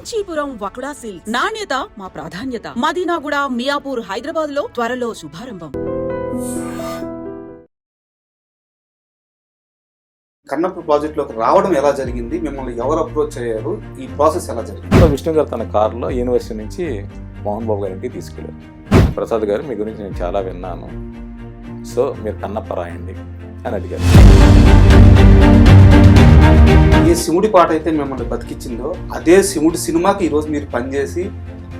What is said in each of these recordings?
Kanchipuram వకుడా silks నాణ్యత మా ప్రాధాన్యత. మదీనాగూడ, మియాపూర్, హైదరాబాద్ లో త్వరలో శుభారంభం. కన్నప్ప ప్రాజెక్టులోకి రావడం ఎలా జరిగింది, మిమ్మల్ని ఎవరు అప్రోచ్ అయ్యారు, ఈ ప్రాసెస్ ఎలా జరిగింది? విష్ణు గారు తన కారులో యూనివర్సిటీ నుంచి మోహన్ బాబు గారి ఇంటికి తీసుకెళ్ళారు. ప్రసాద్ గారు, మీ గురించి నేను చాలా విన్నాను, సో మీరు కన్నప్ప రాయండి అని అడిగారు. ఏ శివుడి పాట అయితే మిమ్మల్ని బతికించిందో అదే శివుడి సినిమాకి ఈరోజు మీరు పనిచేసి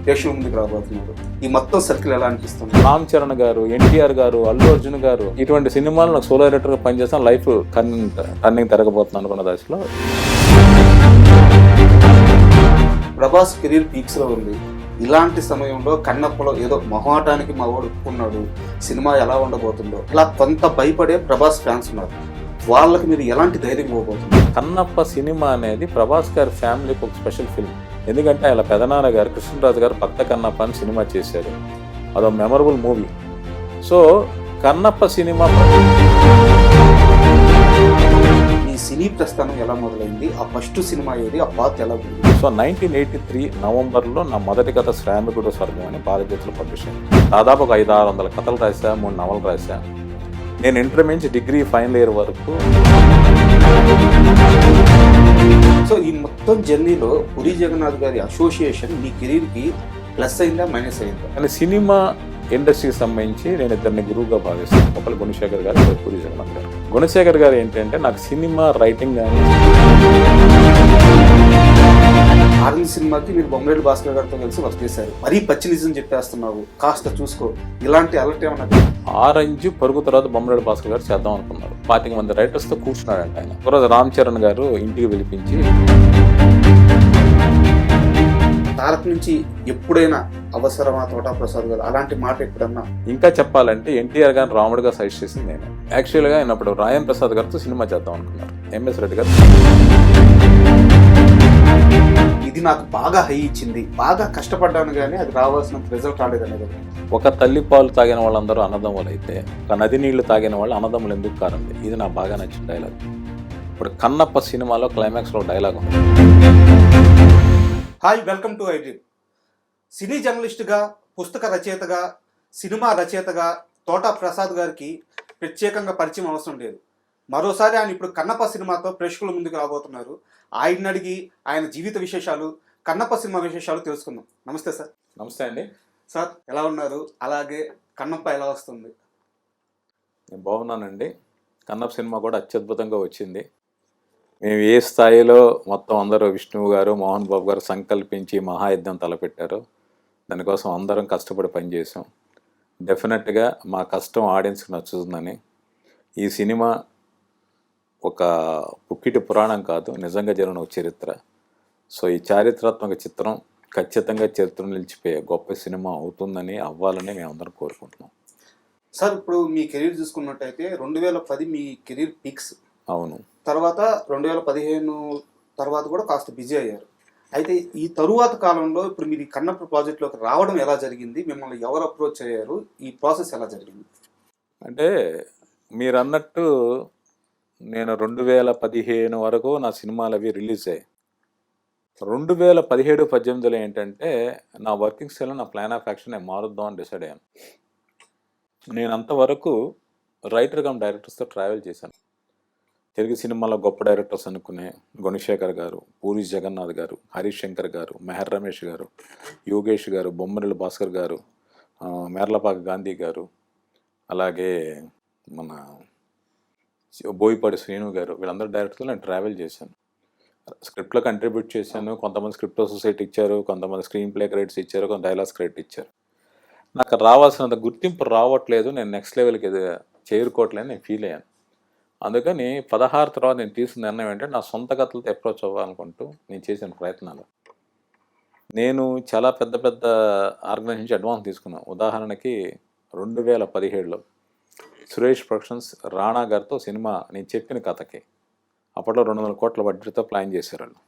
ప్రేక్షకుల ముందుకు రాబోతున్నారు. ఈ మొత్తం సర్కిల్ ఎలా అనిపిస్తుంది? రామ్ చరణ్ గారు, ఎన్టీఆర్ గారు, అల్లు అర్జున్ గారు, ఇటువంటి సినిమాలు నాకు సోలో డైరెక్టర్గా పనిచేస్తాను, లైఫ్ టర్నింగ్ తిరగబోతున్నాను అనుకున్న దశలో ప్రభాస్ కెరీర్ పీక్స్ లో ఉంది. ఇలాంటి సమయంలో కన్నప్పలో ఏదో మొహమాటానికి మా వాడు ఒప్పుకున్నాడు, సినిమా ఎలా ఉండబోతుందో ఇలా కొంత భయపడే ప్రభాస్ ఫ్యాన్స్ ఉన్నారు. వాళ్ళకి మీరు ఎలాంటి ధైర్యం ఇవ్వబోతున్నారు? కన్నప్ప సినిమా అనేది ప్రభాస్ గారి ఫ్యామిలీకి ఒక స్పెషల్ ఫిల్మ్. ఎందుకంటే ఆయన పెదనాన్న గారు కృష్ణరాజు గారు భక్త కన్నప్ప అని సినిమా చేశారు, అదొక memorable movie. So Kannappa cinema ఈ సినీ ప్రస్థానం ఎలా మొదలైంది, ఆ ఫస్ట్ సినిమా ఏది, ఆ పాత ఎలా ఉంది? సో 1983 నవంబర్లో నా మొదటి కథ శ్రామికుడు స్వర్గం అని బాలజ్యోతిలో పబ్లిష్ అయింది. దాదాపు ఒక 500-600 కథలు రాశా, 3 నవలు రాశా. నేను ఇంటర్మీడియట్ డిగ్రీ ఫైనల్ ఇయర్ వరకు. సో ఈ మొత్తం జర్నీలో పూరి జగన్నాథ్ గారి అసోసియేషన్ మీ కెరీర్కి ప్లస్ అయిందా, మైనస్ అయిందా? కానీ సినిమా ఇండస్ట్రీకి సంబంధించి నేను ఇద్దరిని గురువుగా భావిస్తాను. ఒకళ్ళు గుణశేఖర్ గారు, ఒకళ్ళు పూరి జగన్నాథ్ గారు. గుణశేఖర్ గారు ఏంటంటే నాకు సినిమా రైటింగ్ కానీ ఆరెంజ్ సినిమాకి మీరు బొమ్మరేడు భాస్కర్ గారితో కలిసి వర్క్ చేశారు. మరీ పచ్చి నిజం చెప్పేస్తున్నావు, కాస్త చూసుకో, ఇలాంటి అలర్ట్ ఏమన్నా? ఆరెంజ్ పరుగు తర్వాత బొమ్మరేడు భాస్కర్ గారు చేద్దాం అనుకున్నారు. 25 మంది రైటర్స్తో కూర్చున్నాడంట ఆయన. ఒకరోజు రామ్ చరణ్ గారు ఇంటికి పిలిపించి, తారక్ నుంచి ఎప్పుడైనా అవసరమా తోటా ప్రసాద్ గారు అలాంటి మాట ఎప్పుడన్నా? ఇంకా చెప్పాలంటే ఎన్టీఆర్ గారు రాముడుగా సజెస్ట్ చేసింది నేను. యాక్చువల్గా ఆయన అప్పుడు రాయన్ ప్రసాద్ గారితో సినిమా చేద్దాం అనుకున్నారు. ఎంఎస్ రెడ్డి గారు ఇది నాకు బాగా హై ఇచ్చింది, బాగా కష్టపడ్డాను, కానీ అది రావాల్సిన రిజల్ట్ రాలేదనేది. ఒక తల్లి పాలు తాగిన వాళ్ళందరూ అన్నదమ్ములు అయితే ఒక నది నీళ్లు తాగిన వాళ్ళు అన్నదమ్ములు ఎందుకు కారండి. ఇది నాకు బాగా నచ్చిన డైలాగ్. ఇప్పుడు కన్నప్ప సినిమాలో క్లైమాక్స్లో డైలాగ్ ఉంది. Hi, welcome to iDream. సినీ జర్నలిస్టుగా, పుస్తక రచయితగా, సినిమా రచయితగా తోటా ప్రసాద్ గారికి ప్రత్యేకంగా పరిచయం అవసరం లేదు. మరోసారి ఆయన ఇప్పుడు కన్నప్ప సినిమాతో ప్రేక్షకుల ముందుకు రాబోతున్నారు. ఆయన అడిగి ఆయన జీవిత విశేషాలు, కన్నప్ప సినిమా విశేషాలు తెలుసుకుందాం. నమస్తే సార్. నమస్తే అండి. సార్ ఎలా ఉన్నారు? అలాగే కన్నప్ప ఎలా వస్తుంది? నేను బాగున్నానండి. కన్నప్ప సినిమా కూడా అత్యద్భుతంగా వచ్చింది. మేము ఏ స్థాయిలో మొత్తం అందరూ విష్ణువు గారు, మోహన్ బాబు గారు సంకల్పించి మహాయుద్ధం తలపెట్టారో దానికోసం అందరం కష్టపడి పనిచేసాం. డెఫినెట్గా మా కష్టం ఆడియన్స్కి నచ్చుతుందని. ఈ సినిమా ఒక పుక్కిటి పురాణం కాదు, నిజంగా జరిగిన ఒక చరిత్ర. సో ఈ చారిత్రాత్మక చిత్రం ఖచ్చితంగా చరిత్ర నిలిచిపోయే గొప్ప సినిమా అవుతుందని, అవ్వాలని మేము అందరం కోరుకుంటున్నాం. సార్ ఇప్పుడు మీ కెరీర్ చూసుకున్నట్టయితే 2010 మీ కెరీర్ పీక్స్. అవును. తర్వాత 2015 తర్వాత కూడా కాస్త బిజీ అయ్యారు. అయితే ఈ తరువాత కాలంలో ఇప్పుడు మీరు ఈ కన్నప్ప ప్రాజెక్టులోకి రావడం ఎలా జరిగింది, మిమ్మల్ని ఎవరు అప్రోచ్ అయ్యారు, ఈ ప్రాసెస్ ఎలా జరిగింది? అంటే మీరు అన్నట్టు నేను 2015 వరకు నా సినిమాలు అవి రిలీజ్ అయ్యాయి. 2017-18లో ఏంటంటే నా వర్కింగ్ స్టైల్లో నా ప్లాన్ ఆఫ్ యాక్షన్ నేను మారుద్దాం అని డిసైడ్ అయ్యాను. నేను అంతవరకు రైటర్ కమ్ డైరెక్టర్స్తో ట్రావెల్ చేశాను. తెలుగు సినిమాలో గొప్ప డైరెక్టర్స్ అనుకునే గుణశేఖర్ గారు, పూరి జగన్నాథ్ గారు, హరీష్ శంకర్ గారు, మెహర్ రమేష్ గారు, యోగేష్ గారు, బొమ్మరిల్లు భాస్కర్ గారు, మేర్లపాక గాంధీ గారు, అలాగే మన బోయిపాటి శ్రీను గారు, వీళ్ళందరూ డైరెక్టర్తో నేను ట్రావెల్ చేశాను. స్క్రిప్ట్లో కంట్రిబ్యూట్ చేశాను. కొంతమంది స్క్రిప్ట్ సొసైటీ ఇచ్చారు, కొంతమంది స్క్రీన్ ప్లే క్రెడిట్స్ ఇచ్చారు, కొంత డైలాగ్స్ క్రెడిట్ ఇచ్చారు. నాకు రావాల్సినంత గుర్తింపు రావట్లేదు, నేను నెక్స్ట్ లెవెల్కి చేరుకోవట్లేదు నేను ఫీల్ అయ్యాను. అందుకని 16 తర్వాత నేను తీసుకున్న నిర్ణయం ఏంటంటే నా సొంత కథలతో అప్రోచ్ అవ్వాలనుకుంటూ నేను చేసిన ప్రయత్నాలు. నేను చాలా పెద్ద పెద్ద ఆర్గనైజేషన్ నుంచి అడ్వాన్స్ తీసుకున్నాను. ఉదాహరణకి 2017లో సురేష్ ప్రొడక్షన్స్ రాణా గారితో సినిమా నేను చెప్పిన కథకి అప్పట్లో 200 కోట్ల బడ్జెట్తో ప్లాన్ చేశారు వాళ్ళు.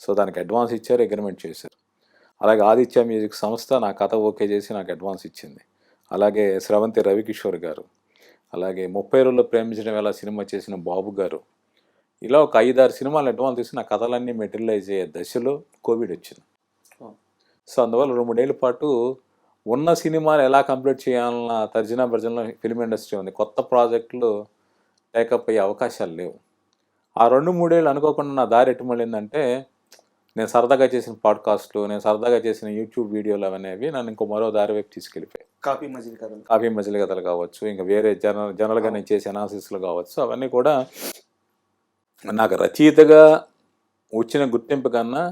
సో దానికి అడ్వాన్స్ ఇచ్చారు, అగ్రిమెంట్ చేశారు. అలాగే ఆదిత్య మ్యూజిక్ సంస్థ నా కథ ఓకే చేసి నాకు అడ్వాన్స్ ఇచ్చింది. అలాగే స్రవంతి రవికిషోర్ గారు, అలాగే 30 రోజుల్లో ప్రేమించడం ఎలా సినిమా చేసిన బాబు గారు, ఇలా ఒక 5-6 సినిమాలు అడ్వాన్స్ తీసి నా కథలన్నీ మెటీరియలైజ్ అయ్యే దశలో కోవిడ్ వచ్చింది. సో అందువల్ల 2-3 ఏళ్ళ పాటు ఉన్న సినిమాలు ఎలా కంప్లీట్ చేయాలన్న తర్జనా భర్జనలో ఫిల్మ్ ఇండస్ట్రీ ఉంది. కొత్త ప్రాజెక్టులు టేకప్ అయ్యే అవకాశాలు లేవు. ఆ 2-3 ఏళ్ళు అనుకోకుండా నా దారి ఎటు మళ్ళిందంటే, నేను సరదాగా చేసిన పాడ్కాస్ట్లు, నేను సరదాగా చేసిన యూట్యూబ్ వీడియోలు అనేవి నన్ను ఇంకో మరో దారి వైపు తీసుకెళ్ళిపోయాయి. కాపీ మజిలీ కథలు. కాఫీ మజిలీ కథలు కావచ్చు, ఇంకా వేరే జనరల్గా నేను చేసే అనాలిసిస్లు కావచ్చు, అవన్నీ కూడా నాకు రచయితగా వచ్చిన గుర్తింపు కన్నా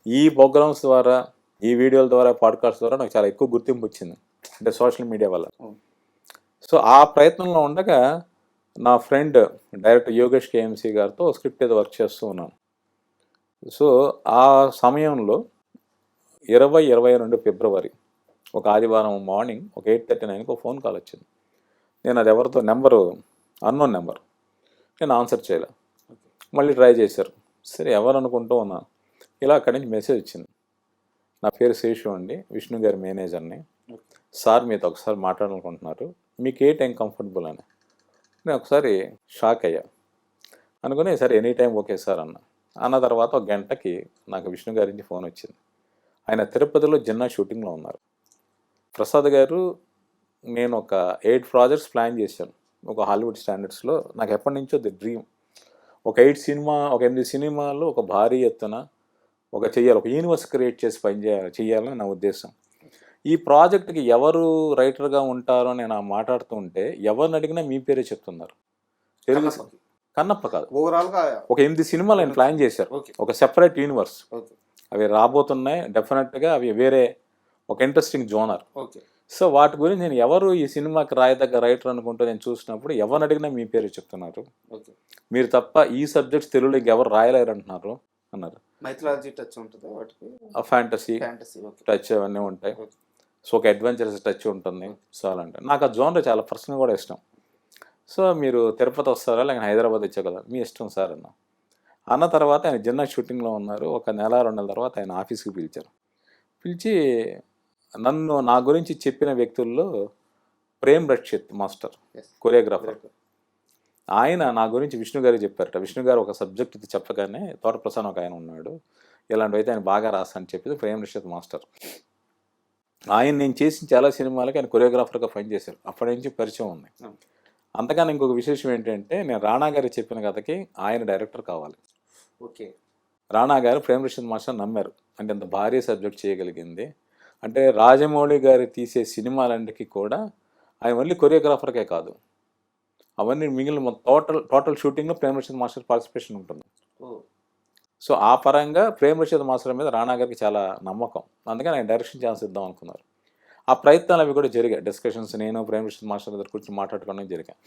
ఈ ప్రోగ్రామ్స్ ద్వారా, ఈ వీడియోల ద్వారా, పాడ్కాస్ట్ ద్వారా నాకు చాలా ఎక్కువ గుర్తింపు వచ్చింది, అంటే సోషల్ మీడియా వల్ల. సో ఆ ప్రయత్నంలో ఉండగా నా ఫ్రెండ్ డైరెక్టర్ యోగేష్ కేఎంసీ గారితో స్క్రిప్ట్ ఏదో వర్క్ చేస్తూ ఉన్నాను. సో ఆ సమయంలో 2022 ఫిబ్రవరి ఒక ఆదివారం మార్నింగ్ ఒక 8:39కి ఒక ఫోన్ కాల్ వచ్చింది. నేను అది ఎవరితో నెంబరు అన్నోన్ నెంబర్, నేను ఆన్సర్ చేయలే. మళ్ళీ ట్రై చేశారు. సరే ఎవరు అనుకుంటూ ఉన్నాను. ఇలా అక్కడి నుంచి మెసేజ్ వచ్చింది. నా పేరు శేషు అండి, విష్ణు గారి మేనేజర్ని. సార్ మీతో ఒకసారి మాట్లాడాలనుకుంటున్నారు, మీకు ఏ టైం కంఫర్టబుల్ అని. నేను ఒకసారి షాక్ అయ్యా. అనుకుని సరే ఎనీ టైం ఓకే సార్ అన్న తర్వాత ఒక గంటకి నాకు విష్ణు గారి నుంచి ఫోన్ వచ్చింది. ఆయన తిరుపతిలో జిన్నా షూటింగ్లో ఉన్నారు. ప్రసాద్ గారు, నేను ఒక 8 ప్రాజెక్ట్స్ ప్లాన్ చేశాను ఒక హాలీవుడ్ స్టాండర్డ్స్లో. నాకు ఎప్పటి నుంచో ది డ్రీమ్, ఒక 8 సినిమాలు ఒక భారీ ఎత్తున చెయ్యాలి, ఒక యూనివర్స్ క్రియేట్ చేసి చెయ్యాలని నా ఉద్దేశం. ఈ ప్రాజెక్ట్కి ఎవరు రైటర్గా ఉంటారో నేను మాట్లాడుతూ ఉంటే ఎవరిని అడిగినా మీ పేరే చెప్తున్నారు. తెలుగు కన్నప్ప కాదు, ఓవరాల్గా ఒక 8 సినిమాలు ఆయన ప్లాన్ చేశారు, ఒక సెపరేట్ యూనివర్స్. అవి రాబోతున్నాయి డెఫినెట్గా, అవి వేరే ఒక ఇంట్రెస్టింగ్ జోనర్. సో వాటి గురించి నేను ఎవరు ఈ సినిమాకి రాయదగ్గ రైటర్ అనుకుంటూ నేను చూసినప్పుడు ఎవరిని అడిగినా మీ పేరు చెప్తున్నారు. మీరు తప్ప ఈ సబ్జెక్ట్స్ తెలుగులో ఇంకెవరు రాయలేరు అంటున్నారు అన్నారు. మైథాలజీ టచ్ ఉంటుంది వాటికి, ఫ్యాంటసీ టచ్ అవన్నీ ఉంటాయి. సో ఒక అడ్వెంచరస్ టచ్ ఉంటుంది. సో అలాంటి నాకు ఆ జోనర్ చాలా పర్సనల్ కూడా ఇష్టం. సో మీరు తిరుపతి వస్తారా లేకపోతే హైదరాబాద్ వచ్చా కదా, మీ ఇష్టం సార్ అన్న తర్వాత ఆయన జిన్నా షూటింగ్లో ఉన్నారు. ఒక 1-2 నెలల తర్వాత ఆయన ఆఫీస్కి పిలిచారు. పిలిచి నా గురించి చెప్పిన వ్యక్తుల్లో ప్రేమ్ రక్షిత్ మాస్టర్, కొరియోగ్రాఫర్, ఆయన నా గురించి విష్ణు గారికి చెప్పారట. విష్ణు గారు ఒక సబ్జెక్ట్ ఇది చెప్పగానే తోటప్రసాద్ ఒక ఆయన ఉన్నాడు, ఇలాంటివైతే ఆయన బాగా రాస్తానని చెప్పి ప్రేమ్ రక్షిత్ మాస్టర్. ఆయన నేను చేసిన చాలా సినిమాలకి ఆయన కొరియోగ్రాఫర్గా పనిచేశారు. అప్పటి నుంచి పరిచయం ఉంది. అంతకన్నా ఇంకొక విశేషం ఏంటంటే, నేను రాణా గారు చెప్పిన కథకి ఆయన డైరెక్టర్ కావాలి. ఓకే, రాణా గారు ప్రేమ్ రక్షిత్ మాస్టర్ నమ్మారు. అంటే అంత భారీ సబ్జెక్ట్ చేయగలిగింది. అంటే రాజమౌళి గారు తీసే సినిమాలన్నిటికీ కూడా ఆయన ఓన్లీ కొరియోగ్రాఫర్కే కాదు, అవన్నీ మిగిలిన టోటల్ షూటింగ్లో ప్రేమ్ రక్షిత్ మాస్టర్ పార్టిసిపేషన్ ఉంటుంది. సో ఆ పరంగా ప్రేమ్ రక్షిత్ మాస్టర్ మీద రాణా గారికి చాలా నమ్మకం. అందుకని ఆయన డైరెక్షన్ ఛాన్స్ ఇద్దాం అనుకున్నారు. ఆ ప్రయత్నాలు అవి కూడా జరిగాయి. డిస్కషన్స్ నేను ప్రేమ్ రక్షిత్ మాస్టర్ దగ్గర కూర్చొని మాట్లాడుకోవడం జరిగాయి.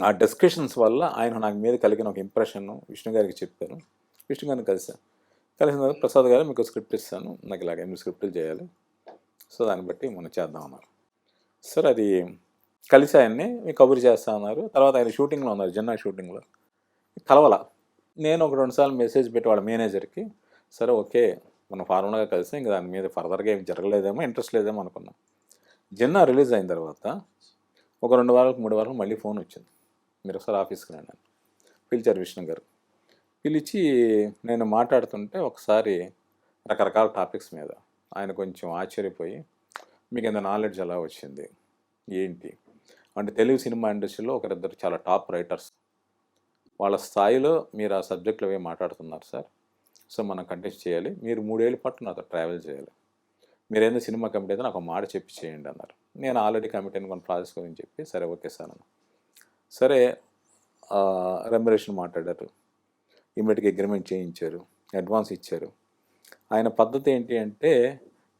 ఆ డిస్కషన్స్ వల్ల ఆయన నాకు మీద కలిగిన ఒక ఇంప్రెషన్ విష్ణు గారికి చెప్పాను. విష్ణు గారిని కలిసిన తర్వాత ప్రసాద్ గారు మీకు స్క్రిప్ట్ ఇస్తాను, నాకు ఇలాగ 8 స్క్రిప్టులు చేయాలి, సో దాన్ని బట్టి మనం చేద్దాం అన్నారు. సార్ అది కలిసి ఆయన్ని కబురు చేస్తా అన్నారు. తర్వాత ఆయన షూటింగ్లో ఉన్నారు, జిన్నా షూటింగ్లో కలవాల. నేను ఒక 2 సార్లు మెసేజ్ పెట్టి వాళ్ళ మేనేజర్కి, సరే ఓకే మనం ఫార్మల్గా కలిసి ఇంకా దాని మీద ఫర్దర్గా ఏమి జరగలేదేమో, ఇంట్రెస్ట్ లేదేమో అనుకున్నాం. జిన్నా రిలీజ్ అయిన తర్వాత ఒక 2 వారాలకు 3 వారాలకు మళ్ళీ ఫోన్ వచ్చింది, మీరు ఒకసారి ఆఫీస్కి రండి అని పిలిచారు విష్ణు గారు. పిలిచి నేను మాట్లాడుతుంటే ఒకసారి రకరకాల టాపిక్స్ మీద ఆయన కొంచెం ఆశ్చర్యపోయి, మీకు ఎంత నాలెడ్జ్ ఎలా వచ్చింది ఏంటి అంటే, తెలుగు సినిమా ఇండస్ట్రీలో ఒకరిద్దరు చాలా టాప్ రైటర్స్, వాళ్ళ స్థాయిలో మీరు ఆ సబ్జెక్టులో ఏమి మాట్లాడుతున్నారు సార్, సో మనం కంటెస్ట్ చేయాలి, మీరు 3 ఏళ్ళ పాటు నాతో ట్రావెల్ చేయాలి, మీరు ఏదైనా సినిమా కమిటీ అయితే నాకు మాట చెప్పి చేయండి అన్నారు. నేను ఆల్రెడీ కమిటీ అని కొన్ని ప్రాజెక్ట్స్ గురించి చెప్పి సరే ఓకే సార్ అన్న. సరే రెమ్యునరేషన్ మాట్లాడారు, ఇమ్మీడియట్గా అగ్రిమెంట్ చేయించారు, అడ్వాన్స్ ఇచ్చారు. ఆయన పద్ధతి ఏంటి అంటే,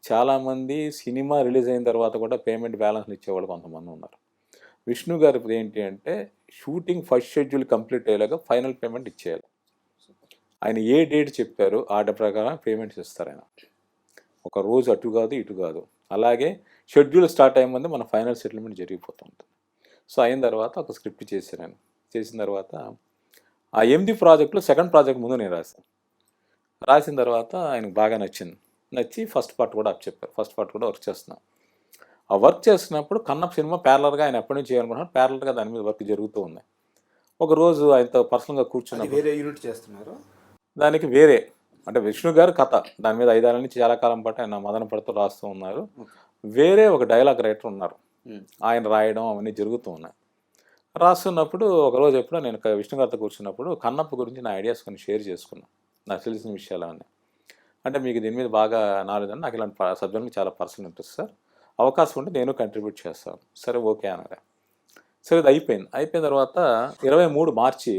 చాలామంది సినిమా రిలీజ్ అయిన తర్వాత కూడా పేమెంట్ బ్యాలెన్స్లు ఇచ్చేవాళ్ళు కొంతమంది ఉన్నారు. విష్ణు గారి ఏంటి అంటే, షూటింగ్ ఫస్ట్ షెడ్యూల్ కంప్లీట్ అయ్యేలాగా ఫైనల్ పేమెంట్ ఇచ్చేయాలి. ఆయన ఏ డేట్ చెప్పారో ఆ డేట్ ప్రకారం పేమెంట్స్ ఇస్తారు ఆయన. ఒక రోజు అటు కాదు ఇటు కాదు. అలాగే షెడ్యూల్ స్టార్ట్ అయ్యే ముందు మన ఫైనల్ సెటిల్మెంట్ జరిగిపోతూ ఉంటుంది. సో అయిన తర్వాత ఒక స్క్రిప్ట్ చేశాను ఆయన. చేసిన తర్వాత ఆ 8 ప్రాజెక్టులో సెకండ్ ప్రాజెక్ట్ ముందు నేను రాసిన తర్వాత ఆయనకు బాగా నచ్చి ఫస్ట్ పార్ట్ కూడా చెప్పారు. ఫస్ట్ పార్ట్ కూడా వర్క్ చేస్తున్నాను. ఆ వర్క్ చేస్తున్నప్పుడు కన్నప్ప సినిమా ప్యారలర్గా ఆయన ఎప్పటి నుంచి చేయాలనుకుంటున్నారు, ప్యారలర్గా దాని మీద వర్క్ జరుగుతూ ఉంది. ఒకరోజు ఆయనతో పర్సనల్గా కూర్చున్నప్పుడు వేరే యూనిట్ చేస్తున్నారు, దానికి వేరే అంటే విష్ణు గారు కథ దాని మీద 5 ఏళ్ల నుంచి చాలా కాలం పాటు ఆయన మదన పడుతూ రాస్తూ ఉన్నారు. వేరే ఒక డైలాగ్ రైటర్ ఉన్నారు, ఆయన రాయడం అవన్నీ జరుగుతూ ఉన్నాయి. రాస్తున్నప్పుడు ఒకరోజు ఎప్పుడో నేను విష్ణు గారితో కూర్చున్నప్పుడు కన్నప్ప గురించి నా ఐడియాస్ కొన్ని షేర్ చేసుకున్నాను, నాకు తెలిసిన విషయాలు అన్నీ. అంటే మీకు దీని మీద బాగా నాలెడ్జ్ అని, నాకు ఇలాంటి సబ్జెక్ట్ చాలా పర్సనల్ ఇంట్రెస్ట్ సార్, అవకాశం ఉంటే నేను కంట్రిబ్యూట్ చేస్తాను. సరే ఓకే అనగా సరే ఇది అయిపోయిన తర్వాత 23 మార్చి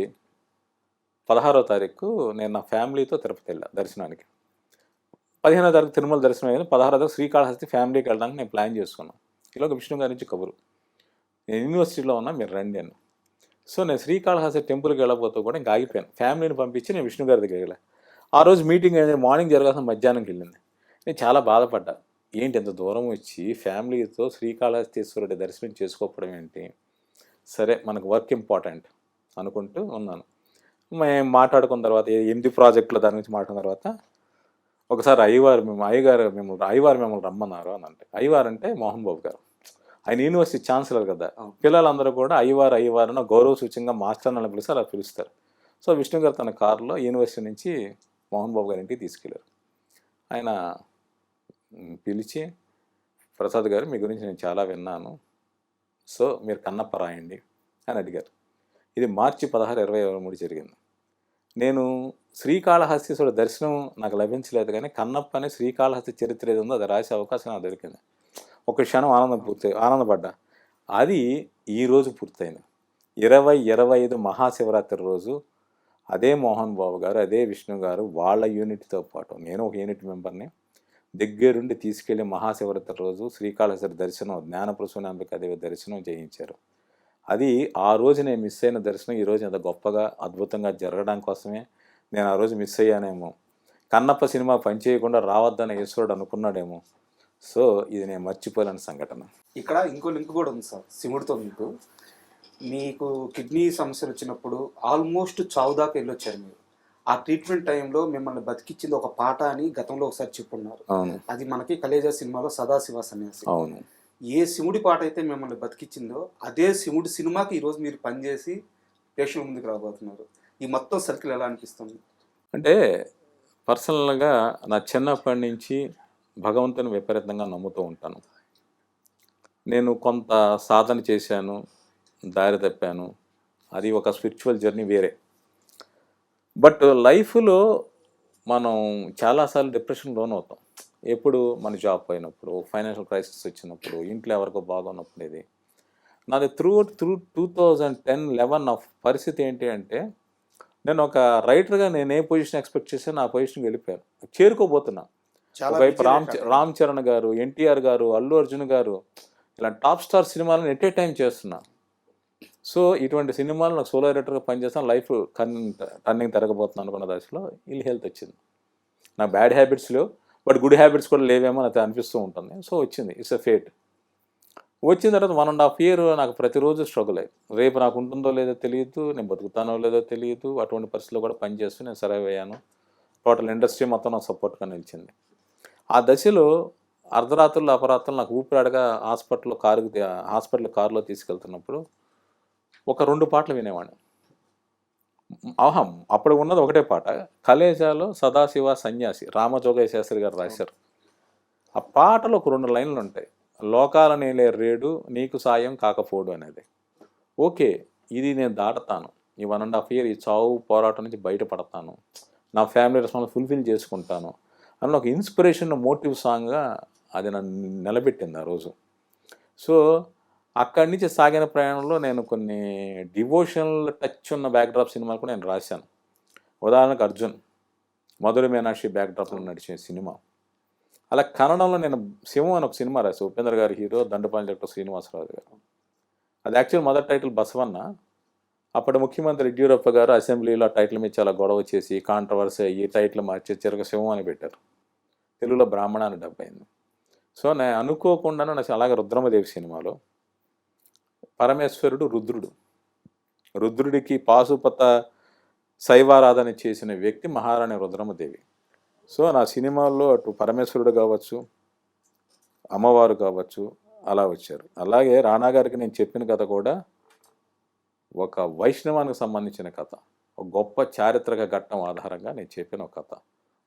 16వ తారీఖు నేను నా ఫ్యామిలీతో తిరుపతి వెళ్ళా దర్శనానికి. 15వ తారీఖు తిరుమల దర్శనం అయింది, 16వ తారీఖు శ్రీకాళహస్తి ఫ్యామిలీకి వెళ్ళడానికి నేను ప్లాన్ చేసుకున్నాను. ఇలాగ విష్ణు గారి నుంచి కబురు, నేను యూనివర్సిటీలో ఉన్నా మీరు రండి అని. సో నేను శ్రీకాళహస్తి టెంపుల్కి వెళ్ళబోతూ కూడా ఇంకా ఆగిపోయాను. ఫ్యామిలీని పంపించి నేను విష్ణు గారి దగ్గరికి వెళ్ళాను. ఆ రోజు మీటింగ్ అనేది మార్నింగ్ జరగాల్సిన మధ్యాహ్నంకి వెళ్ళింది. నేను చాలా బాధపడ్డా, ఏంటి ఎంత దూరం వచ్చి ఫ్యామిలీతో శ్రీకాళహస్తీశ్వరుడి దర్శనం చేసుకోవడం ఏంటి, సరే మనకు వర్క్ ఇంపార్టెంట్ అనుకుంటూ ఉన్నాను. మేము మాట్లాడుకున్న తర్వాత 8 ప్రాజెక్టుల దాని గురించి మాట్లాడిన తర్వాత ఒకసారి అయ్యవారు మిమ్మల్ని రమ్మన్నారు అని అంటే, అయ్యవారు అంటే మోహన్ బాబు గారు, ఆయన యూనివర్సిటీ ఛాన్సలర్ కదా, పిల్లలందరూ కూడా అయ్యవారు అని గౌరవ సూచంగా మాస్టర్ అని పిలిస్తే అలా పిలుస్తారు. సో విష్ణు గారు తన కారులో యూనివర్సిటీ నుంచి మోహన్ బాబు గారి ఇంటికి తీసుకెళ్ళారు. ఆయన పిలిచి, ప్రసాద్ గారు మీ గురించి నేను చాలా విన్నాను, సో మీరు కన్నప్ప రాయండి అని అడిగారు. ఇది మార్చి 16, 2023 జరిగింది. నేను శ్రీకాళహస్తీశ్వరుడు దర్శనం నాకు లభించలేదు, కానీ కన్నప్ప అనే శ్రీకాళహస్తి చరిత్ర ఏది ఉందో అది రాసే అవకాశం నాకు దొరికింది. ఒక క్షణం ఆనందపడ్డా. అది ఈరోజు పూర్తయింది. 2025 మహాశివరాత్రి రోజు అదే మోహన్ బాబు గారు, అదే విష్ణు గారు వాళ్ళ యూనిట్తో పాటు నేను ఒక యూనిట్ మెంబర్ని దగ్గరుండి తీసుకెళ్లి మహాశివరాత్రి రోజు శ్రీకాళహస్తి దర్శనం, జ్ఞానప్రసూనాంబికాదేవి దర్శనం చేయించారు. అది ఆ రోజు నేను మిస్ అయిన దర్శనం ఈరోజు ఎంత గొప్పగా అద్భుతంగా జరగడం కోసమే నేను ఆ రోజు మిస్ అయ్యానేమో. కన్నప్ప సినిమా పనిచేయకుండా రావద్దన్న ఈశ్వరుడు అనుకున్నాడేమో. సో ఇది నేను మర్చిపోలేని సంఘటన. ఇక్కడ ఇంకో లింక్ కూడా ఉంది సార్ శివుడితో. మీకు కిడ్నీ సమస్యలు వచ్చినప్పుడు ఆల్మోస్ట్ చావు దాకా వెళ్ళొచ్చారు మీరు. ఆ ట్రీట్మెంట్ టైంలో మిమ్మల్ని బతికిచ్చింది ఒక పాట అని గతంలో ఒకసారి చెప్పున్నారు. అది మనకి కలేజా సినిమాలో సదాశివ సన్యాసి. అవును, ఏ శివుడి పాట అయితే మిమ్మల్ని బతికిచ్చిందో అదే శివుడి సినిమాకి ఈరోజు మీరు పనిచేసి ప్రేక్షకుల ముందుకు రాబోతున్నారు. ఈ మొత్తం సర్కిల్ ఎలా అనిపిస్తుంది? అంటే పర్సనల్గా నా చిన్నప్పటి నుంచి భగవంతుని విపరీతంగా నమ్ముతూ ఉంటాను. నేను కొంత సాధన చేశాను, దారి తప్పాను, అది ఒక స్పిరిచువల్ జర్నీ వేరే. బట్ లైఫ్లో మనం చాలాసార్లు డిప్రెషన్ లోనవుతాం. ఎప్పుడు మన జాబ్ పోయినప్పుడు, ఫైనాన్షియల్ క్రైసిస్ వచ్చినప్పుడు, ఇంట్లో ఎవరికో బాగున్నప్పుడు. ఇది నాది త్రూ 2010-11 నా పరిస్థితి ఏంటి అంటే, నేను ఒక రైటర్గా నేను ఏ పొజిషన్ ఎక్స్పెక్ట్ చేశాను ఆ పొజిషన్కి వెళ్ళిపోయాను, చేరుకోబోతున్నా. ఒకవైపు రామ్ చరణ్ గారు, ఎన్టీఆర్ గారు, అల్లు అర్జున్ గారు, ఇలా టాప్ స్టార్ సినిమాలను ఎట్ ఏ టైం చేస్తున్నా. సో ఇటువంటి సినిమాలు నాకు సోలో రైటర్గా పనిచేస్తాను, లైఫ్ టర్నింగ్ తిరగబోతున్నాను అనుకున్న దశలో ఇల్ హెల్త్ వచ్చింది. నాకు బ్యాడ్ హ్యాబిట్స్ లేవు, బట్ గుడ్ హ్యాబిట్స్ కూడా లేవేమో నాకు అనిపిస్తూ ఉంటుంది. సో వచ్చింది, ఇట్స్ ఎ ఫేట్. వచ్చిన తర్వాత 1.5 year నాకు ప్రతిరోజు స్ట్రగుల్ అయ్యి, రేపు నాకు ఉంటుందో లేదో తెలియదు, నేను బతుకుతానో లేదో తెలియదు. అటువంటి పరిస్థితుల్లో కూడా పనిచేస్తూ నేను సర్వైవ్ అయ్యాను. టోటల్ ఇండస్ట్రీ మొత్తం నాకు సపోర్ట్గా నిలిచింది. ఆ దశలో అర్ధరాత్రులు అపరాత్రులు నాకు ఊపిరాడగా హాస్పిటల్ కారులో తీసుకెళ్తున్నప్పుడు ఒక 2 పాటలు వినేవాడిని. అప్పుడు ఉన్నది ఒకటే పాట, కలేజాలో సదాశివ సన్యాసి, రామజోగయ్య శాస్త్రి గారు రాశారు. ఆ పాటలో ఒక 2 లైన్లు ఉంటాయి, లోకాల నేలే రేడు నీకు సాయం కాకపోడు అనేది. ఓకే, ఇది నేను దాటుతాను, ఈ 1.5 year ఈ చావు పోరాటం నుంచి బయటపడతాను, నా ఫ్యామిలీ రెస్పాన్స్ ఫుల్ఫిల్ చేసుకుంటాను అని ఒక ఇన్స్పిరేషన్ మోటివ్ సాంగ్గా అది నన్ను నిలబెట్టింది ఆ రోజు. సో అక్కడి నుంచి సాగిన ప్రయాణంలో నేను కొన్ని డివోషనల్ టచ్ ఉన్న బ్యాక్డ్రాప్ సినిమాలు కూడా నేను రాశాను. ఉదాహరణకు అర్జున్, మధుర మీనాక్షి బ్యాక్డ్రాప్లో నడిచిన సినిమా. అలా కన్నడంలో నేను శివం అని ఒక సినిమా రాశాను, ఉపేంద్ర గారి హీరో, దండపాలి డైరెక్టర్ శ్రీనివాసరావు గారు. అది యాక్చువల్ మొదటి టైటిల్ బసవన్న. అప్పుడు ముఖ్యమంత్రి యడ్యూరప్ప గారు అసెంబ్లీలో ఆ టైటిల్ మీద చాలా గొడవ చేసి కాంట్రవర్సీ అయ్యి టైటిల్ మార్చి చిరక శివం అని పెట్టారు. తెలుగులో బ్రాహ్మణ అని డబ్ అయింది. సో నేను అనుకోకుండానే నాకు అలాగే రుద్రమదేవి సినిమాలో పరమేశ్వరుడు రుద్రుడికి పాశుపత శైవారాధన చేసిన వ్యక్తి మహారాణి రుద్రమదేవి. సో నా సినిమాల్లో అటు పరమేశ్వరుడు కావచ్చు, అమ్మవారు కావచ్చు అలా వచ్చారు. అలాగే రాణా గారికి నేను చెప్పిన కథ కూడా ఒక వైష్ణవానికి సంబంధించిన కథ, ఒక గొప్ప చారిత్రక ఘట్టం ఆధారంగా నేను చెప్పిన ఒక కథ.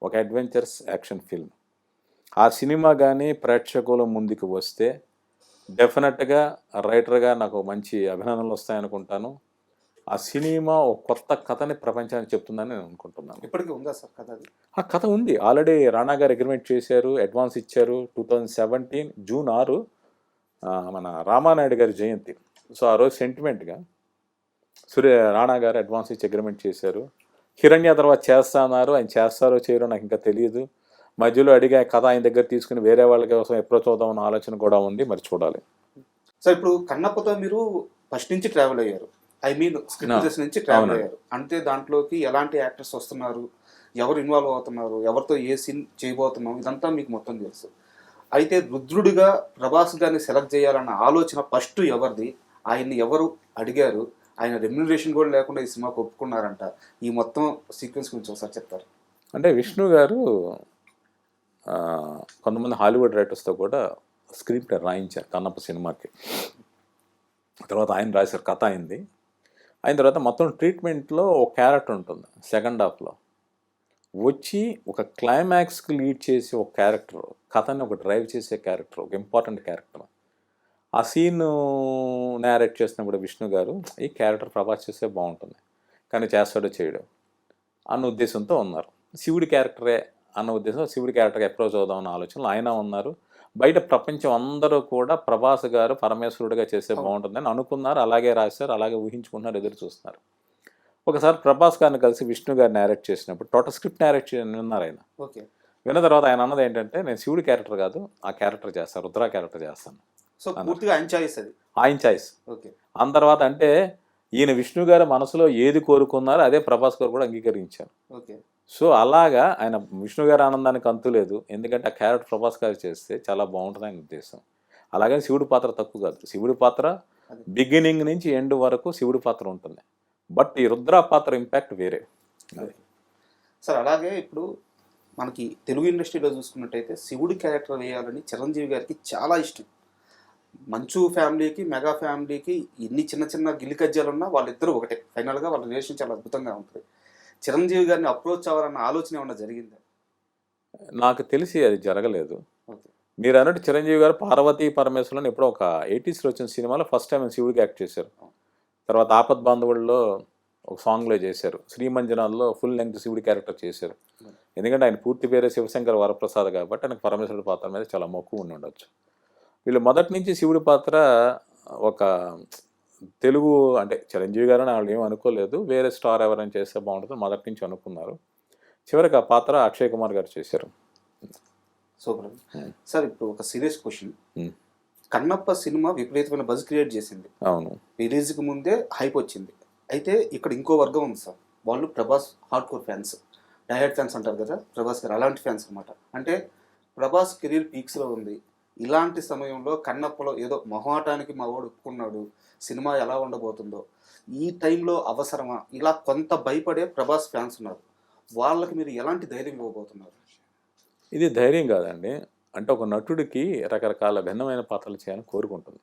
ఒక అడ్వెంచర్స్ యాక్షన్ ఫిల్మ్. ఆ సినిమా కానీ ప్రేక్షకుల ముందుకు వస్తే డెఫినెట్గా రైటర్గా నాకు మంచి అభినందనలు వస్తాయనుకుంటాను. ఆ సినిమా ఒక కొత్త కథని ప్రపంచానికి చెప్తుందని నేను అనుకుంటున్నాను. ఇప్పటికీ ఉందా సార్ కథ అది? ఆ కథ ఉంది, ఆల్రెడీ రాణా గారు అగ్రిమెంట్ చేశారు, అడ్వాన్స్ ఇచ్చారు. 2017 జూన్ 6 మన రామానాయుడు గారి జయంతి. సో ఆ రోజు సెంటిమెంట్గా రాణా గారు అడ్వాన్స్ ఇచ్చి అగ్రిమెంట్ చేశారు. హిరణ్య తర్వాత చేస్తా అన్నారు, ఆయన చేస్తారో చేయరో నాకు ఇంకా తెలియదు. మధ్యలో అడిగా కథ ఆయన దగ్గర తీసుకుని వేరే వాళ్ళ కోసం ఎప్పుడో చూద్దామన్న ఆలోచన కూడా ఉంది, మరి చూడాలి. సార్ ఇప్పుడు కన్నప్పతో మీరు ఫస్ట్ నుంచి ట్రావెల్ అయ్యారు, ఐ మీన్ స్క్రిప్ట్ నుంచి ట్రావెల్ అయ్యారు అంటే దాంట్లోకి ఎలాంటి యాక్టర్స్ వస్తున్నారు, ఎవరు ఇన్వాల్వ్ అవుతున్నారు, ఎవరితో ఏ సీన్ చేయబోతున్నాం, ఇదంతా మీకు మొత్తం తెలుసు. అయితే రుద్రుడిగా ప్రభాస్ గారిని సెలెక్ట్ చేయాలన్న ఆలోచన ఫస్ట్ ఎవరిది, ఆయన్ని ఎవరు అడిగారు, ఆయన రెమ్యునరేషన్ కూడా లేకుండా ఈ సినిమాకి ఒప్పుకున్నారంట, ఈ మొత్తం సీక్వెన్స్ గురించి ఒకసారి చెప్తారు. అంటే విష్ణు గారు కొంతమంది హాలీవుడ్ రైటర్స్తో కూడా స్క్రిప్ట్ రాయించారు కన్నప్ప సినిమాకి. తర్వాత ఆయన రాశారు, కథ అయింది. అయిన తర్వాత మొత్తం ట్రీట్మెంట్లో ఒక క్యారెక్టర్ ఉంటుంది సెకండ్ హాఫ్లో వచ్చి ఒక క్లైమాక్స్కి లీడ్ చేసే ఒక క్యారెక్టర్, కథని ఒక డ్రైవ్ చేసే క్యారెక్టర్, ఒక ఇంపార్టెంట్ క్యారెక్టర్. ఆ సీన్ నేరేట్ చేసినప్పుడు విష్ణు గారు ఈ క్యారెక్టర్ ప్రభాస్ చేస్తే బాగుంటుంది, కానీ చేస్తాడో చేయడం అన్న ఉద్దేశంతో ఉన్నారు. శివుడి క్యారెక్టరే అన్న ఉద్దేశం, శివుడి క్యారెక్టర్కి అప్రోచ్ అవుదామన్న ఆలోచనలు ఆయన ఉన్నారు. బయట ప్రపంచం అందరూ కూడా ప్రభాస్ గారు పరమేశ్వరుడిగా చేస్తే బాగుంటుందని అనుకున్నారు, అలాగే రాశారు, అలాగే ఊహించుకున్నారు, ఎదురు చూస్తున్నారు. ఒకసారి ప్రభాస్ గారిని కలిసి విష్ణు గారు నేరేట్ చేసినప్పుడు టోటల్ స్క్రిప్ట్ నేరేట్ విన్నారు ఆయన. ఓకే, విన్న తర్వాత ఆయన అన్నది ఏంటంటే, నేను శివుడి క్యారెక్టర్ కాదు, ఆ క్యారెక్టర్ చేస్తాను, రుద్ర క్యారెక్టర్ చేస్తాను. సో పూర్తిగా ఆయన చాయిస్ అది, ఆయన చాయిస్. ఓకే, అన్న తర్వాత అంటే ఈయన విష్ణు గారు మనసులో ఏది కోరుకున్నారో అదే ప్రభాస్ గారు కూడా అంగీకరించారు. ఓకే. సో అలాగా ఆయన విష్ణు గారి ఆనందానికి అంతు లేదు, ఎందుకంటే ఆ క్యారెక్టర్ ప్రభాస్ గారు చేస్తే చాలా బాగుంటుంది ఆయన ఉద్దేశం. అలాగే శివుడి పాత్ర తక్కువ కాదు, శివుడి పాత్ర బిగినింగ్ నుంచి ఎండ్ వరకు శివుడి పాత్ర ఉంటుంది, బట్ ఈ రుద్ర పాత్ర ఇంపాక్ట్ వేరే. సార్ అలాగే ఇప్పుడు మనకి తెలుగు ఇండస్ట్రీలో చూసుకున్నట్టయితే శివుడి క్యారెక్టర్ వేయాలని చిరంజీవి గారికి చాలా ఇష్టం. మంచు ఫ్యామిలీకి మెగా ఫ్యామిలీకి ఎన్ని చిన్న చిన్న గిల్లి కజ్జాలు ఉన్నా వాళ్ళిద్దరూ ఒకటే, ఫైనల్గా వాళ్ళ రిలేషన్ చాలా అద్భుతంగా ఉంటుంది. చిరంజీవి గారిని అప్రోచ్ అవ్వాలన్న ఆలోచన ఏమన్నా జరిగిందా? నాకు తెలిసి అది జరగలేదు. ఓకే, మీరు అన్నట్టు చిరంజీవి గారు పార్వతీ పరమేశ్వరుని ఎప్పుడో ఒక 80sలో వచ్చిన సినిమాలో ఫస్ట్ టైం శివుడికి యాక్ట్ చేశారు. తర్వాత ఆపద్ బాంధవుల్లో ఒక సాంగ్లో చేశారు, శ్రీమంజనాల్లో ఫుల్ లెంగ్త్ శివుడి క్యారెక్టర్ చేశారు. ఎందుకంటే ఆయన పూర్తి పేరే శివశంకర్ వరప్రసాద్ కాబట్టి ఆయనకు పరమేశ్వరుడి పాత్ర మీద చాలా మక్కువ ఉండి ఉండొచ్చు. వీళ్ళు మొదటి నుంచి శివుడి పాత్ర ఒక తెలుగు అంటే చిరంజీవి గారు వాళ్ళు ఏం అనుకోలేదు, వేరే స్టార్ ఎవరైనా చేస్తే బాగుంటుందో మొదటి నుంచి అనుకున్నారు. చివరికి ఆ పాత్ర అక్షయ్ కుమార్ గారు చేశారు. సూపర్. సార్ ఇప్పుడు ఒక సీరియస్ క్వశ్చన్, కన్నప్ప సినిమా విపరీతమైన బజ్ క్రియేట్ చేసింది. అవును, రిలీజ్కి ముందే హైప్ వచ్చింది. అయితే ఇక్కడ ఇంకో వర్గం ఉంది సార్, వాళ్ళు Prabhas hardcore fans, diehard fans అంటారు కదా ప్రభాస్ గారు, అలాంటి ఫ్యాన్స్ అనమాట. అంటే ప్రభాస్ కెరీర్ పీక్స్లో ఉంది, ఇలాంటి సమయంలో కన్నప్పలో ఏదో మొహాటానికి మా వాడు ఒప్పుకున్నాడు, సినిమా ఎలా ఉండబోతుందో, ఈ టైంలో అవసరమా, ఇలా కొంత భయపడే ప్రభాస్ ఫ్యాన్స్ ఉన్నారు. వాళ్ళకి మీరు ఎలాంటి ధైర్యం ఇవ్వబోతున్నారు? ఇది ధైర్యం కాదండి, అంటే ఒక నటుడికి రకరకాల భిన్నమైన పాత్రలు చేయాలని కోరుకుంటుంది.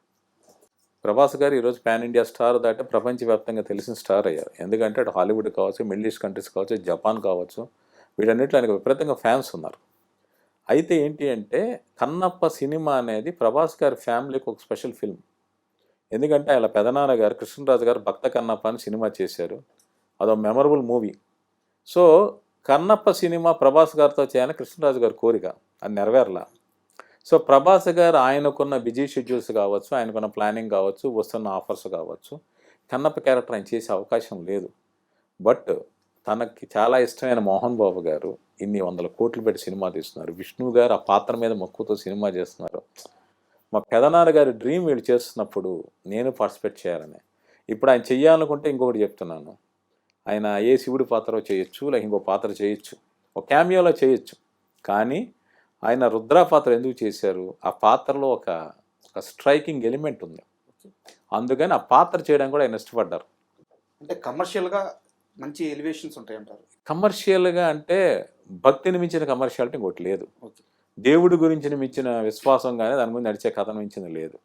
ప్రభాస్ గారు ఈరోజు పాన్ ఇండియా స్టార్ దాటే ప్రపంచవ్యాప్తంగా తెలిసిన స్టార్ అయ్యారు. ఎందుకంటే అటు హాలీవుడ్ కావచ్చు, మిడిల్ ఈస్ట్ కంట్రీస్ కావచ్చు, జపాన్ కావచ్చు, వీటన్నిటిలో ఆయనకు విపరీతంగా ఫ్యాన్స్ ఉన్నారు. అయితే ఏంటి అంటే కన్నప్ప సినిమా అనేది ప్రభాస్ గారి ఫ్యామిలీకి ఒక స్పెషల్ ఫిల్మ్. ఎందుకంటే ఆయన పెదనాన్న గారు కృష్ణరాజు గారు భక్త కన్నప్ప అని సినిమా చేశారు, అదో memorable movie. So Kannappa cinema Prabhas గారితో చేయాలని కృష్ణరాజు గారి కోరిక, అది నెరవేరలా. సో ప్రభాస్ గారు ఆయనకున్న బిజీ షెడ్యూల్స్ కావచ్చు, ఆయనకున్న ప్లానింగ్ కావచ్చు, వస్తున్న ఆఫర్స్ కావచ్చు, కన్నప్ప క్యారెక్టర్ ఆయన చేసే అవకాశం లేదు. బట్ తనకి చాలా ఇష్టమైన మోహన్ బాబు గారు ఇన్ని 100 కోట్లు పెట్టి సినిమా తీస్తున్నారు, విష్ణు గారు ఆ పాత్ర మీద మక్కువతో సినిమా చేస్తున్నారు. మా పెదనాన్న గారి డ్రీమ్ వీళ్ళు చేస్తున్నప్పుడు నేను పార్టిసిపేట్ చేయాలని. ఇప్పుడు ఆయన చెయ్యాలనుకుంటే ఇంకొకటి చెప్తున్నాను, ఆయన ఏ శివుడి పాత్ర చేయొచ్చు, లేక ఇంకో పాత్ర చేయొచ్చు, ఒక క్యామియోలో చేయొచ్చు, కానీ ఆయన రుద్ర పాత్ర ఎందుకు చేశారు, ఆ పాత్రలో ఒక స్ట్రైకింగ్ ఎలిమెంట్ ఉంది, అందుకని ఆ పాత్ర చేయడానికి కూడా ఆయన ఇష్టపడ్డారు. అంటే కమర్షియల్గా మంచి ఎలివేషన్స్ ఉంటాయంటారు. కమర్షియల్గా అంటే భక్తిని మించిన కమర్షియాలిటీ ఇంకోటి లేదు, ఓకే, దేవుడి గురించి మించిన విశ్వాసం కానీ దాని గురించి నడిచే కథను మించింది లేదు.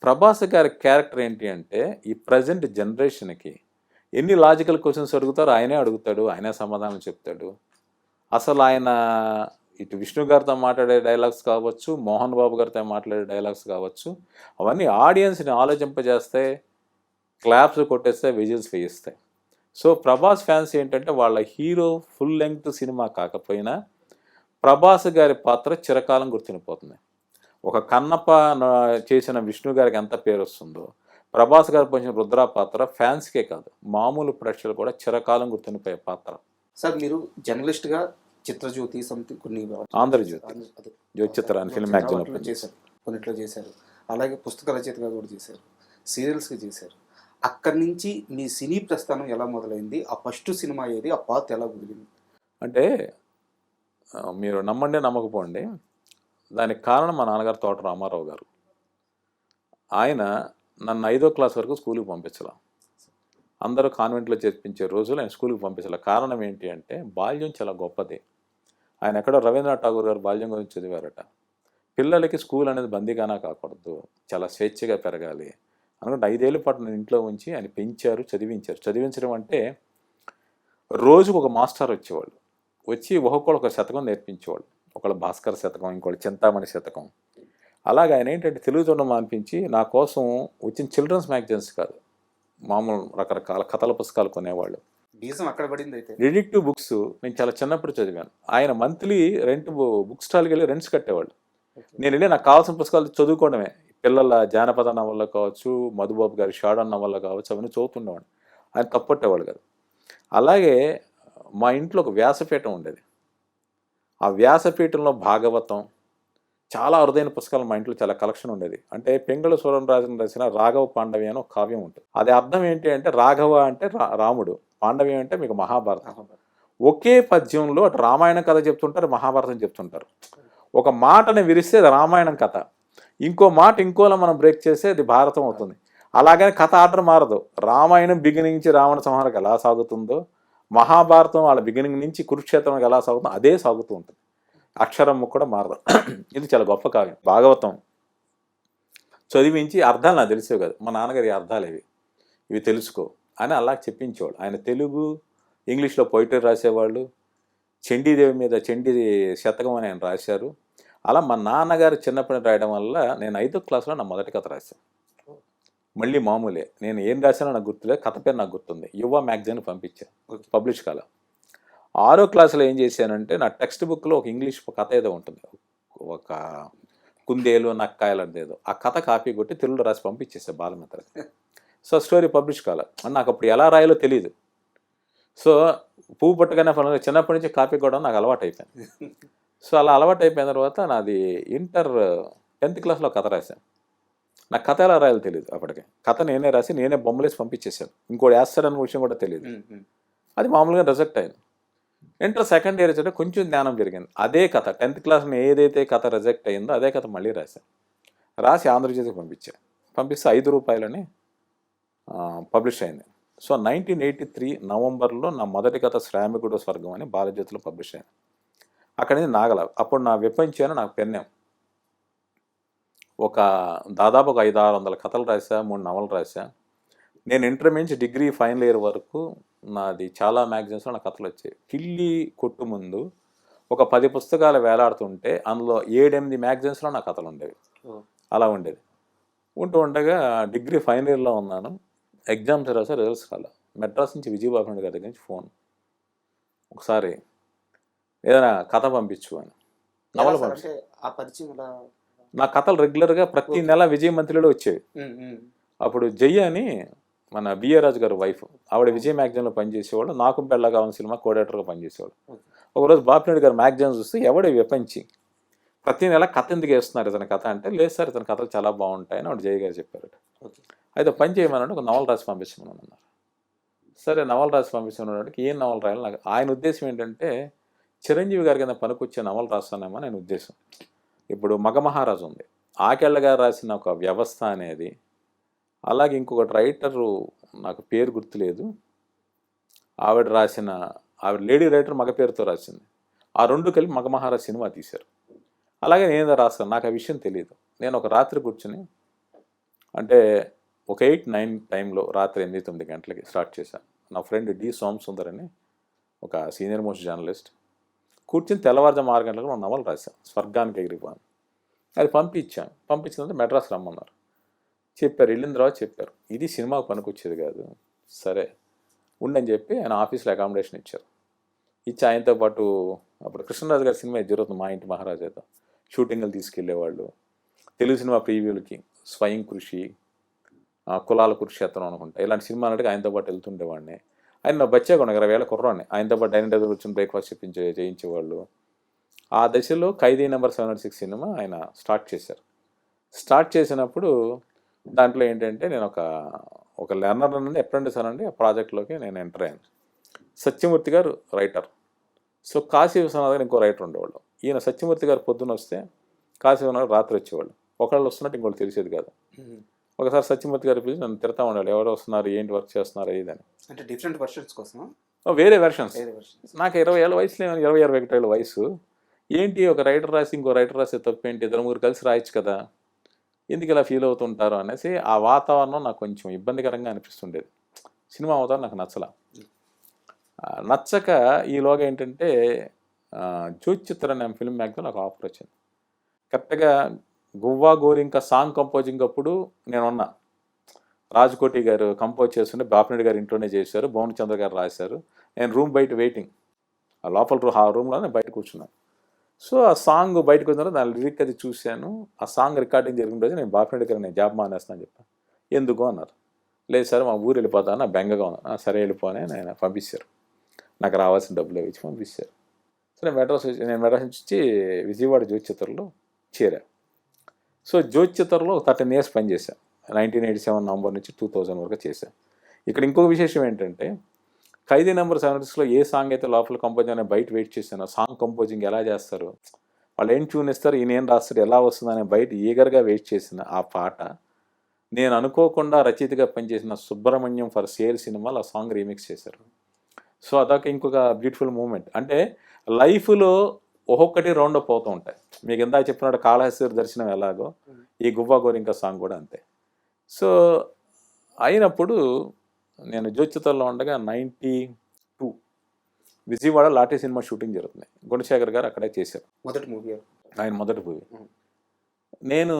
ప్రభాస్ గారి క్యారెక్టర్ ఏంటి అంటే ఈ ప్రజెంట్ జనరేషన్కి ఎన్ని లాజికల్ క్వశ్చన్స్ అడుగుతారో ఆయనే అడుగుతాడు, ఆయనే సమాధానం చెప్తాడు. అసలు ఆయన ఇటు విష్ణు గారితో మాట్లాడే డైలాగ్స్ కావచ్చు, మోహన్ బాబు గారితో మాట్లాడే డైలాగ్స్ కావచ్చు, అవన్నీ ఆడియన్స్ని ఆలోచింపజేస్తే, క్లాప్స్ కొట్టేస్తే, విజిల్స్ వేయిస్తాయి. సో ప్రభాస్ ఫ్యాన్స్ ఏంటంటే వాళ్ళ హీరో ఫుల్ లెంగ్త్ సినిమా కాకపోయినా ప్రభాస్ గారి పాత్ర చిరకాలం గుర్తుండిపోతుంది. ఒక కన్నప్ప చేసిన విష్ణు గారికి ఎంత పేరు వస్తుందో, ప్రభాస్ గారు పోసిన రుద్ర పాత్ర ఫ్యాన్స్కే కాదు మామూలు ప్రేక్షకులు కూడా చిరకాలం గుర్తుండిపోయే పాత్ర. సార్ మీరు జర్నలిస్ట్గా చిత్రజ్యోతి సంథింగ్ కొన్ని ఆంధ్రజ్యోతి అదే జ్యోతిచిత్ర అని ఫిల్మ్ మ్యాగజైన్ వాటిలో చేశారు, కొన్నిట్లో చేశారు, అలాగే పుస్తక రచయితగా కూడా చేశారు, సీరియల్స్గా చేశారు. అక్కడి నుంచి మీ సినీ ప్రస్థానం ఎలా మొదలైంది? ఆ ఫస్ట్ సినిమా ఏది? ఆ పాత్ ఎలా కుదిరింది? అంటే మీరు నమ్మండి నమ్మకపోండి, దానికి కారణం మా నాన్నగారు తోట రామారావు గారు. ఆయన నన్ను 5వ క్లాస్ వరకు స్కూల్కి పంపించాల. అందరూ కాన్వెంట్లో చేర్పించే రోజులు ఆయన స్కూల్కి పంపించాల. కారణం ఏంటి అంటే బాల్యం చాలా గొప్పది. ఆయన ఎక్కడో రవీంద్రనాథ్ ఠాగూర్ గారు బాల్యం గురించి చదివారట. పిల్లలకి స్కూల్ అనేది బందీగానా కాకూడదు, చాలా స్వేచ్ఛగా పెరగాలి అనుకుంటే 5 ఏళ్ళ పాటు నేను ఇంట్లో ఉంచి ఆయన పెంచారు, చదివించారు. చదివించడం అంటే రోజుకు ఒక మాస్టర్ వచ్చేవాళ్ళు, వచ్చి ఒక్కొక్కరు ఒక శతకం నేర్పించేవాళ్ళు. ఒకళ్ళు భాస్కర్ శతకం, ఇంకోటి చింతామణి శతకం. అలాగే ఆయన ఏంటంటే తెలుగు చూడడం అనిపించి నా కోసం వచ్చిన చిల్డ్రన్స్ మ్యాగజైన్స్ కాదు, మామూలు రకరకాల కథల పుస్తకాలు కొనేవాళ్ళు. బీజం అక్కడ పడింది అయితే. డిటెక్టివ్ బుక్స్ నేను చాలా చిన్నప్పుడు చదివాను. ఆయన మంత్లీ బుక్ స్టాల్కి వెళ్ళి రెంట్స్ కట్టేవాళ్ళు. నేను వెళ్ళి నాకు కావాల్సిన పుస్తకాలు చదువుకోవడమే. పిల్లల జానపద నవల్లో కావచ్చు, మధుబాబు గారి షాడన్ నవల్లో కావచ్చు, అవన్నీ చదువుతుండేవాడు. ఆయన తప్పట్టేవాళ్ళు కాదు. అలాగే మా ఇంట్లో ఒక వ్యాసపీఠం ఉండేది. ఆ వ్యాసపీఠంలో భాగవతం, చాలా అరుదైన పుస్తకాలు మా ఇంట్లో చాలా కలెక్షన్ ఉండేది. అంటే పెంగళ సూరంరాజన్ రాసిన రాఘవ పాండవి అని ఒక కావ్యం ఉంటుంది. అది అర్థం ఏంటి అంటే రాఘవ అంటే రాముడు, పాండవి అంటే మీకు మహాభారతం. ఒకే పద్యంలో అటు రామాయణ కథ చెప్తుంటారు, మహాభారతం చెప్తుంటారు. ఒక మాటని విరిస్తే అది రామాయణం కథ, ఇంకో మాట ఇంకోలా మనం బ్రేక్ చేస్తే అది భారతం అవుతుంది. అలాగని కథ ఆర్డర్ మారదు. రామాయణం బిగినింగ్ నుంచి రావణ సంహారకు ఎలా సాగుతుందో, మహాభారతం వాళ్ళ బిగినింగ్ నుంచి కురుక్షేత్రం ఎలా సాగుతుందో అదే సాగుతూ ఉంటుంది. అక్షరం కూడా మారదు. ఇది చాలా గొప్ప కావ్యం. భాగవతం చదివించి అర్థాలు నాకు తెలిసేవి కాదు. మా నాన్నగారి అర్థాలు ఇవి తెలుసుకో అని అలా చెప్పించేవాడు. ఆయన తెలుగు, ఇంగ్లీష్లో పోయిటరీ రాసేవాళ్ళు. చండీదేవి మీద చండీ శతకం అని ఆయన రాశారు. అలా మా నాన్నగారు చిన్నప్పటి రాయడం వల్ల నేను 5వ క్లాస్లో నా మొదటి కథ రాశాను. మళ్ళీ మామూలే, నేను ఏం రాశానో నాకు గుర్తులేదు, కథ పేరు నాకు గుర్తుంది. యువ మ్యాగజైన్ పంపించాను, పబ్లిష్ కాల. 6వ క్లాసులో ఏం చేశానంటే నా టెక్స్ట్ బుక్లో ఒక ఇంగ్లీష్ కథ ఏదో ఉంటుంది, ఒక కుందేలు నక్కాయలు ఏదో, ఆ కథ కాపీ కొట్టి తెలుగులో రాసి పంపించేసాను బాలమిత్రకి. సో స్టోరీ పబ్లిష్ కాల. నాకు అప్పుడు ఎలా రాయాలో తెలియదు. సో పువ్వు పట్టుగానే చిన్నప్పటి నుంచి కాపీ కూడా నాకు అలవాటు అయిపోయింది. సో అలా అలవాటు అయిపోయిన తర్వాత నాది ఇంటర్ 10th క్లాస్లో కథ రాశాను. నాకు కథ ఎలా రాయాలో తెలియదు అప్పటికే. కథ నేనే రాసి నేనే బొమ్మలేసి పంపించేశాను. ఇంకోటి వేస్తాడన్న విషయం కూడా తెలియదు. అది మామూలుగా రిజెక్ట్ అయింది. ఇంటర్ 2nd ఇయర్ వచ్చేట కొంచెం జ్ఞానం జరిగింది. అదే కథ 10th క్లాస్లో ఏదైతే కథ రిజెక్ట్ అయిందో అదే కథ మళ్ళీ రాశాను. రాసి ఆంధ్రజ్యోతికి పంపిస్తే 5 రూపాయలని పబ్లిష్ అయింది. సో 1983 నవంబర్లో నా మొదటి కథ శ్రామికుడు స్వర్గం అని బాలజ్యోతిలో పబ్లిష్ అయింది. అక్కడి నుంచి నాగల. అప్పుడు నా విపంచాను నాకు పెన్నాం. దాదాపు ఒక 500-600 కథలు రాశా, 3 నవలు రాశా. నేను ఇంటర్ నుంచి డిగ్రీ ఫైనల్ ఇయర్ వరకు నాది చాలా మ్యాగజైన్స్లో నా కథలు వచ్చాయి. కిల్లి కొట్టు ముందు ఒక 10 పుస్తకాలు వేలాడుతుంటే అందులో 7-8 మ్యాగజైన్స్లో నా కథలు ఉండేవి. అలా ఉండేది. ఉండగా డిగ్రీ ఫైనల్ ఇయర్లో ఉన్నాను. ఎగ్జామ్స్ రాసా, రిజల్ట్స్ కాల. మెడ్రాస్ నుంచి విజయబాబు గారి దగ్గర నుంచి ఫోన్, ఒకసారి ఏదైనా కథ పంపించు అని. నవల పంపించు. నా కథలు రెగ్యులర్గా ప్రతి నెల విజయ మంత్రిలో వచ్చేవి. అప్పుడు జయ్య అని మన బిఏ రాజు గారు వైఫ్, ఆవిడ విజయ్ మ్యాగజైన్లో పనిచేసేవాడు. నాకు బెళ్ళ కావాలని సినిమా కోఆర్డినేటర్గా పనిచేసేవాడు. ఒకరోజు బాపినేడు గారు మ్యాగజైన్ చూస్తే ఎవడ విపంచి ప్రతి నెల కథ ఎందుకు వేస్తున్నారు ఇతని కథ అంటే, లేదు సార్ ఇతని కథలు చాలా బాగుంటాయని ఆవిడ జయ్య గారు చెప్పారట. అయితే పని చేయమని ఒక నవల రాసి పంపించమని అన్నారు. సరే నవల రాసి పంపించమన్నకి ఏం నవల రాయాలి నాకు. ఆయన ఉద్దేశం ఏంటంటే చిరంజీవి గారి కింద పనికొచ్చే నవలు రాస్తానేమో ఆయన ఉద్దేశం. ఇప్పుడు మగమహారాజు ఉంది, ఆకెళ్ళ గారు రాసిన ఒక వ్యవస్థ అనేది, అలాగే ఇంకొకటి రైటరు నాకు పేరు గుర్తులేదు, ఆవిడ లేడీ రైటర్ మగ పేరుతో రాసింది. ఆ 2 కలిపి మగమహారాజు సినిమా తీశారు. అలాగే నేను రాస్తాను, నాకు ఆ విషయం తెలియదు. నేను ఒక రాత్రి కూర్చుని, అంటే ఒక 8-9 టైంలో రాత్రి 8-9 గంటలకి స్టార్ట్ చేశాను. నా ఫ్రెండ్ డి సోమసుందర్ అని ఒక సీనియర్ మోస్ట్ జర్నలిస్ట్, కూర్చుని తెల్లవారుజాము 6 గంటలకు ఒక నవల రాశాను, స్వర్గానికి ఎగిరిపోను. అది పంపించాను. పంపించిన మెడ్రాస్ రమ్మన్నారు. చెప్పారు, వెళ్ళిన తర్వాత చెప్పారు, ఇది సినిమాకు పనికొచ్చేది కాదు, సరే ఉండని చెప్పి ఆయన ఆఫీస్లో అకామిడేషన్ ఇచ్చారు. ఇచ్చి ఆయనతో పాటు అప్పుడు కృష్ణరాజు గారి సినిమా జరుగుతుంది, మా ఇంటి మహారాజాతో షూటింగ్లు తీసుకెళ్లేవాళ్ళు. తెలుగు సినిమా ప్రీవ్యూలకి స్వయం కృషి, కులాల కురుక్షేత్రం అనుకుంటా, ఇలాంటి సినిమాలకి ఆయనతో పాటు వెళ్తుండేవాడిని. ఆయన నా బచ్చా కూడా 20 ఏళ్ళ కుర్రాడిని, ఆయనతో పాటు డైనింగ్ టేబుల్ కూర్చొని బ్రేక్ఫాస్ట్ చేయించేవాళ్ళు. ఆ దశలో ఖైదీ నెంబర్ 706 సినిమా ఆయన స్టార్ట్ చేశారు. స్టార్ట్ చేసినప్పుడు దాంట్లో ఏంటంటే నేను ఒక లెర్నర్ నుండి అప్రెంటిస్ అనండి ఆ ప్రాజెక్ట్లోకి నేను ఎంటర్ అయ్యాను. సత్యమూర్తి గారు రైటర్, సో కాశీ విశ్వనాథ్ గారు ఇంకో రైటర్ ఉండేవాళ్ళు. ఈయన సత్యమూర్తి గారు పొద్దున్న వస్తే కాశీ విశ్వనాథ్ రాత్రి వచ్చేవాళ్ళు. ఒకళ్ళు వస్తున్నట్టు ఇంకోళ్ళు తెలిసేది కాదు. ఒకసారి సత్యమూర్తి గారు పిలిచి నన్ను తిడతా ఉండాలి, ఎవరు వస్తున్నారు, ఏంటి వర్క్ చేస్తున్నారు ఇదని. అంటే డిఫరెంట్ వర్షన్స్ కోసం వేరే వెర్షన్స్. నాకు 20 ఏళ్ళ వయసులో 20-21 ఏళ్ళ వయసు. ఏంటి ఒక రైటర్ రాసి ఇంకో రైటర్ రాసే తప్పేంటి, 2-3 కలిసి రాయొచ్చు కదా, ఎందుకు ఇలా ఫీల్ అవుతుంటారు అనేసి ఆ వాతావరణం నాకు కొంచెం ఇబ్బందికరంగా అనిపిస్తుండేది. సినిమా వాతావరణం నాకు నచ్చక ఈలోగా ఏంటంటే జ్యోతిచిత్ర అనే ఫిల్మ్ మ్యాగ్లో నాకు ఆఫర్ వచ్చింది. కరెక్ట్గా గువ్వా గోరింక సాంగ్ కంపోజింగ్ అప్పుడు నేనున్నా. రాజకోటి గారు కంపోజ్ చేస్తుంటే బాపిరెడ్డి గారు ఇంట్లోనే చేశారు, భువన్ చంద్ర గారు రాశారు. నేను రూమ్ బయట వెయిటింగ్, ఆ లోపల ఆ రూమ్లో నేను బయట కూర్చున్నాను. సో ఆ సాంగ్ బయటకు వచ్చిన తర్వాత దాని లిరిక్ అది చూశాను. ఆ సాంగ్ రికార్డింగ్ జరిగిన రోజు నేను బాపిరెడ్డి గారు నేను జాబ్ మానేస్తాను అని చెప్పాను. ఎందుకు అన్నారు. లేదు సార్ మా ఊరు వెళ్ళిపోతాను, నా బెంగగా ఉన్నాను. సరే వెళ్ళిపోనే నేను పంపించారు, నాకు రావాల్సిన డబ్బులు ఇచ్చి పంపించారు. సో నేను మెడ్రాస్ నుంచి విజయవాడ జ్యోతిచిత్రలో చేరా. సో జ్యోతిచిత్రలో 13 years పనిచేశాను. 1987 నవంబర్ నుంచి 2000 వరకు చేశాను. ఇక్కడ ఇంకొక విశేషం ఏంటంటే ఖైదీ నెంబర్ 706లో ఏ సాంగ్ అయితే లోపల కంపోజ్ అని బయట వెయిట్ చేశానో, సాంగ్ కంపోజింగ్ ఎలా చేస్తారు, వాళ్ళు ఏం ట్యూన్ ఇస్తారు, ఈయన ఏం రాస్తారు, ఎలా వస్తుందని బయట ఈగర్గా వెయిట్ చేసిన ఆ పాట నేను అనుకోకుండా రచయితగా పనిచేసిన సుబ్రహ్మణ్యం ఫర్ సేల్ సినిమాలో ఆ సాంగ్ రీమిక్స్ చేశారు. సో అదొక ఇంకొక బ్యూటిఫుల్ మూమెంట్. అంటే లైఫ్లో ఒక్కొక్కటి రౌండ్ అప్ అవుతూ ఉంటాయి. మీకు ఇందాక చెప్పినట్టు కాళహస్తి దర్శనం ఎలాగో ఈ గువ్వా గోరింక సాంగ్ కూడా అంతే. సో అయినప్పుడు నేను జ్యోతిచిత్రలో ఉండగా 92 విజయవాడ లాఠీ సినిమా షూటింగ్ జరుగుతుంది. గుణశేఖర్ గారు అక్కడే చేశారు, ఆయన మొదటి మూవీ. నేను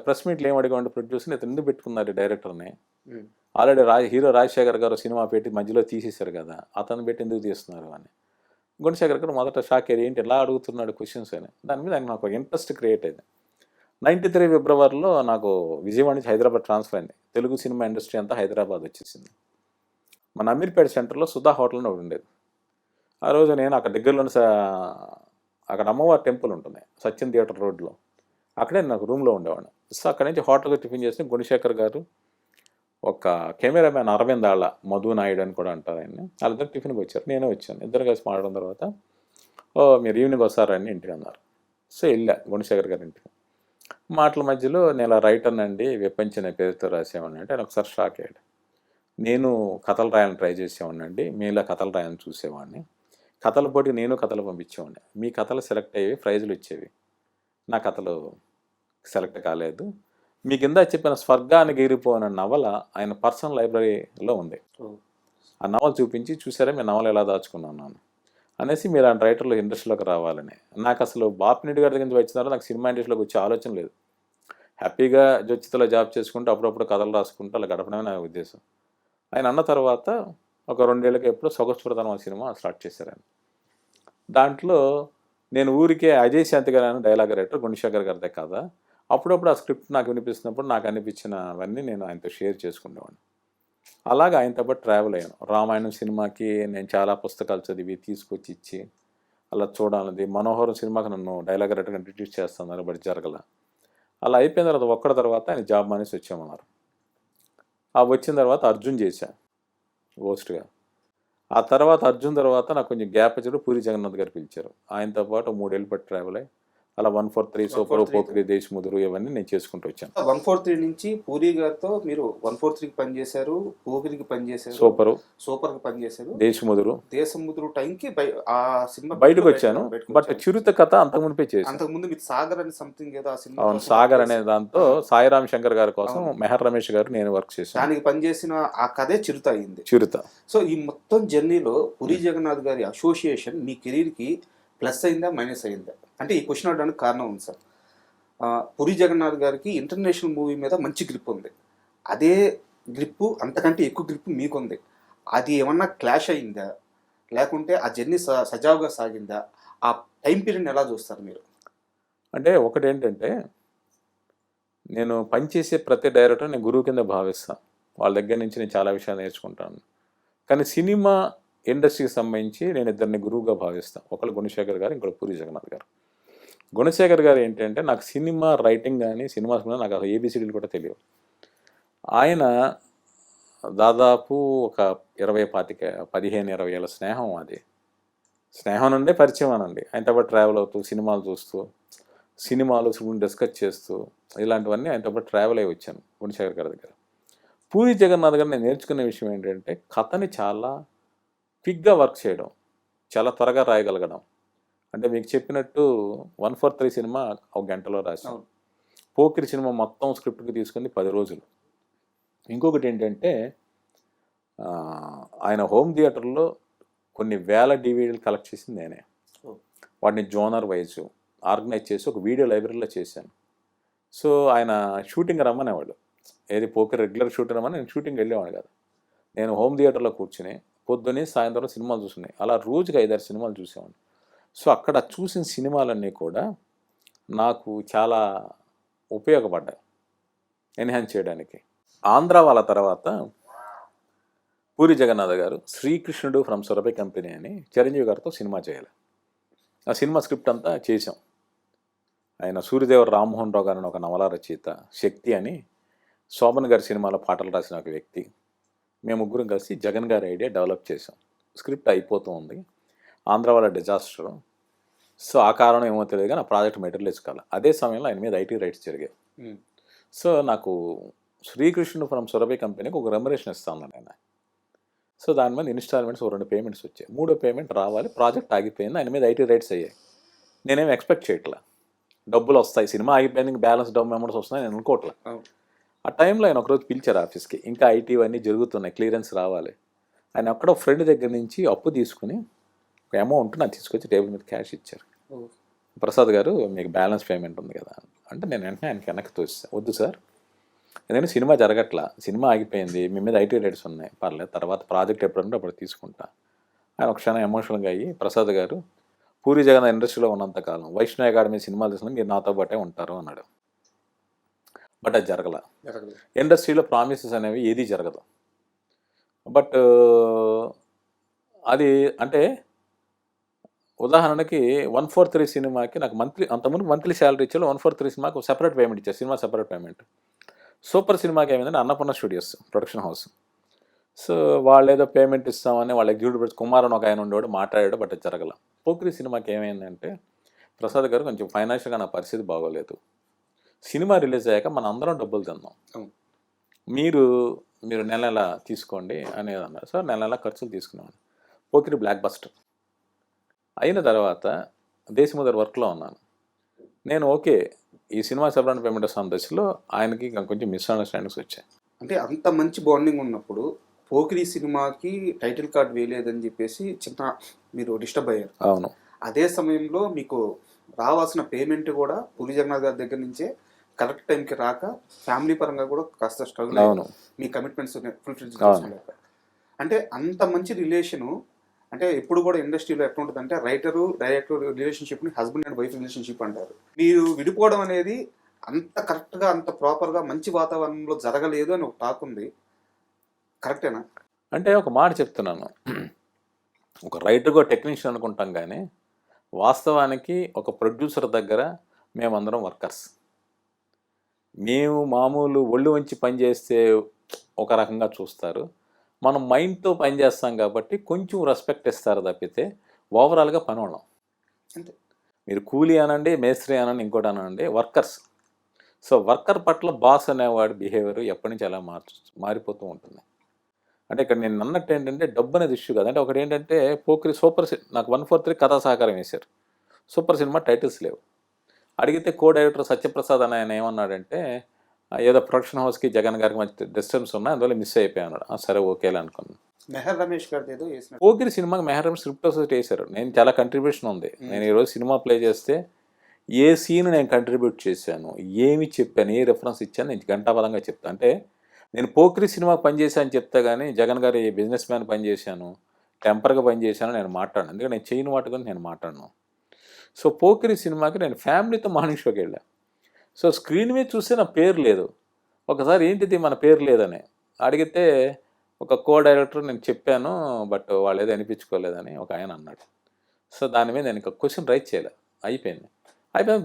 ప్రెస్ మీట్లో ఏం అడిగా ప్రొడ్యూసర్ని, ఇతను ఎందుకు పెట్టుకున్నారు డైరెక్టర్ని, ఆల్రెడీ హీరో రాజశేఖర్ గారు సినిమా పెట్టి మధ్యలో తీసేశారు కదా, అతను పెట్టి ఎందుకు తీస్తున్నారు అని. గుణశేఖర్ గారు మొదట షాక్ అయ్యారు, ఏంటి ఎలా అడుగుతున్నాడు క్వశ్చన్స్ అని. దాని మీద నాకు ఒక ఇంట్రెస్ట్ క్రియేట్ అయింది. 93 ఫిబ్రవరిలో నాకు విజయవాడ నుంచి హైదరాబాద్ ట్రాన్స్ఫర్ అయింది. తెలుగు సినిమా ఇండస్ట్రీ అంతా హైదరాబాద్ వచ్చేసింది. మన అమీర్పేట సెంటర్లో సుధా హోటల్ అని ఒకటి ఉండేది. ఆ రోజు నేను అక్కడ దగ్గరలోని అక్కడ అమ్మవారి టెంపుల్ ఉంటుంది సత్యం థియేటర్ రోడ్లో, అక్కడే నాకు రూమ్లో ఉండేవాడిని. సో అక్కడి నుంచి హోటల్కి టిఫిన్ చేసి గుణశేఖర్ గారు, ఒక కెమెరామ్యాన్ అరవింద్ ఆళ్ళ, మధు నాయుడు అని కూడా అంటారు ఆయన్ని, వాళ్ళిద్దరు టిఫిన్కి వచ్చారు, నేనే వచ్చాను. ఇద్దరు కలిసి మాట్లాడిన తర్వాత మీరు ఈవినింగ్ వస్తారని ఇంటికి అన్నారు. సో వెళ్ళా గుణశేఖర్ గారి ఇంటికి. మాటల మధ్యలో నేను ఇలా రైటర్ని అండి, విపంచిన పేరుతో రాసేవాడిని అంటే ఆయన ఒకసారి షాక్ అయ్యాడు. నేను కథలు రాయాలని ట్రై చేసేవాడిని అండి, మీలా కథలు రాయాలని చూసేవాడిని, కథల పోటీ నేను కథలు పంపించేవాడిని, మీ కథలు సెలెక్ట్ అయ్యేవి, ప్రైజులు ఇచ్చేవి, నా కథలు సెలెక్ట్ కాలేదు. మీ కింద చెప్పిన స్వర్గానికి ఎగిరిపోయిన నవల ఆయన పర్సనల్ లైబ్రరీలో ఉంది, ఆ నవల చూపించి చూసారా మీ నవల ఎలా దాచుకున్నాను అనేసి మీరు ఆ రైటర్లో ఇండస్ట్రీలోకి రావాలని. నాకు అసలు బాపిరెడ్డి గారి దగ్గర వచ్చిన తర్వాత నాకు సినిమా ఇండస్ట్రీలోకి వచ్చే ఆలోచన లేదు. హ్యాపీగా జ్యోతిచిత్రలో జాబ్ చేసుకుంటూ అప్పుడప్పుడు కథలు రాసుకుంటూ అలా గడపడమే నా ఉద్దేశం. ఆయన అన్న తర్వాత ఒక 2 ఏళ్ళకి ఎప్పుడో సొగసుప్రధానం సినిమా స్టార్ట్ చేశారు ఆయన. దాంట్లో నేను ఊరికే అజయ్ శాంతి గారు డైలాగ్ రైటర్, గుణశేఖర్ గారిదే కదా, అప్పుడప్పుడు ఆ స్క్రిప్ట్ నాకు వినిపిస్తున్నప్పుడు నాకు అనిపించినవన్నీ నేను ఆయనతో షేర్ చేసుకునేవాడిని. అలాగే ఆయనతో పాటు ట్రావెల్ అయ్యాను. రామాయణం సినిమాకి నేను చాలా పుస్తకాలు చదివి తీసుకొచ్చి ఇచ్చి అలా చూడాలన్నది. మనోహరం సినిమాకి నన్ను డైలాగ్ రైటర్గా ఇంట్రడ్యూస్ చేస్తున్నారు, బట్ జరగల. అలా అయిపోయిన తర్వాత ఒక్కడి తర్వాత ఆయన జాబ్ మానేసి వచ్చామన్నారు. ఆ వచ్చిన తర్వాత అర్జున్ చేశా గోస్ట్గా. ఆ తర్వాత అర్జున్ తర్వాత నాకు కొంచెం గ్యాప్ వచ్చారు, పూరి జగన్నాథ్ గారు పిలిచారు. ఆయనతో పాటు 3 ఏళ్ళు పట్టి ట్రావెల్ అయ్యి అలా 143 సూపర్, పోకిరి, దేశముదురు ఇవన్నీ నేను చేసుకుంటూ వచ్చాను. 143 నుంచి పూరి గారితో మీరు 143కి పనిచేశారు, పోకిరికి పనిచేశారు, సూపర్కి పనిచేశారు, దేశముదురు టైంకి ఆ సినిమా బయటకు వచ్చాను. బట్ చిరుత కథ అంతకుముందే చేశాను. అంతకుముందు మీరు సాగర్ అని సంథింగ్ ఏదో ఆ సినిమా. అవును, సాగర్ అనే దాంతో సాయిరామ్ శంకర్ గారి కోసం మెహర్ రమేష్ గారు నేను వర్క్ చేశాను. దానికి పనిచేసిన ఆ కథే చిరుత అయింది. చిరుత. సో ఈ మొత్తం జర్నీలో పూరి జగన్నాథ్ గారి అసోసియేషన్ మీ కెరీర్కి ప్లస్ అయిందా మైనస్ అయిందా అంటే ఈ క్వశ్చన్ అడగడానికి కారణం ఉంది సార్. పూరి జగన్నాథ్ గారికి ఇంటర్నేషనల్ మూవీ మీద మంచి గ్రిప్ ఉంది. అదే గ్రిప్పు అంతకంటే ఎక్కువ గ్రిప్ మీకుంది. అది ఏమన్నా క్లాష్ అయిందా లేకుంటే ఆ జర్నీ సజావుగా సాగిందా? ఆ టైం పీరియడ్ని ఎలా చూస్తారు మీరు? అంటే ఒకటేంటంటే నేను పనిచేసే ప్రతి డైరెక్టర్ నేను గురువు కింద భావిస్తాను. వాళ్ళ దగ్గర నుంచి నేను చాలా విషయాలు నేర్చుకుంటాను. కానీ సినిమా ఇండస్ట్రీకి సంబంధించి నేను ఇద్దరిని గురువుగా భావిస్తాను. ఒకళ్ళు గుణశేఖర్ గారు, ఇంకొకరు పూరి జగన్నాథ్ గారు. గుణశేఖర్ గారు ఏంటంటే నాకు సినిమా రైటింగ్ కానీ సినిమా మీద నాకు అసలు ఏబిసిడీలు కూడా తెలియవు. ఆయన దాదాపు ఒక 15-20 ఏళ్ళ స్నేహం. అది స్నేహం నుండే పరిచయం అనండి. ఆయనతో పాటు ట్రావెల్ అవుతూ సినిమాలు చూస్తూ సినిమాలు డిస్కస్ చేస్తూ ఇలాంటివన్నీ ఆయనతో పాటు ట్రావెల్ అయ్యి వచ్చాను గుణశేఖర్ గారి దగ్గర. పూరి జగన్నాథ్ గారు నేను నేర్చుకునే విషయం ఏంటంటే కథని చాలా క్విక్గా వర్క్ చేయడం, చాలా త్వరగా రాయగలగడం. అంటే మీకు చెప్పినట్టు 143 సినిమా ఒక గంటలో రాశాం. పోకిరి సినిమా మొత్తం స్క్రిప్ట్కి తీసుకుంది 10 రోజులు. ఇంకొకటి ఏంటంటే ఆయన హోమ్ థియేటర్లో కొన్ని వేల డివిడీలు కలెక్ట్ చేసింది నేనే. వాటిని జోనర్ వైజ్ ఆర్గనైజ్ చేసి ఒక వీడియో లైబ్రరీలో చేశాను. సో ఆయన షూటింగ్ రమ్మనేవాడు. ఏది పోకిరి రెగ్యులర్ షూటింగ్ రమ్మని నేను షూటింగ్ వెళ్ళేవాడు కాదు. నేను హోమ్ థియేటర్లో కూర్చుని పొద్దున్నే సాయంత్రం సినిమాలు చూస్తున్నాయి. అలా రోజుకి 5-6 సినిమాలు చూసేవాడిని. సో అక్కడ చూసిన సినిమాలన్నీ కూడా నాకు చాలా ఉపయోగపడ్డాయి ఎన్హాన్స్ చేయడానికి. ఆంధ్ర వాళ్ళ తర్వాత పూరి జగన్నాథ్ గారు శ్రీకృష్ణుడు ఫ్రమ్ సురభి కంపెనీ అని చిరంజీవి గారితో సినిమా చేయాలి. ఆ సినిమా స్క్రిప్ట్ అంతా చేసాం. ఆయన సూర్యదేవర రామ్మోహన్ రావు గారిని ఒక నవల రచయిత, శక్తి అని శోభన్ గారి సినిమాలో పాటలు రాసిన ఒక వ్యక్తి, మేము ముగ్గురం కలిసి జగన్ గారి ఐడియా డెవలప్ చేసాం. స్క్రిప్ట్ అయిపోతూ ఉంది. ఆంధ్ర వాళ్ళ డిజాస్టర్. సో ఆ కారణం ఏమో తెలియదు కానీ ఆ ప్రాజెక్ట్ మెటీరియల్ ఇచ్చుకోవాలి. అదే సమయంలో ఆయన మీద ఐటీ రైట్స్ జరిగాయి. సో నాకు శ్రీకృష్ణుడు ఫ్రమ్ సురభి కంపెనీకి ఒక రెమ్యునరేషన్ ఇస్తాను ఆయన. సో దాని మీద ఇన్స్టాల్మెంట్స్ 2 పేమెంట్స్ వచ్చాయి. 3వ పేమెంట్ రావాలి. ప్రాజెక్ట్ ఆగిపోయింది. ఆయన మీద ఐటీ రైట్స్ అయ్యాయి. నేనేం ఎక్స్పెక్ట్ చేయట్లా డబ్బులు వస్తాయి, సినిమా ఆగిపోయింది, బ్యాలెన్స్ డబ్బు అమౌంట్స్ వస్తున్నాయి నేను అనుకోవట్లా. ఆ టైంలో ఆయన ఒకరోజు పిలిచారు ఆఫీస్కి. ఇంకా ఐటీ అన్నీ జరుగుతున్నాయి, క్లియరెన్స్ రావాలి. ఆయన అక్కడ ఫ్రెండ్ దగ్గర నుంచి అప్పు తీసుకుని ఒక అమౌంట్ నాకు తీసుకొచ్చి టేబుల్ మీద క్యాష్ ఇచ్చారు. ప్రసాద్ గారు మీకు బ్యాలెన్స్ పేమెంట్ ఉంది కదా అంటే నేను వెంటనే ఆయనకి వెనక్కి తోస్తాను. వద్దు సార్, ఎందుకంటే సినిమా జరగట్లా, సినిమా ఆగిపోయింది, మీ మీద ఐటీ రేట్స్ ఉన్నాయి, పర్లేదు తర్వాత ప్రాజెక్ట్ ఎప్పుడంటే అప్పుడు తీసుకుంటా. ఆయన ఒక క్షణం ఎమోషనల్గా అయ్యి, ప్రసాద్ గారు పూరి జగన్నాథ్ ఇండస్ట్రీలో ఉన్నంతకాలం వైష్ణవ్ అకాడమీ సినిమాలు తీసిన మీరు నాతో పాటే ఉంటారు అన్నాడు. బట్ అది జరగల. ఇండస్ట్రీలో ప్రామిసెస్ అనేవి ఏదీ జరగదు. బట్ అది అంటే ఉదాహరణకి 143 సినిమాకి నాకు అంతకుముందు మంత్లీ శాలరీ ఇచ్చారు. 143 సినిమాకి సెపరేట్ పేమెంట్ ఇచ్చారు, సినిమా సెపరేట్ పేమెంట్. సూపర్ సినిమాకి ఏమైందంటే Annapurna studios production house. So వాళ్ళు ఏదో పేమెంట్ ఇస్తామని వాళ్ళ ఎగ్జిక్యూటివ్ కుమార్ అని ఒక ఆయన ఉండేవాడు, మాట్లాడాడు. బట్ అది జరగల. పోకిరి సినిమాకి ఏమైందంటే ప్రసాద్ గారు కొంచెం ఫైనాన్షియల్గా నా పరిస్థితి బాగోలేదు, సినిమా రిలీజ్ అయ్యాక మన అందరం డబ్బులు తిందాం, మీరు నెల తీసుకోండి అనేది అన్నారు. సార్ నెల ఖర్చులు తీసుకున్నాను. పోకిరి బ్లాక్ బస్టర్ అయిన తర్వాత దేశముదర్ వర్క్లో ఉన్నాను నేను. ఓకే ఈ సినిమా సెపరేట్ పేమెంట్ వస్తున్న దశలో ఆయనకి కొంచెం మిస్అండర్స్టాండింగ్స్ వచ్చాయి. అంటే అంత మంచి బాండింగ్ ఉన్నప్పుడు పోకిరి సినిమాకి టైటిల్ కార్డ్ వేయలేదని చెప్పేసి మీరు డిస్టర్బ్ అయ్యారు. అవును. అదే సమయంలో మీకు రావాల్సిన పేమెంట్ కూడా పూరి జగన్నాథ్ గారి దగ్గర నుంచే కరెక్ట్ టైంకి రాక ఫ్యామిలీ పరంగా కూడా కాస్త స్ట్రగుల్. అవును. మీ కమిట్మెంట్స్ ఫుల్ఫిల్ చేసుకోలేక. అంటే అంత మంచి రిలేషను అంటే ఎప్పుడు కూడా ఇండస్ట్రీలో ఎట్లా ఉంటుంది అంటే రైటరు డైరెక్టర్ రిలేషన్షిప్ని హస్బెండ్ అండ్ వైఫ్ రిలేషన్షిప్ అంటారు. మీరు విడిపోవడం అనేది అంత కరెక్ట్గా అంత ప్రాపర్గా మంచి వాతావరణంలో జరగలేదు అని ఒక టాక్ ఉంది, కరెక్టేనా? అంటే ఒక మాట చెప్తున్నాను, ఒక రైటర్గా టెక్నీషియన్ అనుకుంటాం కానీ వాస్తవానికి ఒక ప్రొడ్యూసర్ దగ్గర మేమందరం వర్కర్స్. మేము మామూలు ఒళ్ళు వంచి పనిచేస్తే ఒక రకంగా చూస్తారు, మనం మైండ్తో పనిచేస్తాం కాబట్టి కొంచెం రెస్పెక్ట్ ఇస్తారు తప్పితే ఓవరాల్గా పని వాళ్ళం అంతే. మీరు కూలీ అనండి, మేస్త్రి అనండి, ఇంకోటి అనండి, వర్కర్స్. సో వర్కర్ పట్ల బాస్ అనేవాడు బిహేవియర్ ఎప్పటి నుంచి అలా మారిపోతూ ఉంటుంది. అంటే ఇక్కడ నేను అన్నట్టు ఏంటంటే డబ్బు అనేది ఇష్యూ కాదు. అంటే ఒకటి ఏంటంటే పోకిరి నాకు 143 కథా సహకారం వేశారు, సూపర్ సినిమా టైటిల్స్ లేవు. అడిగితే కో డైరెక్టర్ సత్యప్రసాద్ అని ఆయన ఏమన్నాడంటే ఏదో ప్రొడక్షన్ హౌస్కి జగన్ గారికి మంచి డిస్టెన్స్ ఉన్నాయి, అందువల్ల మిస్ అయిపోయి అన్నాడు. సరే ఓకేలే అనుకున్నాను. మెహర్ రమేష్ గారిది ఏదో వేసిన పోకిరి సినిమాకి మెహరం స్క్రిప్ట్ అసోసియేట్ వేశారు. నేను చాలా కంట్రిబ్యూషన్ ఉంది. నేను ఈరోజు సినిమా ప్లే చేస్తే ఏ సీన్ నేను కంట్రిబ్యూట్ చేశాను, ఏమి చెప్పాను, ఏ రెఫరెన్స్ ఇచ్చాను నేను గంటాపదంగా చెప్తాను. అంటే నేను పోకిరి సినిమా పనిచేశాను చెప్తా కానీ జగన్ గారి బిజినెస్ మ్యాన్ పనిచేశాను, టెంపర్గా పనిచేశాను నేను మాట్లాడను. ఎందుకంటే నేను చేయని వాటి గురించి నేను మాట్లాడను. సో పోకిరి సినిమాకి నేను ఫ్యామిలీతో మార్నింగ్ షోకి వెళ్ళాను. సో స్క్రీన్ మీద చూస్తే నా పేరు లేదు. ఒకసారి ఏంటిది మన పేరు లేదని అడిగితే ఒక కో డైరెక్టర్ నేను చెప్పాను, బట్ వాళ్ళు ఏదో అనిపించుకోలేదని ఒక ఆయన అన్నాడు. సో దాని మీద నేను ఇంకా క్వశ్చన్ రైట్ చేయలే. అయిపోయింది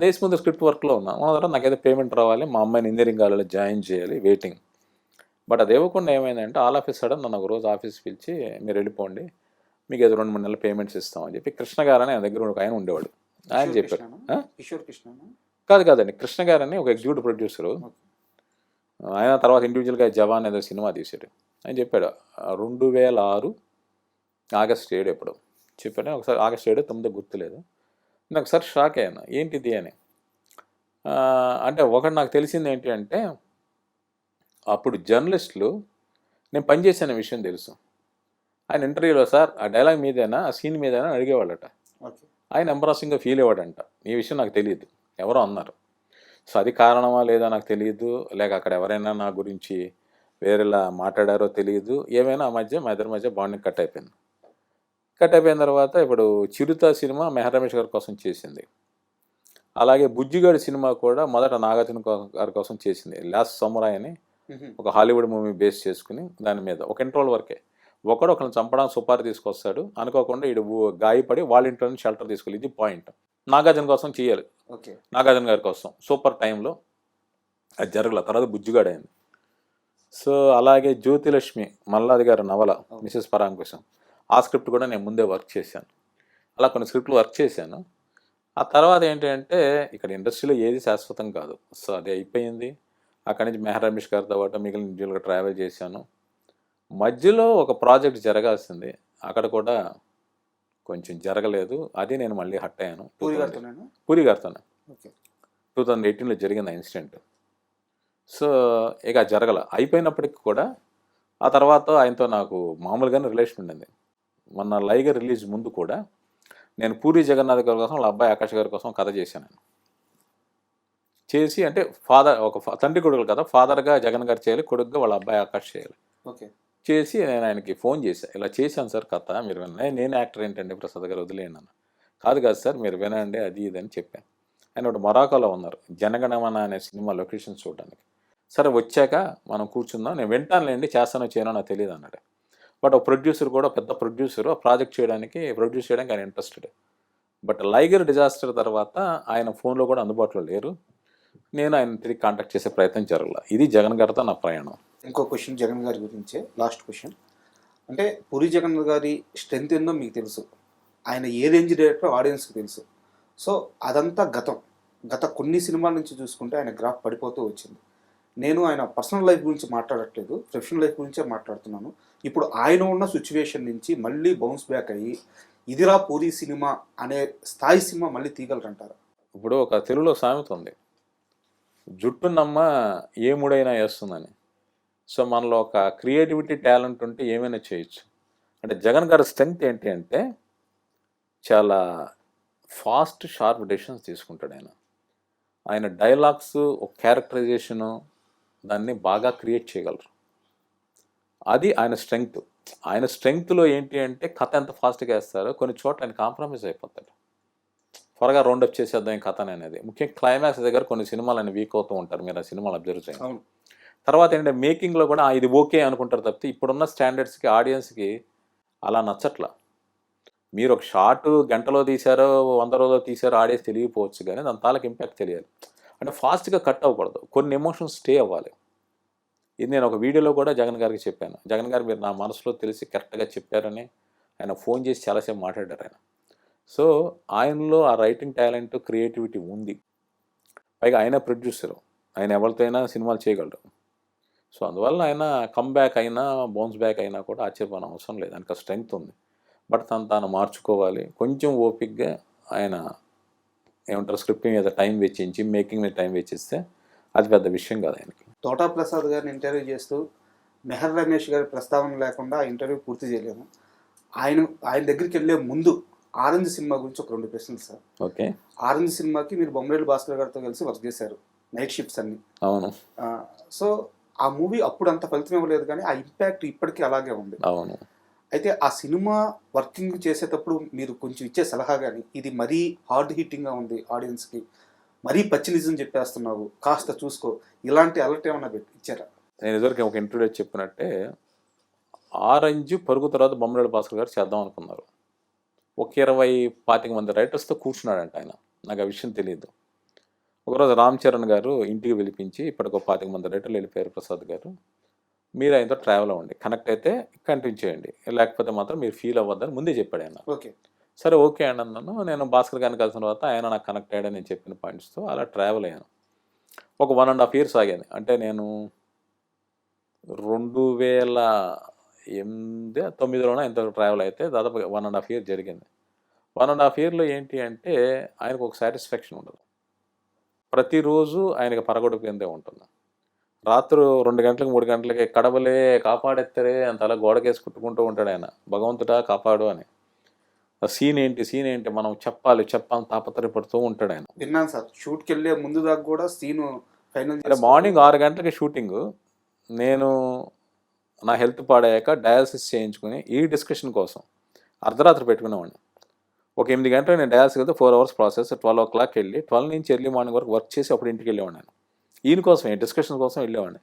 దేశ ముందు స్క్రిప్ట్ వర్క్లో ఉన్నా తర్వాత నాకైతే పేమెంట్ రావాలి, మా అమ్మాయిని ఇంజనీరింగ్ కాలేజీలో జాయిన్ చేయాలి, వెయిటింగ్. బట్ అది ఇవ్వకుండా ఏమైందంటే ఆల్ ఆఫ్ ఎ సడన్ నన్ను ఒక రోజు ఆఫీస్ పిలిచి మీరు వెళ్ళిపోండి, మీకు ఏదో 2-3 నెలల పేమెంట్స్ ఇస్తామని చెప్పి కృష్ణ గారు అని ఆయన దగ్గర ఒక ఆయన ఉండేవాడు. ఆయన చెప్పారు. కిషోర్ కృష్ణ కాదండి, కృష్ణ గారు అని ఒక ఎగ్జిక్యూటివ్ ప్రొడ్యూసరు. ఆయన తర్వాత ఇండివిజువల్గా జవాన్ ఏదో సినిమా తీసాడు. ఆయన చెప్పాడు 2006 ఆగస్ట్ 7 ఎప్పుడు చెప్పాడు. ఒకసారి ఆగస్ట్ 7, 9 గుర్తులేదు. నేను ఒకసారి షాక్ అయ్యాను, ఏంటిది అని. అంటే ఒకటి నాకు తెలిసింది ఏంటి అంటే అప్పుడు జర్నలిస్టులు నేను పనిచేసిన విషయం తెలుసు. ఆయన ఇంటర్వ్యూలో సార్ ఆ డైలాగ్ మీదేనా, ఆ సీన్ మీదేనా అడిగేవాళ్ళట. ఆయన ఎంబరాసింగ్గా ఫీల్ అయ్యాడంట. ఈ విషయం నాకు తెలియదు, ఎవరో అన్నారు. సో అది కారణమా లేదా నాకు తెలియదు, లేక అక్కడ ఎవరైనా నా గురించి వేరేలా మాట్లాడారో తెలియదు. ఏమైనా ఆ మధ్య మా ఇద్దరి మధ్య బాండింగ్ కట్ అయిపోయింది. కట్ అయిపోయిన తర్వాత ఇప్పుడు చిరుత సినిమా మెహర్ రమేష్ గారి కోసం చేసింది. అలాగే బుజ్జిగాడి సినిమా కూడా మొదట నాగార్జున గారి కోసం చేసింది. లాస్ట్ సమురాయ్ అని ఒక హాలీవుడ్ మూవీ బేస్ చేసుకుని దాని మీద ఒక ఇంట్రోల్ వరకే. ఒకరిని చంపడానికి సుపారీ తీసుకొస్తాడు, అనుకోకుండా ఇడు గాయపడి వాళ్ళ ఇంట్లో నుంచి షెల్టర్ తీసుకోవాలి. ఇది పాయింట్. నాగార్జున కోసం చేయాలి, నాగార్జున గారి కోసం సూపర్ టైంలో అది జరగల. తర్వాత బుజ్జిగాడు అయింది. సో అలాగే జ్యోతిలక్ష్మి మల్లాది గారి నవల మిసెస్ పరాంకుశం, ఆ స్క్రిప్ట్ కూడా నేను ముందే వర్క్ చేశాను. అలా కొన్ని స్క్రిప్ట్లు వర్క్ చేశాను. ఆ తర్వాత ఏంటంటే ఇక్కడ ఇండస్ట్రీలో ఏది శాశ్వతం కాదు. సో అది అయిపోయింది. అక్కడి నుంచి మెహర్ రమేష్ గారితో పాటు మిగిలిన ఇండివిజువల్గా ట్రావెల్ చేశాను. మధ్యలో ఒక ప్రాజెక్ట్ జరగాల్సింది, అక్కడ కూడా కొంచెం జరగలేదు. అది నేను మళ్ళీ హట్ అయ్యాను. పూరి గారితోనే 2018లో జరిగింది ఆ ఇన్సిడెంట్. సో ఇక జరగల. అయిపోయినప్పటికి కూడా ఆ తర్వాత ఆయనతో నాకు మామూలుగానే రిలేషన్ ఉండింది. మొన్న లైగర్ రిలీజ్ ముందు కూడా నేను పూరి జగన్నాథ్ గారి కోసం వాళ్ళ అబ్బాయి ఆకాష్ గారి కోసం కథ చేశాను. నేను చేసి అంటే ఫాదర్ ఒక తండ్రి కొడుకులు కదా, ఫాదర్గా జగన్ గారు చేయాలి, కొడుకుగా వాళ్ళ అబ్బాయి ఆకాష్ చేయాలి. చేసి నేను ఆయనకి ఫోన్ చేశాను, ఇలా చేశాను సార్ కథ, మీరు విన్నా. నేను యాక్టర్ ఏంటండి ప్రసాద్ గారు వదిలేను అన్న. కాదు సార్ మీరు వినండి అది ఇది అని చెప్పాను. ఆయన ఒకటి మొరాకోలో ఉన్నారు, జనగణమన అనే సినిమా లొకేషన్ చూడడానికి. సరే వచ్చాక మనం కూర్చుందాం, నేను వింటానులేండి, చేస్తానో చేయనో నాకు తెలియదు అన్నాడు. బట్ ఒక ప్రొడ్యూసర్ కూడా పెద్ద ప్రొడ్యూసర్ ఆ ప్రాజెక్ట్ ప్రొడ్యూస్ చేయడానికి ఆయన ఇంట్రెస్టెడ్. బట్ లైగర్ డిజాస్టర్ తర్వాత ఆయన ఫోన్లో కూడా అందుబాటులో లేరు. నేను ఆయన తిరిగి కాంటాక్ట్ చేసే ప్రయత్నం జరగల. ఇది జగన్ గారితో నా ప్రయాణం. ఇంకో క్వశ్చన్ జగన్ గారి గురించే, లాస్ట్ క్వశ్చన్. అంటే పూరి జగన్ గారి స్ట్రెంత్ ఏందో మీకు తెలుసు, ఆయన ఏ రేంజ్ డైరెక్టర్ ఆడియన్స్కి తెలుసు. సో అదంతా గత కొన్ని సినిమాల నుంచి చూసుకుంటే ఆయన గ్రాఫ్ పడిపోతూ వచ్చింది. నేను ఆయన పర్సనల్ లైఫ్ గురించి మాట్లాడట్లేదు, ప్రొఫెషనల్ లైఫ్ గురించే మాట్లాడుతున్నాను. ఇప్పుడు ఆయన ఉన్న సిచ్యువేషన్ నుంచి మళ్ళీ బౌన్స్ బ్యాక్ అయ్యి ఇదిరా పూరి సినిమా అనే స్థాయి సినిమా మళ్ళీ తీయగలరంటారా? ఇప్పుడు ఒక తెలుగులో సామెత ఉంది, జుట్టునమ్మ ఏ ముడైనా వేస్తుందని. సో మనలో ఒక క్రియేటివిటీ టాలెంట్ ఉంటే ఏమైనా చేయొచ్చు. అంటే జగన్ గారి స్ట్రెంగ్త్ ఏంటి అంటే చాలా ఫాస్ట్ షార్ప్ డెసిషన్స్ తీసుకుంటాడు. ఆయన డైలాగ్స్ ఒక క్యారెక్టరైజేషను దాన్ని బాగా క్రియేట్ చేయగలరు. అది ఆయన స్ట్రెంగ్త్. ఆయన స్ట్రెంగ్త్లో ఏంటి అంటే కథ ఎంత ఫాస్ట్గా వేస్తారో కొన్ని చోట్ల ఆయన కాంప్రమైజ్ అయిపోతాడు. త్వరగా రౌండప్ చేసేద్దాం ఈ కథని అనేది. ముఖ్యంగా క్లైమాక్స్ దగ్గర కొన్ని సినిమాలు ఆయన వీక్ అవుతూ ఉంటారు, మీరు ఆ సినిమాలు అబ్జర్వ్ చేయండి. తర్వాత ఏంటంటే మేకింగ్లో కూడా ఇది ఓకే అనుకుంటారు తప్పితే ఇప్పుడున్న స్టాండర్డ్స్కి ఆడియన్స్కి అలా నచ్చట్లా. మీరు ఒక షార్ట్ గంటలో తీశారో 100 రోజులో తీశారో ఆడియన్స్ తెలియకపోవచ్చు, కానీ దాని తాలూకు ఇంపాక్ట్ తెలియాలి. అంటే ఫాస్ట్గా కట్ అవ్వకూడదు, కొన్ని ఎమోషన్స్ స్టే అవ్వాలి. ఇది నేను ఒక వీడియోలో కూడా జగన్ గారికి చెప్పాను. జగన్ గారు మీరు నా మనసులో తెలిసి కరెక్ట్గా చెప్పారని ఆయన ఫోన్ చేసి చాలాసేపు మాట్లాడారు ఆయన. సో ఆయనలో ఆ రైటింగ్ టాలెంట్ క్రియేటివిటీ ఉంది. పైగా ఆయన ప్రొడ్యూసరు, ఆయన ఎవరితో అయినా సినిమాలు చేయగలరు. సో అందువల్ల ఆయన కమ్బ్యాక్ అయినా బౌన్స్ బ్యాక్ అయినా కూడా ఆశ్చర్యపోవడం అవసరం లేదు, ఆయనకు స్ట్రెంగ్త్ ఉంది. బట్ తాను మార్చుకోవాలి. కొంచెం ఓపిక్గా ఆయన ఏమంటారు స్క్రిప్టింగ్ మీద టైం వెచ్చించి మేకింగ్ మీద టైం వెచ్చిస్తే అది పెద్ద విషయం కాదు ఆయనకి. తోటా ప్రసాద్ గారిని ఇంటర్వ్యూ చేస్తూ మెహర్ రమేష్ గారి ప్రస్తావన లేకుండా ఆ ఇంటర్వ్యూ పూర్తి చేయలేము. ఆయన దగ్గరికి వెళ్ళే ముందు ఆరెంజ్ సినిమా గురించి ఒక 2 ప్రశ్నలు సార్. ఓకే. ఆరెంజ్ సినిమాకి మీరు బొమ్మరేలు భాస్కర్ గారితో కలిసి వర్క్ చేశారు, నైట్ షిఫ్ట్స్ అన్ని. అవును. సో ఆ మూవీ అప్పుడు అంత ఫలితం ఇవ్వలేదు, కానీ ఆ ఇంపాక్ట్ ఇప్పటికీ అలాగే ఉంది. అవును. అయితే ఆ సినిమా వర్కింగ్ చేసేటప్పుడు మీరు కొంచెం ఇచ్చే సలహా కానీ, ఇది మరీ హార్డ్ హిట్టింగ్గా ఉంది ఆడియన్స్కి, మరీ పచ్చి నిజం చెప్పేస్తున్నావు, కాస్త చూసుకో, ఇలాంటి అలర్ట్ ఏమన్నా ఇచ్చారా? నేను ఇదివరకు ఒక ఇంటర్వ్యూలో చెప్పినట్టే ఆరెంజ్ పరుగు తర్వాత బొమ్మరేలు భాస్కర్ గారు చేద్దాం అనుకున్నారు. ఒక 20-25 మంది రైటర్స్తో కూర్చున్నాడంట ఆయన. నాకు ఆ విషయం తెలియదు. ఒకరోజు రామ్ చరణ్ గారు ఇంటికి పిలిపించి, ఇప్పటికి 25 మంది రైటర్లు వెళ్ళిపోయారు ప్రసాద్ గారు, మీరు ఆయనతో ట్రావెల్ అవ్వండి, కనెక్ట్ అయితే కంటిన్యూ చేయండి, లేకపోతే మాత్రం మీరు ఫీల్ అవ్వద్దని ముందే చెప్పాడు ఆయన. ఓకే. సరే ఓకే అండి అన్నాను. నేను భాస్కర్ గారిని కలిసిన తర్వాత ఆయన నాకు కనెక్ట్ అయ్యాడని నేను చెప్పిన పాయింట్స్తో అలా ట్రావెల్ అయ్యాను. ఒక 1.5 years ఆగాను. అంటే నేను 2008-9లోనో ఇంత ట్రావెల్ అయితే దాదాపు 1.5 year జరిగింది. 1.5 yearలో ఏంటి అంటే ఆయనకు ఒక సాటిస్ఫాక్షన్ ఉండదు. ప్రతిరోజు ఆయనకి పరగొడుపు కిందే ఉంటుంది. రాత్రి 2 గంటలకు 3 గంటలకి కడవలే కాపాడెత్తరే అంత అలా గోడకేసి కుట్టుకుంటూ ఉంటాడు ఆయన, భగవంతుడా కాపాడు అని. సీన్ ఏంటి మనం చెప్పాలని తాపత్రయపడుతూ ఉంటాడు ఆయన. విన్నాను సార్, షూట్కి వెళ్ళే ముందు దాకా కూడా సీను ఫైనల్. అంటే మార్నింగ్ 6 గంటలకి షూటింగు. నేను నా హెల్త్ పాడయ్యాక డయాలసిస్ చేయించుకుని ఈ డిస్కషన్ కోసం అర్ధరాత్రి పెట్టుకునేవాడిని. ఒక 8 గంటలకు నేను డయాలసిస్ వెళ్తే 4 hours ప్రాసెస్, 12 o'clock వెళ్ళి 12 నుంచి ఎర్లీ మార్నింగ్ వరకు వర్క్ చేసి అప్పుడు ఇంటికి వెళ్ళేవాడిని. నేను ఈయన కోసం డిస్కషన్ కోసం వెళ్ళేవాడిని.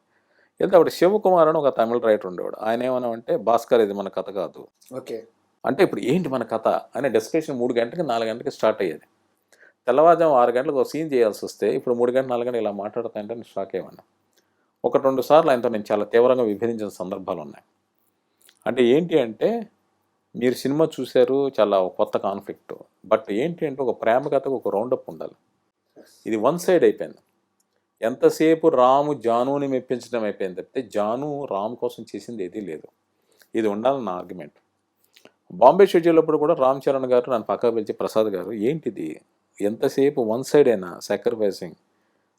వెళ్తే అప్పుడు శివకుమార్ అని ఒక తమిళ రైటర్ ఉండేవాడు. ఆయన ఏమన్నామంటే, భాస్కర్ ఇది మన కథ కాదు. ఓకే. అంటే ఇప్పుడు ఏంటి మన కథ అనే డిస్కషన్ 3 గంటలకి 4 గంటలకి స్టార్ట్ అయ్యేది. తెల్లవారుజాము 6 గంటలకు ఒక సీన్ చేయాల్సి వస్తే ఇప్పుడు 3 గంటలు 4 గంటలు ఇలా మాట్లాడుతాయంటే నేను షాక్ అయ్యేవాడిని. 1-2 సార్లు ఆయనతో నేను చాలా తీవ్రంగా విభేదించిన సందర్భాలు ఉన్నాయి. అంటే ఏంటి అంటే, మీరు సినిమా చూశారు, చాలా కొత్త కాన్ఫ్లిక్ట్, బట్ ఏంటి అంటే ఒక ప్రేమ కథకు ఒక రౌండప్ ఉండాలి. ఇది వన్ సైడ్ అయిపోయింది. ఎంతసేపు రాము జానుని మెప్పించడం అయిపోయింది తప్పితే జాను రామ్ కోసం చేసింది ఏదీ లేదు. ఇది ఉండాలని నా ఆర్గ్యుమెంట్. బాంబే షెడ్యూల్ అప్పుడు కూడా రామ్ చరణ్ గారు నన్ను పక్కకు పిలిచి, ప్రసాద్ గారు ఏంటిది ఎంతసేపు వన్ సైడ్ అయినా సాక్రిఫైసింగ్,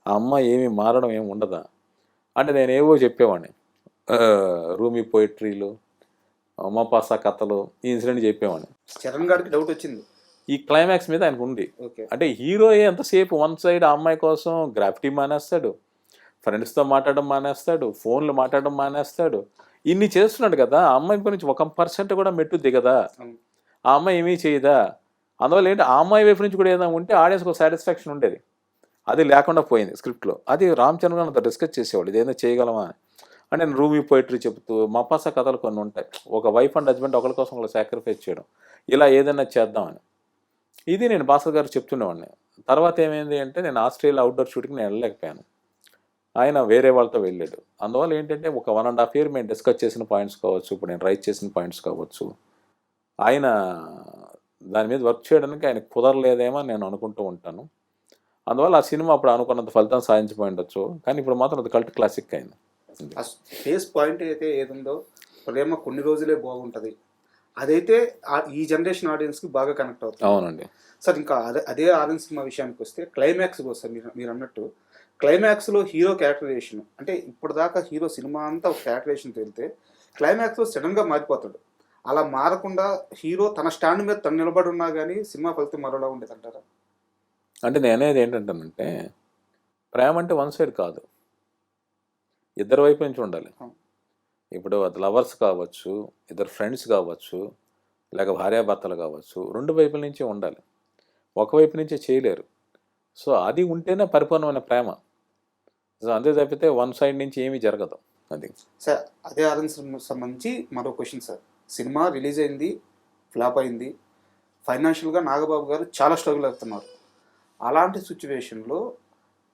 ఆ అమ్మాయి ఏమి మారడం ఏమి ఉండదా అంటే నేను ఏవో చెప్పేవాడిని. రూమీ పోయిట్రీలు, మపాసా కథలు, ఈ ఇన్సిడెంట్ చెప్పేవాడిని. చరణ్ గారికి డౌట్ వచ్చింది ఈ క్లైమాక్స్ మీద ఆయనకు ఉంది. అంటే హీరో ఎంతసేపు వన్ సైడ్ ఆ అమ్మాయి కోసం గ్రాఫిటీ మానేస్తాడు, ఫ్రెండ్స్తో మాట్లాడడం మానేస్తాడు, ఫోన్లు మాట్లాడడం మానేస్తాడు, ఇన్ని చేస్తున్నాడు కదా. ఆ అమ్మాయి గురించి 1% కూడా మెట్టుద్ది కదా, ఆ అమ్మాయి ఏమీ చేయదా. అందువల్ల ఏంటి, ఆ అమ్మాయి వైపు నుంచి కూడా ఏదైనా ఉంటే ఆడియన్స్కి ఒక సాటిస్ఫాక్షన్ ఉండేది. అది లేకుండా పోయింది స్క్రిప్ట్లో. అది రామ్ చరణ్ గారు అంతా డిస్కస్ చేసేవాళ్ళు, ఇదేదో చేయగలమా అని. అంటే నేను రూమీ పోయిటరీ చెబుతూ మపాసా కథలు కొన్ని ఉంటాయి, ఒక వైఫ్ అండ్ హస్బెండ్ ఒకరి కోసం ఒకరు సాక్రిఫైస్ చేయడం, ఇలా ఏదైనా చేద్దామని. ఇది నేను భాస్కర్ గారు చెప్తుండేవాడిని. తర్వాత ఏమైంది అంటే, నేను ఆస్ట్రేలియా అవుట్డోర్ షూటింగ్ నేను వెళ్ళలేకపోయాను, ఆయన వేరే వాళ్ళతో వెళ్ళాడు. అందువల్ల ఏంటంటే ఒక 1.5 year మేము డిస్కస్ చేసిన పాయింట్స్ కావచ్చు, ఇప్పుడు నేను రైట్ చేసిన పాయింట్స్ కావచ్చు, ఆయన దాని మీద వర్క్ చేయడానికి ఆయన కుదరలేదేమో నేను అనుకుంటూ ఉంటాను. అందువల్ల ఆ సినిమా అప్పుడు అనుకున్నంత ఫలితం సాధించిపోయి ఉండొచ్చు, కానీ ఇప్పుడు మాత్రం అది కల్ట్ క్లాసిక్ అయింది. ఫేస్ పాయింట్ అయితే ఏదుందో, ప్రేమ కొన్ని రోజులే బాగుంటుంది, అదైతే ఈ జనరేషన్ ఆడియన్స్కి బాగా కనెక్ట్ అవుతుంది. అవునండి సార్. ఇంకా అదే ఆరెంజ్ సినిమా విషయానికి వస్తే క్లైమాక్స్ వస్తారు. మీరు అన్నట్టు క్లైమాక్స్లో హీరో క్యారెక్టరైజేషన్, అంటే ఇప్పుడు దాకా హీరో సినిమా అంతా ఒక క్యారెక్టరైజేషన్ తెలితే క్లైమాక్స్లో సడన్గా మారిపోతాడు. అలా మారకుండా హీరో తన స్టాండ్ మీద తను నిలబడి ఉన్నా కానీ సినిమా ఫలితం మరోలా ఉండేది అంటారా? అంటే నేనేది ఏంటంటానంటే, ప్రేమ అంటే వన్ సైడ్ కాదు, ఇద్దరు వైపు నుంచి ఉండాలి. ఇప్పుడు అది లవర్స్ కావచ్చు, ఇద్దరు ఫ్రెండ్స్ కావచ్చు, లేక భార్యాభర్తలు కావచ్చు, 2 వైపుల నుంచి ఉండాలి, ఒకవైపు నుంచే చేయలేరు. సో అది ఉంటేనే పరిపూర్ణమైన ప్రేమ. సో అంతే తప్పితే వన్ సైడ్ నుంచి ఏమీ జరగదు. అది సార్. అదే ఆరెంజ్ సంబంధించి మరో క్వశ్చన్ సార్. సినిమా రిలీజ్ అయింది, ఫ్లాప్ అయింది, ఫైనాన్షియల్గా నాగబాబు గారు చాలా స్ట్రగుల్ అవుతున్నారు. అలాంటి సిచ్యువేషన్లో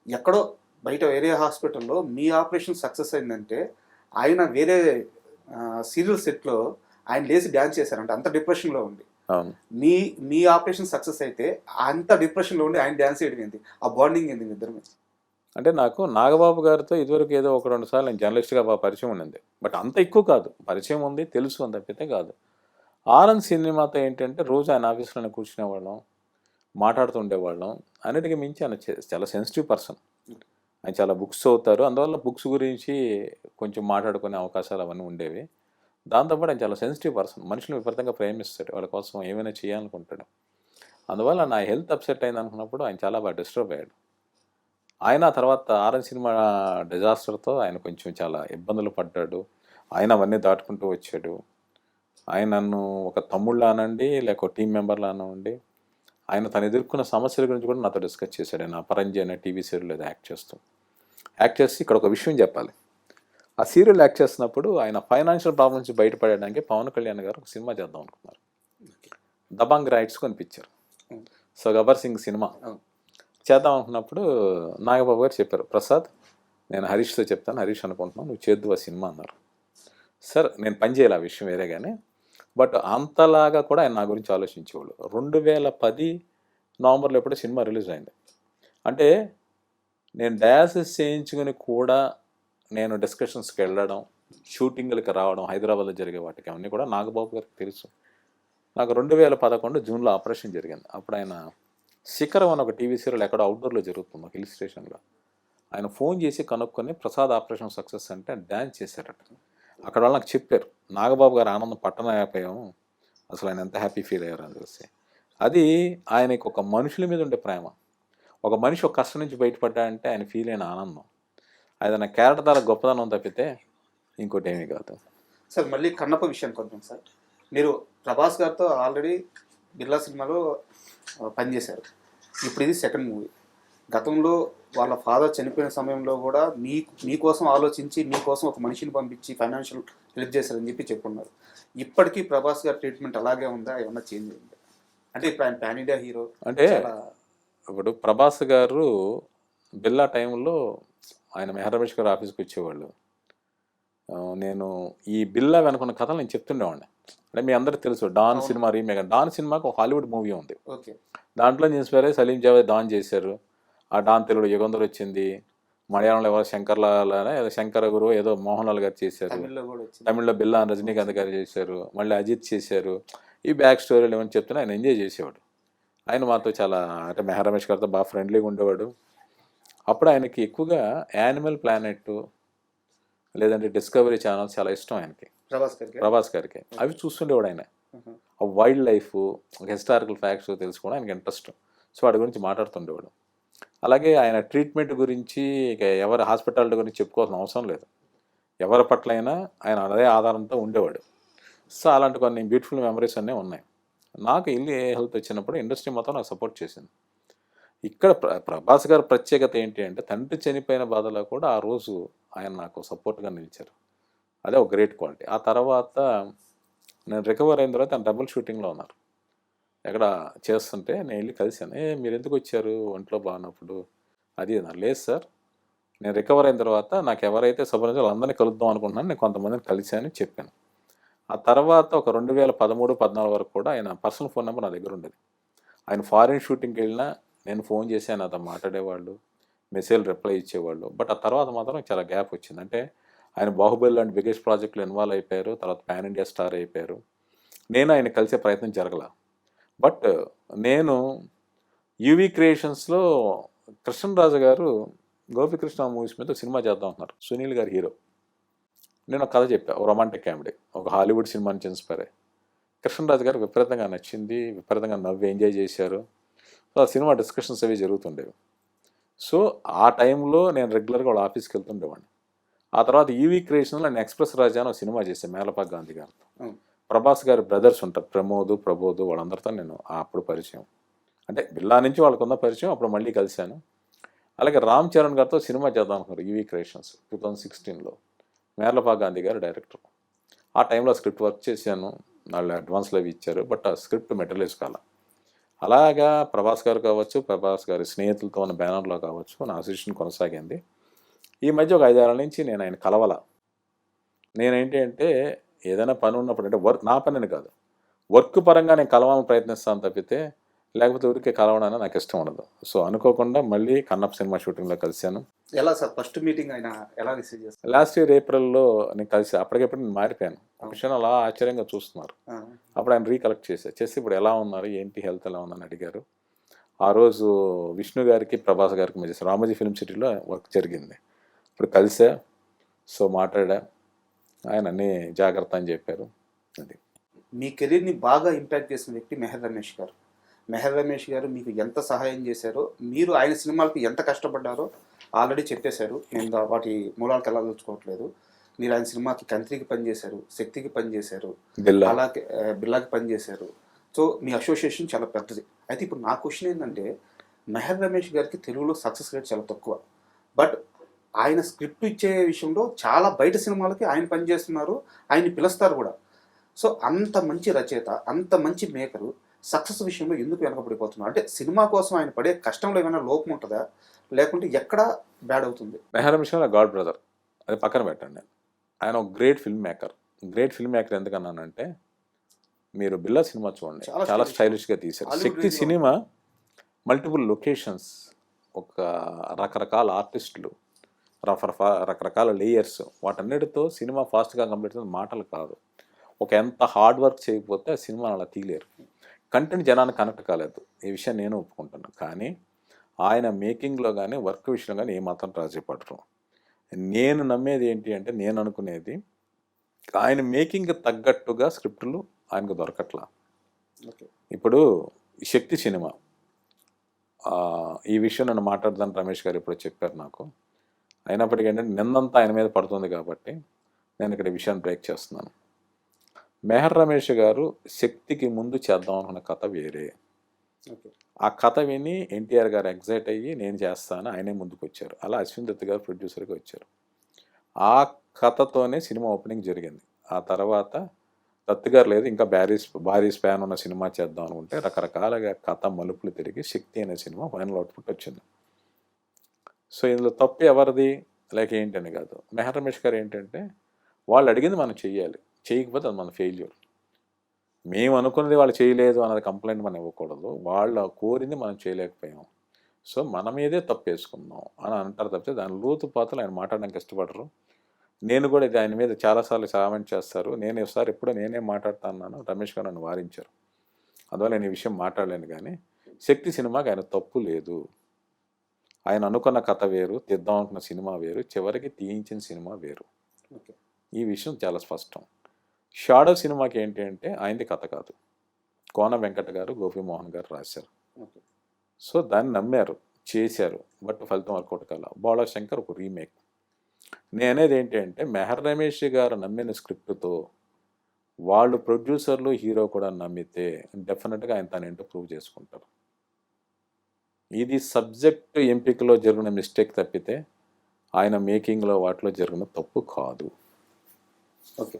ఎక్కడో బయట వేరే హాస్పిటల్లో మీ ఆపరేషన్ సక్సెస్ అయిందంటే, ఆయన వేరే సీరియల్ సెట్లో ఆయన లేచి డ్యాన్స్ చేశారంట, అంత డిప్రెషన్లో ఉండి. మీ ఆపరేషన్ సక్సెస్ అయితే అంత డిప్రెషన్లో ఉండి ఆయన డ్యాన్స్ చేయడం ఏంటి, ఆ బాండింగ్ ఏంటి మీ ఇద్దరి మీద? అంటే నాకు నాగబాబు గారితో ఇదివరకు ఏదో 1-2 సార్లు నేను జర్నలిస్ట్గా పరిచయం ఉన్నది, బట్ అంత ఎక్కువ కాదు, పరిచయం ఉంది, తెలుసు అని తప్పితే కాదు. ఆరెంజ్ సినిమాతో ఏంటంటే రోజు ఆయన ఆఫీస్లోనే కూర్చునేవాళ్ళం, మాట్లాడుతూ ఉండేవాళ్ళం. అన్నిటికీ మించి ఆయన చాలా సెన్సిటివ్ పర్సన్. ఆయన చాలా బుక్స్ చదువుతారు, అందువల్ల బుక్స్ గురించి కొంచెం మాట్లాడుకునే అవకాశాలు అవన్నీ ఉండేవి. దాంతోపాటు ఆయన చాలా సెన్సిటివ్ పర్సన్, మనుషులు విపరీతంగా ప్రేమిస్తాడు, వాళ్ళ కోసం ఏమైనా చేయాలనుకుంటాడు. అందువల్ల నా హెల్త్ అప్సెట్ అయింది అనుకున్నప్పుడు ఆయన చాలా బాగా డిస్టర్బ్ అయ్యాడు. ఆయన తర్వాత ఆరెంజ్ సినిమా డిజాస్టర్తో ఆయన కొంచెం చాలా ఇబ్బందులు పడ్డాడు. ఆయన అవన్నీ దాటుకుంటూ వచ్చాడు. ఆయన నన్ను ఒక తమ్ముళ్ళ అనండి, లేక టీం మెంబర్లా అనండి, ఆయన తను ఎదుర్కొన్న సమస్యల గురించి కూడా నాతో డిస్కస్ చేశాడు. ఆయన అపరంజి అనే టీవీ సీరియల్ ఏదో యాక్ట్ చేసి ఇక్కడ ఒక విషయం చెప్పాలి. ఆ సీరియల్ యాక్ట్ చేస్తున్నప్పుడు ఆయన ఫైనాన్షియల్ ప్రాబ్లమ్ నుంచి బయటపడడానికి పవన్ కళ్యాణ్ గారు ఒక సినిమా చేద్దాం అనుకున్నారు. దబాంగ్ రైట్స్ కొనిపించారు. సో గబ్బర్ సింగ్ సినిమా చేద్దాం అనుకున్నప్పుడు నాగబాబు గారు చెప్పారు, ప్రసాద్ నేను హరీష్తో చెప్తాను, హరీష్ అనుకుంటున్నాను, నువ్వు చేద్దు ఆ సినిమా అన్నారు. సార్ నేను పని చేయాలి, ఆ విషయం వేరే కానీ, బట్ అంతలాగా కూడా ఆయన నా గురించి ఆలోచించేవాళ్ళు. 2010 నవంబర్లో ఎప్పుడో సినిమా రిలీజ్ అయింది. అంటే నేను డయాలసిస్ చేయించుకుని కూడా నేను డిస్కషన్స్కి వెళ్ళడం, షూటింగ్లకి రావడం, హైదరాబాద్లో జరిగే వాటికి అవన్నీ కూడా నాగబాబు గారికి తెలుసు. నాకు 2011 జూన్లో ఆపరేషన్ జరిగింది. అప్పుడు ఆయన శిఖరం అని ఒక టీవీ సీరియల్ ఎక్కడో అవుట్డోర్లో జరుగుతుంది, ఒక హిల్ స్టేషన్లో. ఆయన ఫోన్ చేసి కనుక్కొని ప్రసాద్ ఆపరేషన్ సక్సెస్ అంటే డ్యాన్స్ చేశారట. అక్కడ వాళ్ళు నాకు చెప్పారు, నాగబాబు గారు ఆనందం పట్టణమైపోయాము, అసలు ఆయన ఎంత హ్యాపీ ఫీల్ అయ్యారు అని తెలిసి. అది ఆయనకి ఒక మనుషుల మీద ఉండే ప్రేమ. ఒక మనిషి ఒక కష్టం నుంచి బయటపడ్డాడంటే ఆయన ఫీల్ అయిన ఆనందం, అది నా క్యారెక్టర్ ద్వారా గొప్పదనం తప్పితే ఇంకోటి ఏమీ కాదు. సార్ మళ్ళీ కన్నప్ప విషయానికి వద్దాం సార్. మీరు ప్రభాస్ గారితో ఆల్రెడీ బిర్లా సినిమాలో పనిచేశారు. ఇప్పుడు ఇది సెకండ్ మూవీ. గతంలో వాళ్ళ ఫాదర్ చనిపోయిన సమయంలో కూడా మీకోసం ఆలోచించి మీకోసం ఒక మనిషిని పంపించి ఫైనాన్షియల్ హెల్ప్ చేశారని చెప్పున్నారు. ఇప్పటికీ ప్రభాస్ గారి ట్రీట్మెంట్ అలాగే ఉందా, ఏమన్నా చేంజ్ అయిందా? అంటే ఇప్పుడు ఆయన పాన్ ఇండియా హీరో. అంటే ఇప్పుడు ప్రభాస్ గారు బిర్లా టైంలో ఆయన మెహర్ రమేష్ గారు ఆఫీస్కి వచ్చేవాళ్ళు. నేను ఈ బిర్లా వెనుకున్న కథలు నేను చెప్తుండేవాడిని. అంటే మీ అందరికి తెలుసు డాన్ సినిమా రీమేక్. డాన్ సినిమాకి ఒక హాలీవుడ్ మూవీ ఉంది, దాంట్లో ఇన్స్పైర్ అయ్యి సలీం జావేద్ డాన్ చేశారు. ఆ డాన్ తెలుగులో యుగంధర్ వచ్చింది, మలయాళంలో ఎవరో శంకర్లాల్ ఏదో శంకర గురు ఏదో మోహన్ లాల్ గారు చేశారు, తమిళ్లో బిల్లా రజనీకాంత్ గారు చేశారు, మళ్ళీ అజిత్ చేశారు. ఈ బ్యాక్ స్టోరీలు ఏమని చెప్తున్నా ఆయన ఎంజాయ్ చేసేవాడు. ఆయన మాతో చాలా అంటే మెహర్ రమేష్ గారితో బాగా ఫ్రెండ్లీగా ఉండేవాడు. అప్పుడు ఆయనకి ఎక్కువగా యానిమల్ ప్లానెట్ లేదంటే డిస్కవరీ ఛానల్స్ చాలా ఇష్టం ఆయనకి, ప్రభాస్ గారికి. అవి చూస్తుండేవాడు ఆయన. ఆ వైల్డ్ లైఫ్, హిస్టారికల్ ఫ్యాక్ట్స్ తెలుసుకోవడం ఆయనకి ఇంట్రెస్ట్. సో వాటి గురించి మాట్లాడుతుండేవాడు. అలాగే ఆయన ట్రీట్మెంట్ గురించి ఇక ఎవరి హాస్పిటాలిటీ గురించి చెప్పుకోవాల్సిన అవసరం లేదు, ఎవరి పట్ల అయినా ఆయన అదే ఆధారంతో ఉండేవాడు. సో అలాంటి కొన్ని బ్యూటిఫుల్ మెమరీస్ అన్నీ ఉన్నాయి. నాకు ఇల్లు హెల్త్ వచ్చినప్పుడు ఇండస్ట్రీ మొత్తం నాకు సపోర్ట్ చేసింది. ఇక్కడ ప్రభాస్ గారి ప్రత్యేకత ఏంటి అంటే తండ్రి చనిపోయిన బాధలో కూడా ఆ రోజు ఆయన నాకు సపోర్ట్గా నిలిచారు. అదే ఒక గ్రేట్ క్వాలిటీ. ఆ తర్వాత నేను రికవర్ అయిన తర్వాత ఆయన డబుల్ షూటింగ్లో ఉన్నారు. ఎక్కడ చేస్తుంటే నేను వెళ్ళి కలిశాను. మీరు ఎందుకు వచ్చారు ఒంట్లో బాగున్నప్పుడు అది అన్నారు. లేదు సార్, నేను రికవర్ అయిన తర్వాత నాకు ఎవరైతే సభ్యులు వాళ్ళందరినీ కలుద్దాం అనుకుంటున్నాను, నేను కొంతమందిని కలిశాను చెప్పాను. ఆ తర్వాత ఒక 2013-14 వరకు కూడా ఆయన పర్సనల్ ఫోన్ నెంబర్ నా దగ్గర ఉండేది. ఆయన ఫారిన్ షూటింగ్కి వెళ్ళినా నేను ఫోన్ చేసి ఆయన అతను మాట్లాడేవాళ్ళు, మెసేజ్ రిప్లై ఇచ్చేవాళ్ళు. బట్ ఆ తర్వాత మాత్రం చాలా గ్యాప్ వచ్చింది. అంటే ఆయన బాహుబలి లాంటి బిగ్గెస్ట్ ప్రాజెక్టులు ఇన్వాల్వ్ అయిపోయారు, తర్వాత పాన్ ఇండియా స్టార్ అయిపోయారు. నేను ఆయన కలిసే ప్రయత్నం జరగల. బట్ నేను యూవీ క్రియేషన్స్లో కృష్ణరాజు గారు గోపికృష్ణ మూవీస్ మీద సినిమా చేద్దాం అంటున్నారు, సునీల్ గారు హీరో. నేను ఒక కథ చెప్పాను, రొమాంటిక్ కామెడీ, ఒక హాలీవుడ్ సినిమా నుంచి ఇన్స్పైర్ అయ్యి. కృష్ణరాజు గారు విపరీతంగా నచ్చింది, విపరీతంగా నవ్వి ఎంజాయ్ చేశారు. సో ఆ సినిమా డిస్కషన్స్ అవి జరుగుతుండేవి. సో ఆ టైంలో నేను రెగ్యులర్గా వాళ్ళ ఆఫీస్కి వెళ్తుండేవాడిని. ఆ తర్వాత యూవీ క్రియేషన్లో నేను ఎక్స్ప్రెస్ రాజా అని ఒక సినిమా చేశాను మేలపాక్ గాంధీ గారితో. ప్రభాస్ గారి బ్రదర్స్ ఉంటారు, ప్రమోద్ వాళ్ళందరితో నేను అప్పుడు పరిచయం. అంటే బిర్లా నుంచి వాళ్ళకున్న పరిచయం, అప్పుడు మళ్ళీ కలిశాను. అలాగే రామ్ చరణ్ గారితో సినిమా చేద్దాం అనుకున్నారు యూవీ క్రియేషన్స్ 2016లో. మేర్లపాక్ గాంధీ గారు డైరెక్టర్. ఆ టైంలో స్క్రిప్ట్ వర్క్ చేశాను, వాళ్ళు అడ్వాన్స్లో ఇచ్చారు, బట్ ఆ స్క్రిప్ట్ మెటీరియలైజ్ కాల. అలాగా ప్రభాస్ గారు కావచ్చు, ప్రభాస్ గారి స్నేహితులతో ఉన్న బ్యానర్లో కావచ్చు నా అసోసియేషన్ కొనసాగింది. ఈ మధ్య ఒక 5 ఏళ్ల నుంచి నేను ఆయన కలవాల. నేనేంటి అంటే ఏదైనా పని ఉన్నప్పుడు అంటే నా పనిని కాదు, వర్క్ పరంగా నేను కలవాలని ప్రయత్నిస్తాను తప్పితే లేకపోతే ఊరికే కలవడానికి నాకు ఇష్టం ఉండదు. సో అనుకోకుండా మళ్ళీ కన్నప్ప సినిమా షూటింగ్లో కలిశాను. ఎలా సార్ ఫస్ట్ మీటింగ్ ఆయన ఎలా రిసీవ్ చేస్తారు? లాస్ట్ ఇయర్ ఏప్రిల్లో నేను కలిసి అప్పటికప్పుడు నేను మారిపోయాను. విషయం అలా ఆశ్చర్యంగా చూస్తున్నారు. అప్పుడు ఆయన రీకలెక్ట్ చేసి ఇప్పుడు ఎలా ఉన్నారు, ఏంటి హెల్త్ ఎలా ఉందని అడిగారు. ఆ రోజు విష్ణు గారికి ప్రభాస్ గారికి మధ్య రామోజీ ఫిల్మ్ సిటీలో వర్క్ జరిగింది. ఇప్పుడు కలిసా, సో మాట్లాడా, ఆయన అన్నీ జాగ్రత్త అని చెప్పారు. అది మీ కెరీర్ని బాగా ఇంపాక్ట్ చేసిన వ్యక్తి మెహర్ రమేష్ గారు. మెహర్ రమేష్ గారు మీకు ఎంత సహాయం చేశారో, మీరు ఆయన సినిమాలకు ఎంత కష్టపడ్డారో ఆల్రెడీ చెప్పేశారు. నేను వాటి మూలాలకు వెళ్ళదలుచుకోవట్లేదు. మీరు ఆయన సినిమాకి కంత్రికి పనిచేశారు, శక్తికి పనిచేశారు, బిల్లా అలాగే బిర్లాకి పనిచేశారు. సో మీ అసోసియేషన్ చాలా పెద్దది. అయితే ఇప్పుడు నా క్వశ్చన్ ఏంటంటే, మెహర్ రమేష్ గారికి తెలుగులో సక్సెస్ రేట్ చాలా తక్కువ. బట్ ఆయన స్క్రిప్ట్ ఇచ్చే విషయంలో చాలా బయట సినిమాలకి ఆయన పనిచేస్తున్నారు, ఆయన్ని పిలుస్తారు కూడా. సో అంత మంచి రచయిత, అంత మంచి మేకరు సక్సెస్ విషయంలో ఎందుకు వెనకబడిపోతున్నారు? అంటే సినిమా కోసం ఆయన పడే కష్టంలో ఏమైనా లోపం ఉంటుందా, లేకుంటే ఎక్కడ బ్యాడ్ అవుతుంది? మెహర్ రమేష్ గారు గాడ్ బ్రదర్, అది పక్కన పెట్టండి. ఆయన ఒక great film maker. Great film maker ఎందుకన్నానంటే, మీరు బిల్లా సినిమా చూడండి, చాలా స్టైలిష్గా తీశారు. శక్తి సినిమా మల్టిపుల్ లొకేషన్స్, ఒక రకరకాల ఆర్టిస్టులు, రకరకాల లేయర్స్, వాటన్నిటితో సినిమా ఫాస్ట్గా కంప్లీట్ అవుతుంది. మాటలు కాదు, ఒక ఎంత హార్డ్ వర్క్ చేయకపోతే ఆ సినిమా అలా తీయలేరు. కంటెంట్ జనానికి కనెక్ట్ కాలేదు, ఈ విషయం నేను ఒప్పుకుంటున్నాను. కానీ ఆయన మేకింగ్లో కానీ వర్క్ విషయంలో కానీ ఏమాత్రం రాజీ పడరు. నేను నమ్మేది ఏంటి అంటే, నేను అనుకునేది ఆయన మేకింగ్ తగ్గట్టుగా స్క్రిప్టులు ఆయనకు దొరకట్లా. ఇప్పుడు శక్తి సినిమా ఈ విషయం నన్ను మాట్లాడదాన్ని రమేష్ గారు ఇప్పుడు చెప్పారు నాకు. అయినప్పటికీ ఏంటంటే నిన్నంతా ఆయన మీద పడుతుంది కాబట్టి నేను ఇక్కడ ఈ విషయాన్ని బ్రేక్ చేస్తున్నాను. మెహర్ రమేష్ గారు శక్తికి ముందు చేద్దాం అనుకున్న కథ వేరే. ఆ కథ విని ఎన్టీఆర్ గారు ఎగ్జైట్ అయ్యి నేను చేస్తాను, ఆయనే ముందుకు వచ్చారు. అలా అశ్విన్ దత్ గారు ప్రొడ్యూసర్గా వచ్చారు. ఆ కథతోనే సినిమా ఓపెనింగ్ జరిగింది. ఆ తర్వాత దత్ గారు లేదు, ఇంకా భారీ స్పాన్ ఉన్న సినిమా చేద్దాం అనుకుంటే రకరకాలుగా కథ మలుపులు తిరిగి శక్తి అనే సినిమా ఫైనల్ అవుట్పుట్ వచ్చింది. సో ఇందులో తప్పు ఎవరిది లేక ఏంటని కాదు. మెహర్ రమేష్ గారు ఏంటంటే, వాళ్ళు అడిగింది మనం చెయ్యాలి, చేయకపోతే అది మన ఫెయిల్యూర్. మేము అనుకున్నది వాళ్ళు చేయలేదు అన్నది కంప్లైంట్ మనం ఇవ్వకూడదు. వాళ్ళు కోరింది మనం చేయలేకపోయాం, సో మన మీదే తప్పు వేసుకుందాం అని అంటారు తప్పితే దాని లోతుపాతలు ఆయన మాట్లాడడానికి ఇష్టపడరు. నేను కూడా ఇది ఆయన మీద చాలాసార్లు కామెంట్ చేస్తారు. నేను ఒకసారి ఎప్పుడో నేనే మాట్లాడుతా అన్నాను, రమేష్ గారు నన్ను వారించారు. అందువల్ల నేను ఈ విషయం మాట్లాడలేను. కానీ శక్తి సినిమాకి ఆయన తప్పు లేదు. ఆయన అనుకున్న కథ వేరు, తీద్దాం అనుకున్న సినిమా వేరు, చివరికి తీయించిన సినిమా వేరు. ఈ విషయం చాలా స్పష్టం. షాడో సినిమాకి ఏంటి అంటే, ఆయనది కథ కాదు, కోన వెంకట గారు, గోపీమోహన్ గారు రాశారు. సో దాన్ని నమ్మారు, చేశారు, బట్ ఫలితం వర్కౌట్ కాల. బాలా శంకర్ ఒక రీమేక్. నేనేది ఏంటి అంటే, మెహర్ రమేష్ గారు నమ్మిన స్క్రిప్ట్తో వాళ్ళు ప్రొడ్యూసర్లు, హీరో కూడా నమ్మితే డెఫినెట్గా ఆయన తన ఏంటో ప్రూవ్ చేసుకుంటారు. ఇది సబ్జెక్ట్ ఎంపికలో జరిగిన మిస్టేక్ తప్పితే ఆయన మేకింగ్లో వాటిలో జరిగిన తప్పు కాదు. ఓకే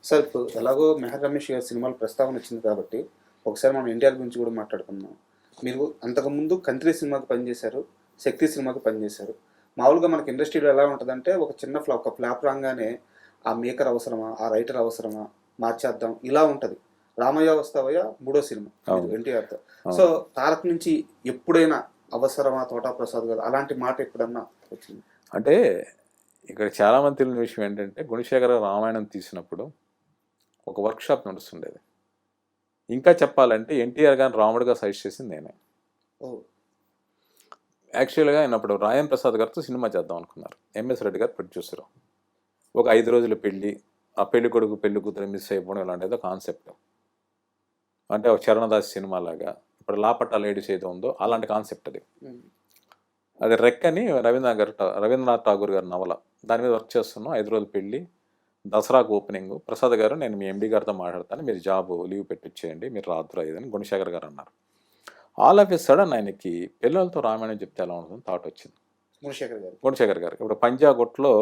సార్, ఇప్పుడు ఎలాగో మెహర్ రమేష్ గారి సినిమాలు ప్రస్తావన వచ్చింది కాబట్టి ఒకసారి మనం ఎన్టీఆర్ గురించి కూడా మాట్లాడుకుందాం. మీరు అంతకుముందు కంత్రి సినిమాకి పనిచేశారు, శక్తి సినిమాకి పనిచేశారు. మామూలుగా మనకి ఇండస్ట్రీలో ఎలా ఉంటుందంటే, ఒక చిన్న ఫ్లాప్ రాగానే ఆ మేకర్ అవసరమా, ఆ రైటర్ అవసరమా, మార్చేద్దాం, ఇలా ఉంటుంది. రామయ్య వస్తావయ్య మూడో సినిమా ఎన్టీఆర్తో. సో తారక్ నుంచి ఎప్పుడైనా అవసరమా తోటా ప్రసాద్ గారు అలాంటి మాట ఎప్పుడన్నా వచ్చింది? అంటే ఇక్కడ చాలామంది తెలియని విషయం ఏంటంటే, గుణశేఖర రామాయణం తీసినప్పుడు ఒక వర్క్షాప్ నడుస్తుండేది. ఇంకా చెప్పాలంటే ఎన్టీఆర్ గారిని రాముడిగా సజెస్ట్ చేసింది నేనే. యాక్చువల్గా అయినప్పుడు రాయన్ ప్రసాద్ గారితో సినిమా చేద్దాం అనుకున్నారు. ఎంఎస్ రెడ్డి గారు ప్రొడ్యూసరు. ఒక 5 రోజుల పెళ్ళి, ఆ పెళ్లి కొడుకు పెళ్లి కూతురు మిస్ అయిపోవడం ఇలాంటిదో కాన్సెప్ట్. అంటే ఒక చరణదాస్ సినిమా లాగా, ఇప్పుడు లాపట్టా లేడీస్ ఏదో ఉందో అలాంటి కాన్సెప్ట్ అది. అది రెక్ అని రవీంద్రనాథ్ ఠాగూర్ గారి నవల, దాని మీద వర్క్ చేస్తున్నాం. 5 రోజుల పెళ్ళి, దసరాకు ఓపెనింగ్. ప్రసాద్ గారు, నేను మీ ఎండి గారితో మాట్లాడతాను, మీరు జాబ్ లీవ్ పెట్టించేయండి, మీరు రాత్రి అయ్యేదని గుణశేఖర్ గారు అన్నారు. ఆల్ ఆఫ్ ఎ సడన్ ఆయనకి పిల్లలతో రామాయణం చెప్తే ఎలా ఉంటుంది థాట్ వచ్చింది గుణశేఖర్ గారు. ఇప్పుడు పంజాగుట్లో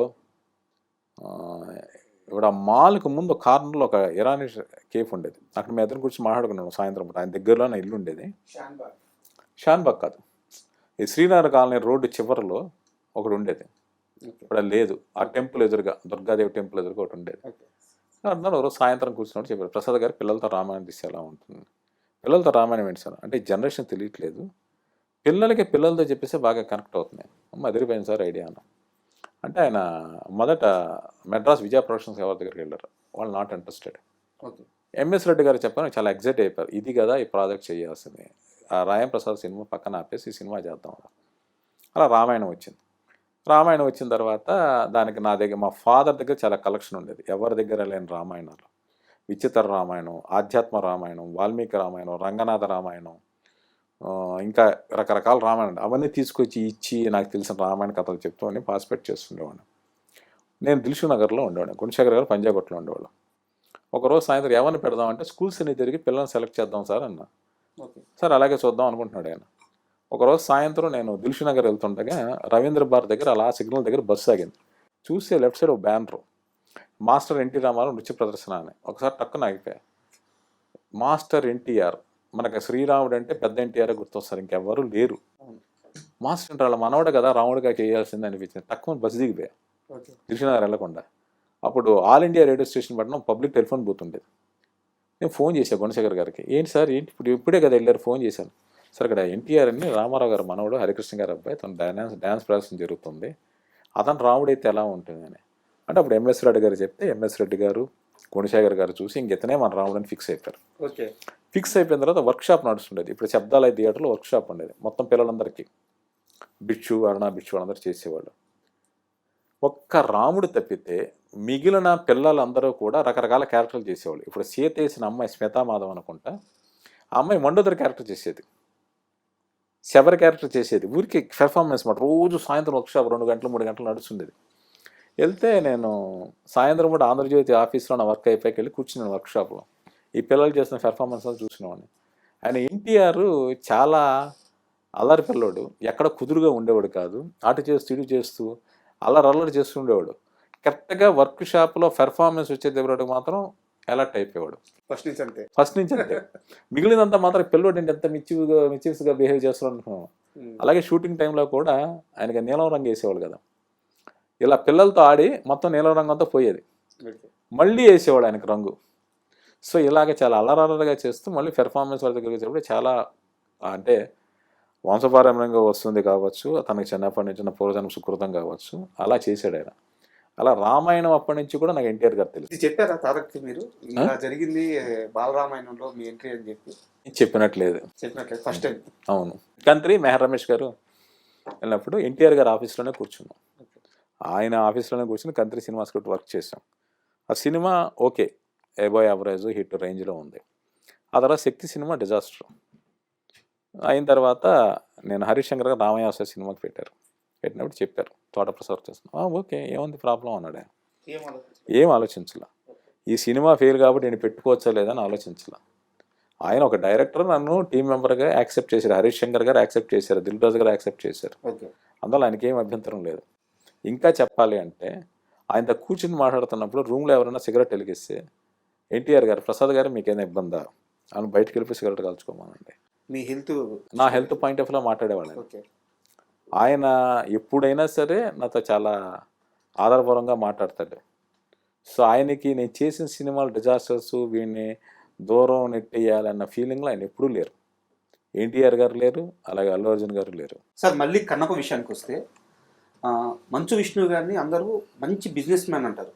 ఇప్పుడు ఆ మాల్కి ముందు కార్నర్లో ఒక ఇరానీ కేఫ్ ఉండేది. అక్కడ మేము ఇద్దరు కూర్చొని మాట్లాడుకున్నాను సాయంత్రం పూట. ఆయన దగ్గరలో నా ఇల్లు ఉండేది. షాన్బాగ్ కాదు, ఈ శ్రీనగర్ కాలనీ రోడ్డు చివరిలో ఒకటి ఉండేది. ఇప్పుడు అది లేదు. ఆ టెంపుల్ ఎదురుగా, దుర్గాదేవి టెంపుల్ ఎదురుగా ఒకటి ఉండేది. అన్నారు ఒకరోజు సాయంత్రం కూర్చున్నప్పుడు చెప్పారు, ప్రసాద్ గారు పిల్లలతో రామాయణం తీస్తే ఎలా ఉంటుంది. పిల్లలతో రామాయణం ఏంటి సార్ అంటే, జనరేషన్ తెలియట్లేదు, పిల్లలకి పిల్లలతో చెప్పేస్తే బాగా కనెక్ట్ అవుతున్నాయి. అదిరిపోయింది సార్ ఐడియా అన్న. అంటే ఆయన మొదట మెడ్రాస్ విజయ ప్రొడక్షన్స్ ఎవరి దగ్గరికి వెళ్ళారు, వాళ్ళు నాట్ ఇంట్రెస్టెడ్. ఎంఎస్ రెడ్డి గారు చెప్పాను, చాలా ఎగ్జైట్ అయిపోయారు, ఇది కదా ఈ ప్రాజెక్ట్ చేయాల్సింది. ఆ రాయం ప్రసాద్ సినిమా పక్కన ఆపేసి ఈ సినిమా చేద్దాం అలా రామాయణం వచ్చింది. రామాయణం వచ్చిన తర్వాత దానికి నా దగ్గర మా ఫాదర్ దగ్గర చాలా కలెక్షన్ ఉండేది, ఎవరి దగ్గర లేని రామాయణాలు. విచిత్ర రామాయణం, ఆధ్యాత్మ రామాయణం, వాల్మీకి రామాయణం, రంగనాథ రామాయణం, ఇంకా రకరకాల రామాయణం అవన్నీ తీసుకొచ్చి ఇచ్చి నాకు తెలిసిన రామాయణ కథలు చెప్తూ అని పార్టిసిపేట్ చేస్తుండేవాడిని. నేను దిల్షు నగర్లో ఉండేవాడిని, గుణశేఖర్ గారు పంజాగుట్టలో ఉండేవాళ్ళు. ఒకరోజు సాయంత్రం ఎవరిని పెడదామంటే స్కూల్స్ అన్ని తిరిగి పిల్లల్ని సెలెక్ట్ చేద్దాం సార్ అన్న. సార్ అలాగే చూద్దాం అనుకుంటున్నాడు ఆయన. ఒకరోజు సాయంత్రం నేను దిల్షు నగర్ వెళ్తుండగా రవీంద్ర భారత్ దగ్గర అలా సిగ్నల్ దగ్గర బస్సు ఆగింది. చూస్తే లెఫ్ట్ సైడ్ ఒక బ్యానరు, మాస్టర్ ఎన్టీ రామారావు నృత్య ప్రదర్శన అని. ఒకసారి టక్కున ఆగిపోయా. మాస్టర్ ఎన్టీఆర్, మనకు శ్రీరాముడు అంటే పెద్ద ఎన్టీఆర్ గుర్తొస్తారు, ఇంకెవ్వరూ లేరు. మాస్టర్ అంటే వాళ్ళ మనవడు కదా రాముడిగా చేయాల్సింది అనిపించింది. తక్కువ బస్సు దిగిపోయా దిల్షు నగర్ వెళ్ళకుండా. అప్పుడు ఆల్ ఇండియా రేడియో స్టేషన్ పట్టిన పబ్లిక్ టెలిఫోన్ బూత్ ఉండేది. నేను ఫోన్ చేశాను గుణశేఖర్ గారికి, ఏంటి సార్ ఏంటి ఇప్పుడే కదా వెళ్ళారు, ఫోన్ చేశాను సార్ ఇక్కడ ఎన్టీఆర్ అని రామారావు గారు మనవడు హరికృష్ణ గారు అబ్బాయి, తను డ్యాన్స్ ప్రదర్శన జరుగుతుంది, అతను రాముడైతే ఎలా ఉంటుంది అని. అంటే అప్పుడు ఎంఎస్ రెడ్డి గారు చెప్తే ఎంఎస్ రెడ్డి గారు గుణశేఖర్ గారు చూసి ఇంకెతనే మన రాముడని ఫిక్స్ అయిపోయారు. ఫిక్స్ అయిపోయిన తర్వాత వర్క్షాప్ నడుస్తుండేది. ఇప్పుడు శబ్దాలయ థియేటర్లో వర్క్షాప్ ఉండేది, మొత్తం పిల్లలందరికీ బిచ్చు అరుణ బిచ్చు అందరూ చేసేవాళ్ళు. ఒక్క రాముడు తప్పితే మిగిలిన పిల్లలందరూ కూడా రకరకాల క్యారెక్టర్లు చేసేవాళ్ళు. ఇప్పుడు సీత వేసిన అమ్మాయి స్మితామాధవ్ అనుకుంటా, ఆ అమ్మాయి మండోదరి క్యారెక్టర్ చేసేది, శబరి క్యారెక్టర్ చేసేది. ఊరికి పెర్ఫార్మెన్స్ మాట. రోజు సాయంత్రం వర్క్షాప్ 2 గంటలు 3 గంటలు నడుస్తుండేది. వెళ్తే నేను సాయంత్రం కూడా ఆంధ్రజ్యోతి ఆఫీస్లో నా వర్క్ అయిపోయాక వెళ్ళి కూర్చున్నాను వర్క్షాప్లో. ఈ పిల్లలు చేసిన పెర్ఫార్మెన్స్ చూసినవాడిని. ఆయన ఎన్టీఆర్ చాలా అల్లరి పిల్లోడు, ఎక్కడ కుదురుగా ఉండేవాడు కాదు, అటు చేస్తూ ఇటు చేస్తూ అల్లరి చేస్తూ ఉండేవాడు. కరెక్ట్గా వర్క్ షాప్లో పెర్ఫార్మెన్స్ వచ్చేటప్పటికి మాత్రం అలర్ట్ అయిపోయాడు. ఫస్ట్ నుంచి అంతే. మిగిలినంతా మాత్రం పిల్లోడు ఏంటి ఎంత మిచ్చివ్స్గా బిహేవ్ చేస్తాడు అనుకున్నాను. అలాగే షూటింగ్ టైంలో కూడా ఆయనకి నీలం రంగు వేసేవాడు కదా, ఇలా పిల్లలతో ఆడి మొత్తం నీలం రంగు అంతా పోయేది, మళ్ళీ వేసేవాడు ఆయనకు రంగు. సో ఇలాగే చాలా అల్లరగా చేస్తూ మళ్ళీ పెర్ఫార్మెన్స్ వాళ్ళ దగ్గరికి వచ్చేటప్పుడు చాలా అంటే వంశపారంపర్యంగా వస్తుంది కావచ్చు, తనకి చిన్నప్పటి నుంచి పూర్వజన్మ సుకృతం కావచ్చు, అలా చేశాడు ఆయన. అలా రామాయణం అప్పటి నుంచి కూడా నాకు ఎన్టీఆర్ గారు తెలుసు. చెప్పారా తారక్కి మీరు ఇలా జరిగింది బాలరామాయణంలో మీ ఎంట్రీ అని చెప్పినట్లేదు ఫస్ట్ టైం? అవును. కంత్రి మెహర్ రమేష్ గారు వెళ్ళినప్పుడు ఎన్టీఆర్ గారు ఆఫీస్లోనే కూర్చున్నాం. ఆయన ఆఫీస్లోనే కూర్చుని కంత్రి సినిమా స్క్రిప్ట్ వర్క్ చేసాం. ఆ సినిమా ఓకే, ఎబోయ్ యావరేజ్ హిట్ రేంజ్లో ఉంది. ఆ తర్వాత శక్తి సినిమా డిజాస్టర్ అయిన తర్వాత నేను హరిశంకర్ గారు రామయాస సినిమాకి పెట్టినప్పుడు చెప్పారు తోట ప్రసాద్ చేస్తున్నాం. ఓకే ఏముంది ప్రాబ్లం అన్నాడు. ఏం ఆలోచించలే, ఈ సినిమా ఫెయిల్ కాబట్టి నేను పెట్టుకోవచ్చా లేదని ఆలోచించలే. ఆయన ఒక డైరెక్టర్, నన్ను టీం మెంబర్గా యాక్సెప్ట్ చేశారు, హరిశంకర్ గారు యాక్సెప్ట్ చేశారు, దిల్ రాజు గారు యాక్సెప్ట్ చేశారు. అందులో ఆయనకి ఏం అభ్యంతరం లేదు. ఇంకా చెప్పాలి అంటే ఆయనతో కూర్చుని మాట్లాడుతున్నప్పుడు రూమ్లో ఎవరైనా సిగరెట్ వెలిగిస్తే ఎన్టీఆర్ గారు ప్రసాద్ గారు మీకేమైనా ఇబ్బందా అని బయటకు వెళ్ళిపోయి సిగరెట్ కాల్చుకోమనండి. నా హెల్త్ పాయింట్ ఆఫ్ వ్యూలో మాట్లాడేవాళ్ళని. ఆయన ఎప్పుడైనా సరే నాతో చాలా ఆధారపూర్వంగా మాట్లాడతాడు. సో ఆయనకి నేను చేసిన సినిమాలు డిజాస్టర్స్, వీడిని దూరం నెట్టేయాలన్న ఫీలింగ్లో ఆయన ఎప్పుడూ లేరు. ఎన్టీఆర్ గారు లేరు, అలాగే అల్లు అర్జున్ గారు లేరు. సార్ మళ్ళీ కన్నప్ప విషయానికి వస్తే, మంచు విష్ణు గారిని అందరూ మంచి బిజినెస్ మ్యాన్ అంటారు.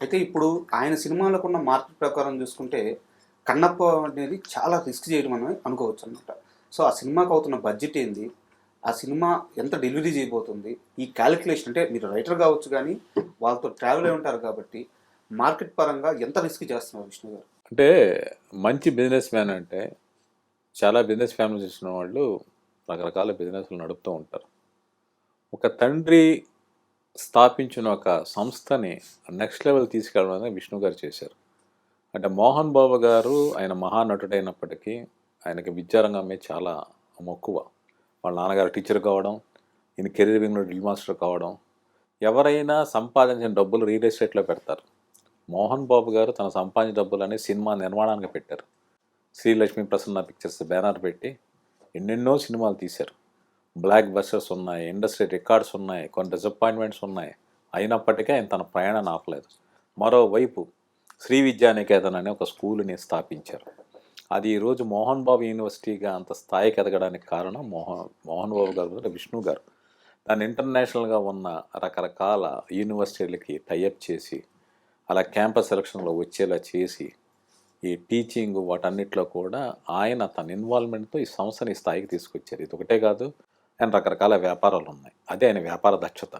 అయితే ఇప్పుడు ఆయన సినిమాలకు ఉన్న మార్కెట్ ప్రకారం చూసుకుంటే కన్నప్ప అనేది చాలా రిస్క్ చేయడం అని అనుకోవచ్చు అనమాట. సో ఆ సినిమాకి అవుతున్న బడ్జెట్ ఏంది, ఆ సినిమా ఎంత డెలివరీ చేయబోతుంది, ఈ క్యాలిక్యులేషన్ అంటే మీరు రైటర్ కావచ్చు కానీ వాళ్ళతో ట్రావెల్ అయి ఉంటారు కాబట్టి మార్కెట్ పరంగా ఎంత రిస్క్ చేస్తున్నారు విష్ణు గారు? అంటే మంచి బిజినెస్ మ్యాన్ అంటే చాలా బిజినెస్ ఫ్యామిలీ చేసిన వాళ్ళు రకరకాల బిజినెస్లు నడుపుతూ ఉంటారు. ఒక తండ్రి స్థాపించిన ఒక సంస్థని నెక్స్ట్ లెవెల్ తీసుకెళ్ళడం విష్ణు గారు చేశారు. అంటే మోహన్ బాబు గారు ఆయన మహానటుడైనప్పటికీ ఆయనకి విద్యారంగం మీద చాలా మక్కువ. వాళ్ళ నాన్నగారు టీచర్ కావడం, ఈయన కెరీర్ వింగ్లో డ్రిల్ మాస్టర్ కావడం. ఎవరైనా సంపాదించిన డబ్బులు రియల్ ఎస్టేట్లో పెడతారు. మోహన్ బాబు గారు తన సంపాదించిన డబ్బులని సినిమా నిర్మాణానికి పెట్టారు. శ్రీలక్ష్మి ప్రసన్న పిక్చర్స్ బ్యానర్ పెట్టి ఎన్నెన్నో సినిమాలు తీశారు. బ్లాక్ బస్టర్స్ ఉన్నాయి, ఇండస్ట్రీ రికార్డ్స్ ఉన్నాయి, కొన్ని డిసప్పాయింట్మెంట్స్ ఉన్నాయి. అయినప్పటికీ ఆయన తన ప్రయాణాన్ని ఆపలేదు. మరోవైపు శ్రీ విద్యానికేతన్ అనే ఒక స్కూల్ని స్థాపించారు. అది ఈరోజు మోహన్ బాబు యూనివర్సిటీగా అంత స్థాయికి ఎదగడానికి కారణం మోహన్ బాబు గారు, విష్ణు గారు. దాన్ని ఇంటర్నేషనల్గా ఉన్న రకరకాల యూనివర్సిటీలకి టైఅప్ చేసి అలా క్యాంపస్ సెలక్షన్లో వచ్చేలా చేసి ఈ టీచింగ్ వాటన్నిటిలో కూడా ఆయన తన ఇన్వాల్వ్మెంట్తో ఈ సంస్థని ఈ స్థాయికి తీసుకొచ్చారు. ఇది ఒకటే కాదు, ఆయన రకరకాల వ్యాపారాలు ఉన్నాయి. అదే ఆయన వ్యాపార దక్షత.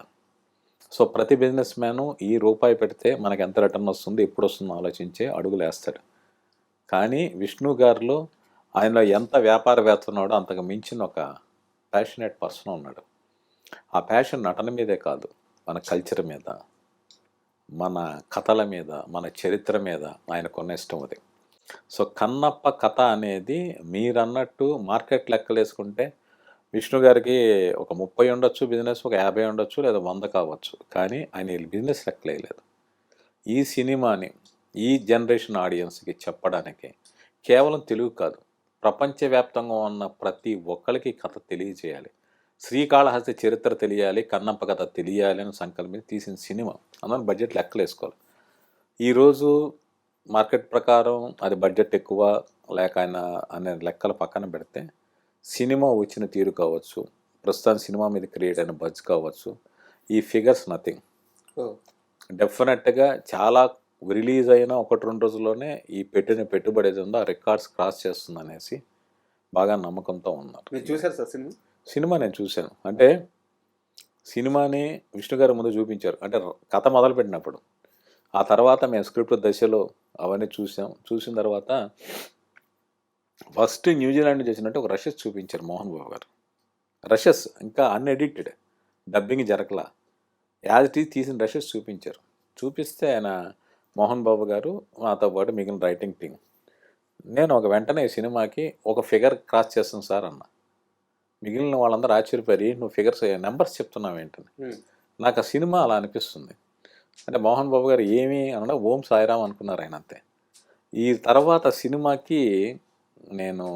సో ప్రతి బిజినెస్ మ్యాను ఈ రూపాయి పెడితే మనకి ఎంత రిటర్న్ వస్తుంది, ఎప్పుడు వస్తుందో ఆలోచించే అడుగులు వేస్తాడు. కానీ విష్ణు గారిలో ఆయనలో ఎంత వ్యాపారవేత్త ఉన్నాడో అంతకు మించిన ఒక ప్యాషనేట్ పర్సన్ ఉన్నాడు. ఆ ప్యాషన్ నటన మీదే కాదు, మన కల్చర్ మీద, మన కథల మీద, మన చరిత్ర మీద ఆయనకున్న ఇష్టం అది. సో కన్నప్ప కథ అనేది మీరన్నట్టు మార్కెట్ లెక్కలు వేసుకుంటే విష్ణు గారికి ఒక 30 ఉండొచ్చు బిజినెస్, ఒక 50 ఉండొచ్చు, లేదా 100 కావచ్చు. కానీ ఆయన బిజినెస్ లెక్కలేదు. ఈ సినిమాని ఈ జనరేషన్ ఆడియన్స్కి చెప్పడానికి కేవలం తెలుగు కాదు, ప్రపంచవ్యాప్తంగా ఉన్న ప్రతి ఒక్కరికి కథ తెలియజేయాలి, శ్రీకాళహస్తి చరిత్ర తెలియాలి, కన్నప్ప కథ తెలియాలి అని సంకల్పం తీసిన సినిమా. అందువల్ల బడ్జెట్ లెక్కలు వేసుకోవాలి. ఈరోజు మార్కెట్ ప్రకారం అది బడ్జెట్ ఎక్కువ లేక ఆయన అనే లెక్కల పక్కన పెడితే సినిమా వచ్చిన తీరు కావచ్చు, ప్రస్తుతానికి సినిమా మీద క్రియేట్ అయిన బజ్ కావచ్చు, ఈ ఫిగర్స్ నథింగ్. డెఫినెట్గా చాలా రిలీజ్ అయిన 1-2 రోజుల్లోనే ఈ పెట్టిన పెట్టుబడి ఏది ఉందో ఆ రికార్డ్స్ క్రాస్ చేస్తుంది అనేసి బాగా నమ్మకంతో ఉన్నారు. మీరు చూసారు సార్ సినిమా? సినిమా నేను చూశాను. అంటే సినిమాని విష్ణు గారు ముందు చూపించారు, అంటే కథ మొదలుపెట్టినప్పుడు. ఆ తర్వాత మేము స్క్రిప్ట్ దశలో అవన్నీ చూసిన తర్వాత ఫస్ట్ న్యూజిలాండ్ చేసినట్టు ఒక రషెస్ చూపించారు మోహన్ బాబు గారు. రషెస్ ఇంకా అన్ఎడిటెడ్, డబ్బింగ్ జరగలా, యాజ్ ఇట్ ఈజ్ తీసిన రషెస్ చూపించారు. చూపిస్తే ఆయన మోహన్ బాబు గారు నాతో పాటు మిగిలిన రైటింగ్ టీం, నేను ఒక వెంటనే ఈ సినిమాకి ఒక ఫిగర్ క్రాస్ చేస్తాను సార్ అన్న. మిగిలిన వాళ్ళందరూ ఆశ్చర్యపోయి నువ్వు ఫిగర్స్ నెంబర్స్ చెప్తున్నావు ఏంటని. నాకు ఆ సినిమా అలా అనిపిస్తుంది. అంటే మోహన్ బాబు గారు ఏమి అనడం ఓం సాయిరామ్ అనుకున్నారు ఆయన అంతే. ఈ తర్వాత సినిమాకి నేను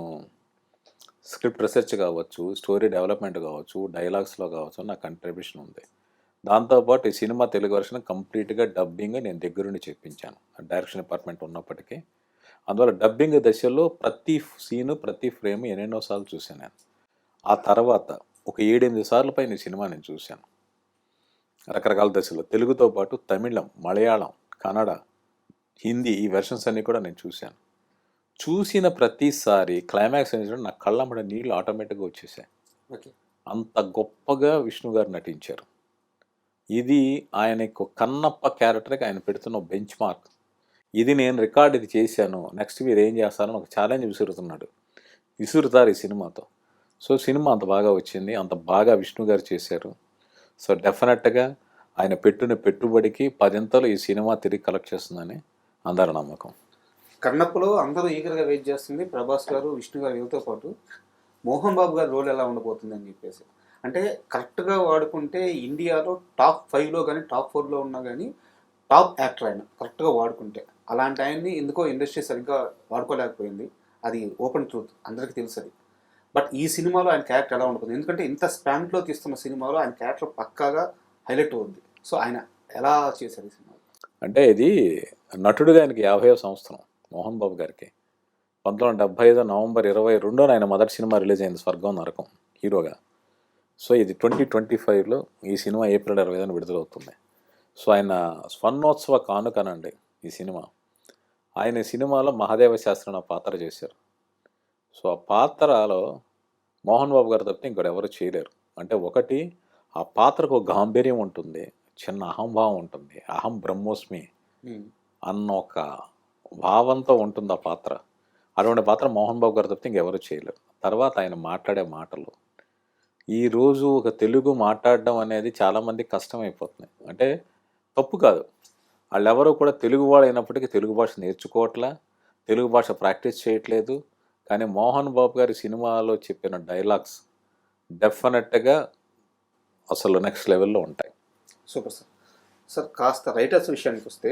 స్క్రిప్ట్ రీసెర్చ్ కావచ్చు, స్టోరీ డెవలప్మెంట్ కావచ్చు, డైలాగ్స్లో కావచ్చు నా కంట్రిబ్యూషన్ ఉంది. దాంతోపాటు ఈ సినిమా తెలుగు వర్షన్ కంప్లీట్గా డబ్బింగ్ నేను దగ్గరుండి చెప్పించాను, డైరెక్షన్ డిపార్ట్మెంట్ ఉన్నప్పటికీ. అందువల్ల డబ్బింగ్ దశలో ప్రతి సీను ప్రతి ఫ్రేమ్ ఎన్నెన్నోసార్లు చూశాను నేను. ఆ తర్వాత ఒక 7-8 సార్లు పైన ఈ సినిమా నేను చూశాను రకరకాల దశలో. తెలుగుతో పాటు తమిళం, మలయాళం, కన్నడ, హిందీ ఈ వెర్షన్స్ అన్నీ కూడా నేను చూశాను. చూసిన ప్రతిసారి క్లైమాక్స్ అనేది నా కళ్ళమ్మడ నీళ్ళు ఆటోమేటిక్గా వచ్చేసాయి. అంత గొప్పగా విష్ణు గారు నటించారు. ఇది ఆయనకు కన్నప్ప క్యారెక్టర్కి ఆయన పెడుతున్న బెంచ్ మార్క్. ఇది నేను రికార్డ్ ఇది చేశాను, నెక్స్ట్ మీరు ఏం చేస్తారని ఒక ఛాలెంజ్ విసురుతారు ఈ సినిమాతో. సో సినిమా అంత బాగా వచ్చింది, అంత బాగా విష్ణు గారు చేశారు. సో డెఫినెట్గా ఆయన పెట్టిన పెట్టుబడికి 10 ఈ సినిమా తిరిగి కలెక్ట్ చేస్తుందని అందరి నమ్మకం. కన్నప్పలో అందరూ ఈగర్గా వెయిట్ చేస్తుంది ప్రభాస్ గారు, విష్ణు గారు వీళ్ళతో పాటు మోహన్ బాబు గారి రోల్ ఎలా ఉండబోతుంది అని చెప్పేసి. అంటే కరెక్ట్గా వాడుకుంటే ఇండియాలో టాప్ 5లో కానీ టాప్ 4లో ఉన్నా కానీ టాప్ యాక్టర్ ఆయన కరెక్ట్గా వాడుకుంటే. అలాంటి ఆయన్ని ఎందుకో ఇండస్ట్రీ సరిగ్గా వాడుకోలేకపోయింది, అది ఓపెన్ ట్రూత్, అందరికీ తెలుసు అది. బట్ ఈ సినిమాలో ఆయన క్యారెక్టర్ ఎలా ఉంటుంది, ఎందుకంటే ఇంత స్పాన్లో తీస్తున్న సినిమాలో ఆయన క్యారెక్టర్ పక్కాగా హైలైట్ అవుతుంది. సో ఆయన ఎలా చేశారు ఈ సినిమా? అంటే ఇది నటుడుగా ఆయనకి 50వ సంవత్సరం మోహన్ బాబు గారికి. 1975 నవంబర్ 22న ఆయన మొదటి సినిమా రిలీజ్ అయింది, స్వర్గం నరకం, హీరోగా. సో ఇది 2025లో ఈ సినిమా ఏప్రిల్ 25న విడుదలవుతుంది. సో ఆయన స్వర్ణోత్సవ కానుకనండి ఈ సినిమా. ఆయన ఈ సినిమాలో మహాదేవ శాస్త్రి అనే పాత్ర చేశారు. సో ఆ పాత్రలో మోహన్ బాబు గారు తప్పితే ఇంకోటి ఎవరు చేయలేరు. అంటే ఒకటి, ఆ పాత్రకు ఒక గాంభీర్యం ఉంటుంది, చిన్న అహంభావం ఉంటుంది, అహం బ్రహ్మోస్మి అన్న ఒక భావంతో ఉంటుంది ఆ పాత్ర. అటువంటి పాత్ర మోహన్ బాబు గారు తప్పితే ఇంకెవరు చేయలేరు. తర్వాత ఆయన మాట్లాడే మాటలు, ఈరోజు ఒక తెలుగు మాట్లాడడం అనేది చాలామందికి కష్టమైపోతుంది. అంటే తప్పు కాదు, వాళ్ళెవరూ కూడా తెలుగు వాళ్ళు అయినప్పటికీ తెలుగు భాష నేర్చుకోవట్లే, తెలుగు భాష ప్రాక్టీస్ చేయట్లేదు. కానీ మోహన్ బాబు గారి సినిమాలో చెప్పిన డైలాగ్స్ డెఫినెట్గా అసలు నెక్స్ట్ లెవెల్లో ఉంటాయి. Super sir. సార్ కాస్త రైటర్స్ విషయానికి వస్తే,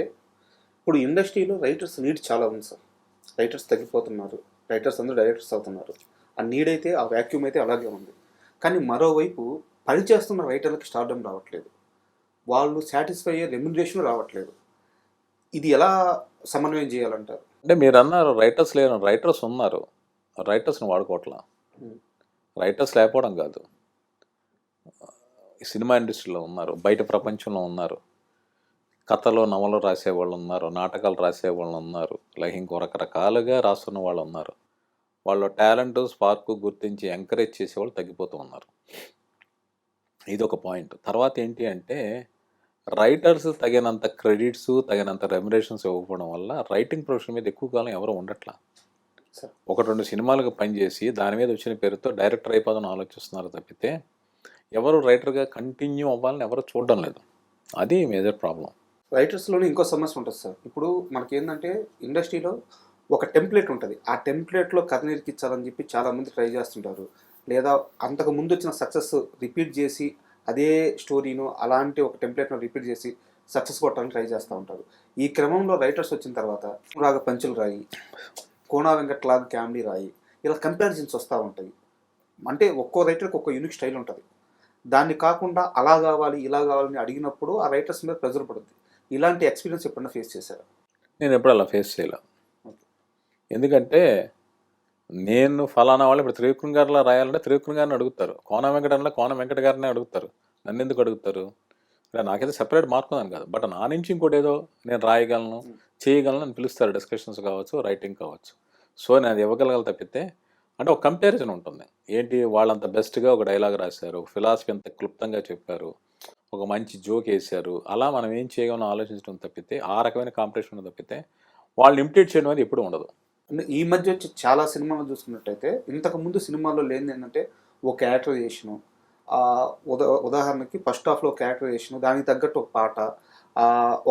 ఇప్పుడు ఇండస్ట్రీలో రైటర్స్ నీడ్ చాలా ఉంది సార్. రైటర్స్ తగ్గిపోతున్నారు, రైటర్స్ అందరూ డైరెక్టర్స్ అవుతున్నారు. ఆ నీడ్ అయితే, ఆ వ్యాక్యూమ్ అయితే అలాగే ఉంది. కానీ మరోవైపు పనిచేస్తున్న రైటర్లకి స్టార్డమ్ రావట్లేదు, వాళ్ళు సాటిస్ఫై అయ్యే రెమ్యునరేషన్ రావట్లేదు. ఇది ఎలా సమన్వయం చేయాలంటారు? అంటే మీరు అన్నారు రైటర్స్ లేరు, రైటర్స్ ఉన్నారు, రైటర్స్ని వాడుకోవట్లా. రైటర్స్ లేకపోవడం కాదు, సినిమా ఇండస్ట్రీలో ఉన్నారు, బయట ప్రపంచంలో ఉన్నారు. కథలు నవలు రాసేవాళ్ళు ఉన్నారు, నాటకాలు రాసేవాళ్ళు ఉన్నారు, లైక్ ఇంకో రకరకాలుగా రాస్తున్న వాళ్ళు ఉన్నారు. వాళ్ళ టాలెంట్ స్పార్క్ గుర్తించి ఎంకరేజ్ చేసేవాళ్ళు తగ్గిపోతూ ఉన్నారు. ఇది ఒక పాయింట్. తర్వాత ఏంటి అంటే రైటర్స్ తగినంత క్రెడిట్స్, తగినంత రెమ్యునరేషన్స్ ఇవ్వకపోవడం వల్ల రైటింగ్ ప్రొఫెషన్ మీద ఎక్కువ కాలం ఎవరు ఉండట్లా. సార్ 1-2 సినిమాలకు పనిచేసి దాని మీద వచ్చిన పేరుతో డైరెక్టర్ అయిపోదామని ఆలోచిస్తున్నారు తప్పితే ఎవరు రైటర్గా కంటిన్యూ అవ్వాలని ఎవరు చూడడం లేదు. అది మేజర్ ప్రాబ్లం. రైటర్స్లోనే ఇంకో సమస్య ఉంటుంది సార్. ఇప్పుడు మనకి ఏంటంటే ఇండస్ట్రీలో ఒక టెంప్లెట్ ఉంటుంది. ఆ టెంప్లెట్లో కథ నిరికించాలని చెప్పి చాలామంది ట్రై చేస్తుంటారు. లేదా అంతకు ముందు వచ్చిన సక్సెస్ రిపీట్ చేసి అదే స్టోరీను అలాంటి ఒక టెంప్లెట్ను రిపీట్ చేసి సక్సెస్ కొట్టడానికి ట్రై చేస్తూ ఉంటారు. ఈ క్రమంలో రైటర్స్ వచ్చిన తర్వాత రాగ పంచులు రాయి, కోనా వెంకట్లాగా కామెడీ రాయి, ఇలా కంపారిజన్స్ వస్తూ ఉంటాయి. అంటే ఒక్కో రైటర్కి ఒక్కో యూనిక్ స్టైల్ ఉంటుంది. దాన్ని కాకుండా అలా కావాలి ఇలా కావాలని అడిగినప్పుడు ఆ రైటర్స్ మీద ప్రెజర్ పడుతుంది. ఇలాంటి ఎక్స్పీరియన్స్ ఎప్పుడైనా ఫేస్ చేశారా? నేను ఎప్పుడు అలా ఫేస్ చేయలే. ఎందుకంటే నేను ఫలానా వాళ్ళు ఇప్పుడు త్రివిక్రమ్ గారిలా రాయాలంటే త్రివిక్రమ్ గారిని అడుగుతారు, కోన వెంకటంలో కోన వెంకట గారిని అడుగుతారు, నన్ను ఎందుకు అడుగుతారు? అంటే నాకైతే సెపరేట్ మార్క్ ఉందని కాదు, బట్ నా నుంచి ఇంకోటి ఏదో నేను రాయగలను, చేయగలను అని పిలుస్తారు. డిస్కషన్స్ కావచ్చు, రైటింగ్ కావచ్చు. సో నేను అది ఇవ్వగలగాలి తప్పితే అంటే ఒక కంపారిజన్ ఉంటుంది. ఏంటి వాళ్ళంత బెస్ట్గా ఒక డైలాగ్ రాశారు, ఒక ఫిలాసఫీ అంత క్లుప్తంగా చెప్పారు, ఒక మంచి జోక్ వేశారు, అలా మనం ఏం చేయగలం ఆలోచించడం తప్పితే ఆ రకమైన కాంపిటీషన్ తప్పితే వాళ్ళని ఇమిటేట్ చేయడం అనేది ఎప్పుడు ఉండదు. అంటే ఈ మధ్య వచ్చి చాలా సినిమాలు చూసుకున్నట్టయితే ఇంతకు ముందు సినిమాల్లో లేనిది ఏంటంటే ఒక క్యారెక్టరైజేషను, ఉదాహరణకి ఫస్ట్ హాఫ్లో క్యారెక్టరైజేషను, దానికి తగ్గట్టు ఒక పాట,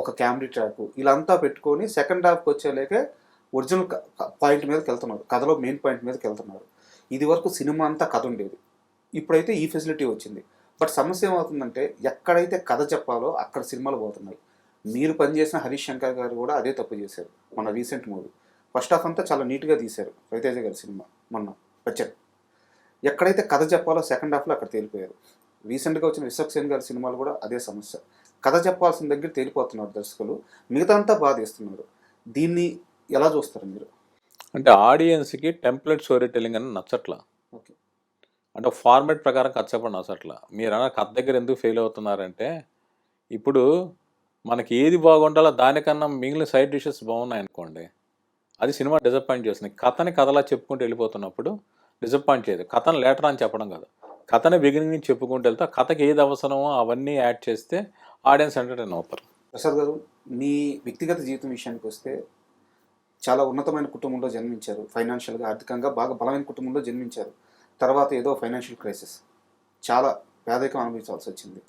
ఒక కామెడీ ట్రాక్, ఇలా అంతా పెట్టుకొని సెకండ్ హాఫ్కి వచ్చేలేకే ఒరిజినల్ పాయింట్ మీదకి వెళ్తున్నారు, కథలో మెయిన్ పాయింట్ మీదకి వెళ్తున్నారు. ఇది వరకు సినిమా అంతా కథ ఉండేది, ఇప్పుడైతే ఈ ఫెసిలిటీ వచ్చింది. బట్ సమస్య ఏమవుతుందంటే ఎక్కడైతే కథ చెప్పాలో అక్కడ సినిమాలు పోతున్నాయి. మీరు పనిచేసిన హరీష్ శంకర్ గారు కూడా అదే తప్పు చేశారు. మన రీసెంట్ మూవీ ఫస్ట్ హాఫ్ అంతా చాలా నీట్గా తీశారు, రవితేజ గారి సినిమా మొన్న వచ్చారు. ఎక్కడైతే కథ చెప్పాలో సెకండ్ హాఫ్లో అక్కడ తేలిపోయారు. రీసెంట్గా వచ్చిన విశ్వక్సేన్ గారి సినిమాలు కూడా అదే సమస్య. కథ చెప్పాల్సిన దగ్గర తేలిపోతున్నారు దర్శకులు, మిగతా అంతా బాగా తీస్తున్నారు. దీన్ని ఎలా చూస్తారు మీరు? అంటే ఆడియన్స్కి టెంప్లెట్ స్టోరీ టెల్లింగ్ అని నచ్చట్లా. ఓకే, అంటే ఫార్మేట్ ప్రకారం కథ చెప్పండి నచ్చట్లా. మీరు అన్న కథ దగ్గర ఎందుకు ఫెయిల్ అవుతున్నారంటే ఇప్పుడు మనకి ఏది బాగుండాలో దానికన్నా మిగిలిన సైడ్ డిషెస్ బాగున్నాయి అనుకోండి, అది సినిమా డిసప్పాయింట్ చేస్తుంది. కథని కథలా చెప్పుకుంటూ వెళ్ళిపోతున్నప్పుడు డిసప్పాయింట్ చేయదు. కథను లేటర్ అని చెప్పడం కాదు, కథని బిగినింగ్ నుంచి చెప్పుకుంటూ వెళ్తే కథకి ఏది అవసరమో అవన్నీ యాడ్ చేస్తే ఆడియన్స్ ఎంటర్టైన్ అవుతారు. ప్రసాద్ గారు, మీ వ్యక్తిగత జీవితం విషయానికి వస్తే చాలా ఉన్నతమైన కుటుంబంలో జన్మించారు, ఫైనాన్షియల్గా ఆర్థికంగా బాగా బలమైన కుటుంబంలో జన్మించారు. తర్వాత ఏదో ఫైనాన్షియల్ క్రైసిస్, చాలా పేదరికం అనుభవించాల్సి వచ్చింది.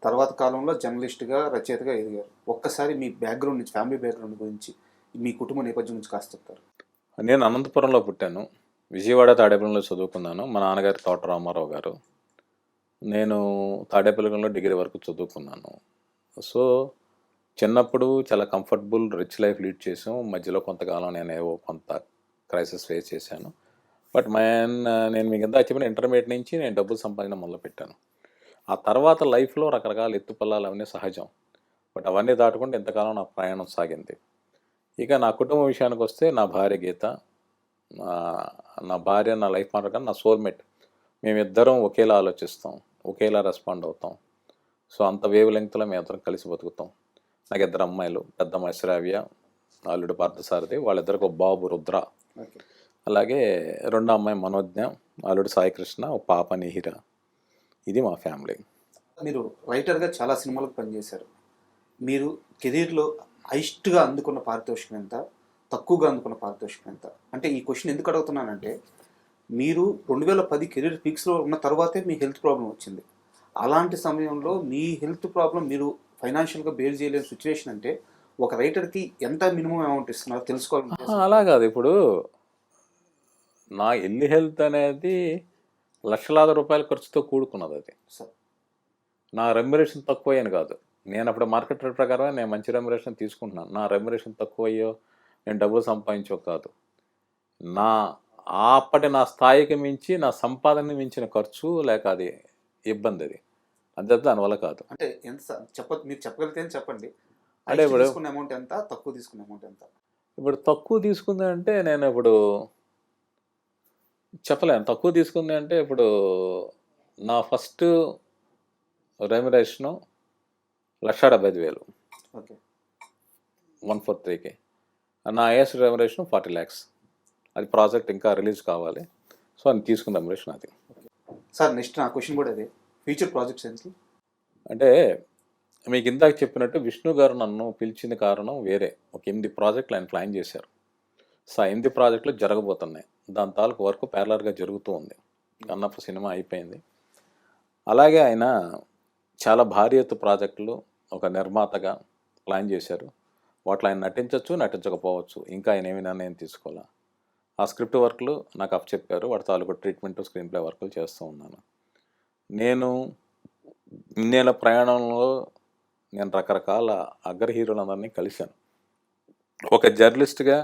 తర్వాత కాలంలో జర్నలిస్ట్గా రచయితగా ఎదిగారు. ఒక్కసారి మీ బ్యాక్గ్రౌండ్ నుంచి, ఫ్యామిలీ బ్యాక్గ్రౌండ్ గురించి, మీ కుటుంబ నేపథ్యం నుంచి కాస్త చెప్తారు. నేను అనంతపురంలో పుట్టాను, విజయవాడ తాడేపల్లిలో చదువుకున్నాను. మా నాన్నగారు తోట రామారావు గారు. నేను తాడేపల్లిలో డిగ్రీ వరకు చదువుకున్నాను. సో చిన్నప్పుడు చాలా కంఫర్టబుల్ రిచ్ లైఫ్ లీడ్ చేసాం. మధ్యలో కొంతకాలం నేను ఏవో కొంత క్రైసిస్ ఫేస్ చేశాను. బట్ నేను మీకు ఎంత చెప్పిన ఇంటర్మీడియట్ నుంచి నేను డబ్బులు సంపాదించడం మొదలుపెట్టాను. ఆ తర్వాత లైఫ్లో రకరకాల ఎత్తుపల్లాలు అవన్నీ సహజం. బట్ అవన్నీ దాటుకుంటే ఇంతకాలం నా ప్రయాణం సాగింది. ఇక నా కుటుంబ విషయానికి వస్తే నా భార్య గీత, నా భార్య నా లైఫ్ పార్ట్నర్ కానీ నా సోల్మేట్. మేమిద్దరం ఒకేలా ఆలోచిస్తాం, ఒకేలా రెస్పాండ్ అవుతాం. సో అంత వేవ్ లెంగ్త్లో మేమిద్దరం కలిసి బతుకుతాం. నాకు 2 అమ్మాయిలు, పెద్ద అమ్మాయి శ్రావ్య, అల్లుడు పార్థసారథి, వాళ్ళిద్దరికి ఒక బాబు రుద్ర. అలాగే 2వ అమ్మాయి మనోజ్ఞ, అల్లుడు సాయికృష్ణ, ఒక పాప నిహిర. ఇది మా ఫ్యామిలీ. మీరు రైటర్గా చాలా సినిమాలకు పనిచేశారు. మీరు కెరీర్లో హైయెస్ట్గా అందుకున్న పారితోషికం ఎంత, తక్కువగా అందుకున్న పారితోషికం ఎంత? అంటే ఈ క్వశ్చన్ ఎందుకు అడుగుతున్నానంటే మీరు 2010 కెరీర్ పీక్స్లో ఉన్న తర్వాతే మీ హెల్త్ ప్రాబ్లం వచ్చింది. అలాంటి సమయంలో మీ హెల్త్ ప్రాబ్లం మీరు ఫైనాన్షియల్గా బేర్ చేయలేని సిచ్యువేషన్ అంటే ఒక రైటర్కి ఎంత మినిమం అమౌంట్ ఇస్తున్నారో తెలుసుకోవాలి. అలా కాదు, ఇప్పుడు నా ఎల్లి హెల్త్ అనేది లక్షలాది రూపాయల ఖర్చుతో కూడుకున్నది. అది నా రెమ్యునరేషన్ తక్కువ అని కాదు. నేను అప్పుడు మార్కెట్ రేట్ ప్రకారం నేను మంచి రెమ్యునరేషన్ తీసుకుంటున్నాను. నా రెమ్యునరేషన్ తక్కువ అయ్యో నేను డబ్బులు సంపాదించో కాదు. అప్పటి నా స్థాయికి మించి నా సంపాదనని మించిన ఖర్చు లేక అది ఇబ్బంది, అది అంతే, దానివల్ల కాదు. అంటే ఎంత మీరు చెప్పగలిగితే చెప్పండి. అంటే ఇప్పుడు తీసుకున్న అమౌంట్ ఎంత, తక్కువ తీసుకున్న అమౌంట్ ఎంత? ఇప్పుడు తక్కువ తీసుకుంది అంటే నేను ఇప్పుడు చెప్పలేను. తక్కువ తీసుకుంది అంటే ఇప్పుడు నా ఫస్ట్ రెమ్యునరేషను 1,75,000. ఓకే. 143K. నా హైయెస్ట్ రెమ్యునరేషన్ 40 lakhs. అది ప్రాజెక్ట్ ఇంకా రిలీజ్ కావాలి. సో అని తీసుకున్న రెమ్యునరేషన్ అది. సార్ నెక్స్ట్ నా క్వశ్చన్ కూడా అదే, ఫ్యూచర్ ప్రాజెక్ట్స్ ఏంటి? అంటే మీకు ఇందాక చెప్పినట్టు విష్ణు గారు నన్ను పిలిచిన కారణం వేరే. ఒక 8 ప్రాజెక్టులు ఆయన ప్లాన్ చేశారు. సో ఆ 8 ప్రాజెక్టులు జరగబోతున్నాయి. దాని తాలూకు వర్క్ ప్యారలర్గా జరుగుతూ ఉంది. కన్నప్ప సినిమా అయిపోయింది. అలాగే ఆయన చాలా భారీ ఎత్తు ప్రాజెక్టులు ఒక నిర్మాతగా ప్లాన్ చేశారు. వాటిలో ఆయన నటించవచ్చు, నటించకపోవచ్చు. ఇంకా ఆయన ఏమి నిర్ణయం తీసుకోవాలా. ఆ స్క్రిప్ట్ వర్క్లు నాకు అప్పచెప్పారు. వాటి తాలూకు ట్రీట్మెంట్, స్క్రీన్ ప్లే వర్క్లు చేస్తూ ఉన్నాను. నేను ఇన్నేళ్ళ ప్రయాణంలో నేను రకరకాల అగ్ర హీరోలందరినీ కలిశాను. ఒక జర్నలిస్ట్గా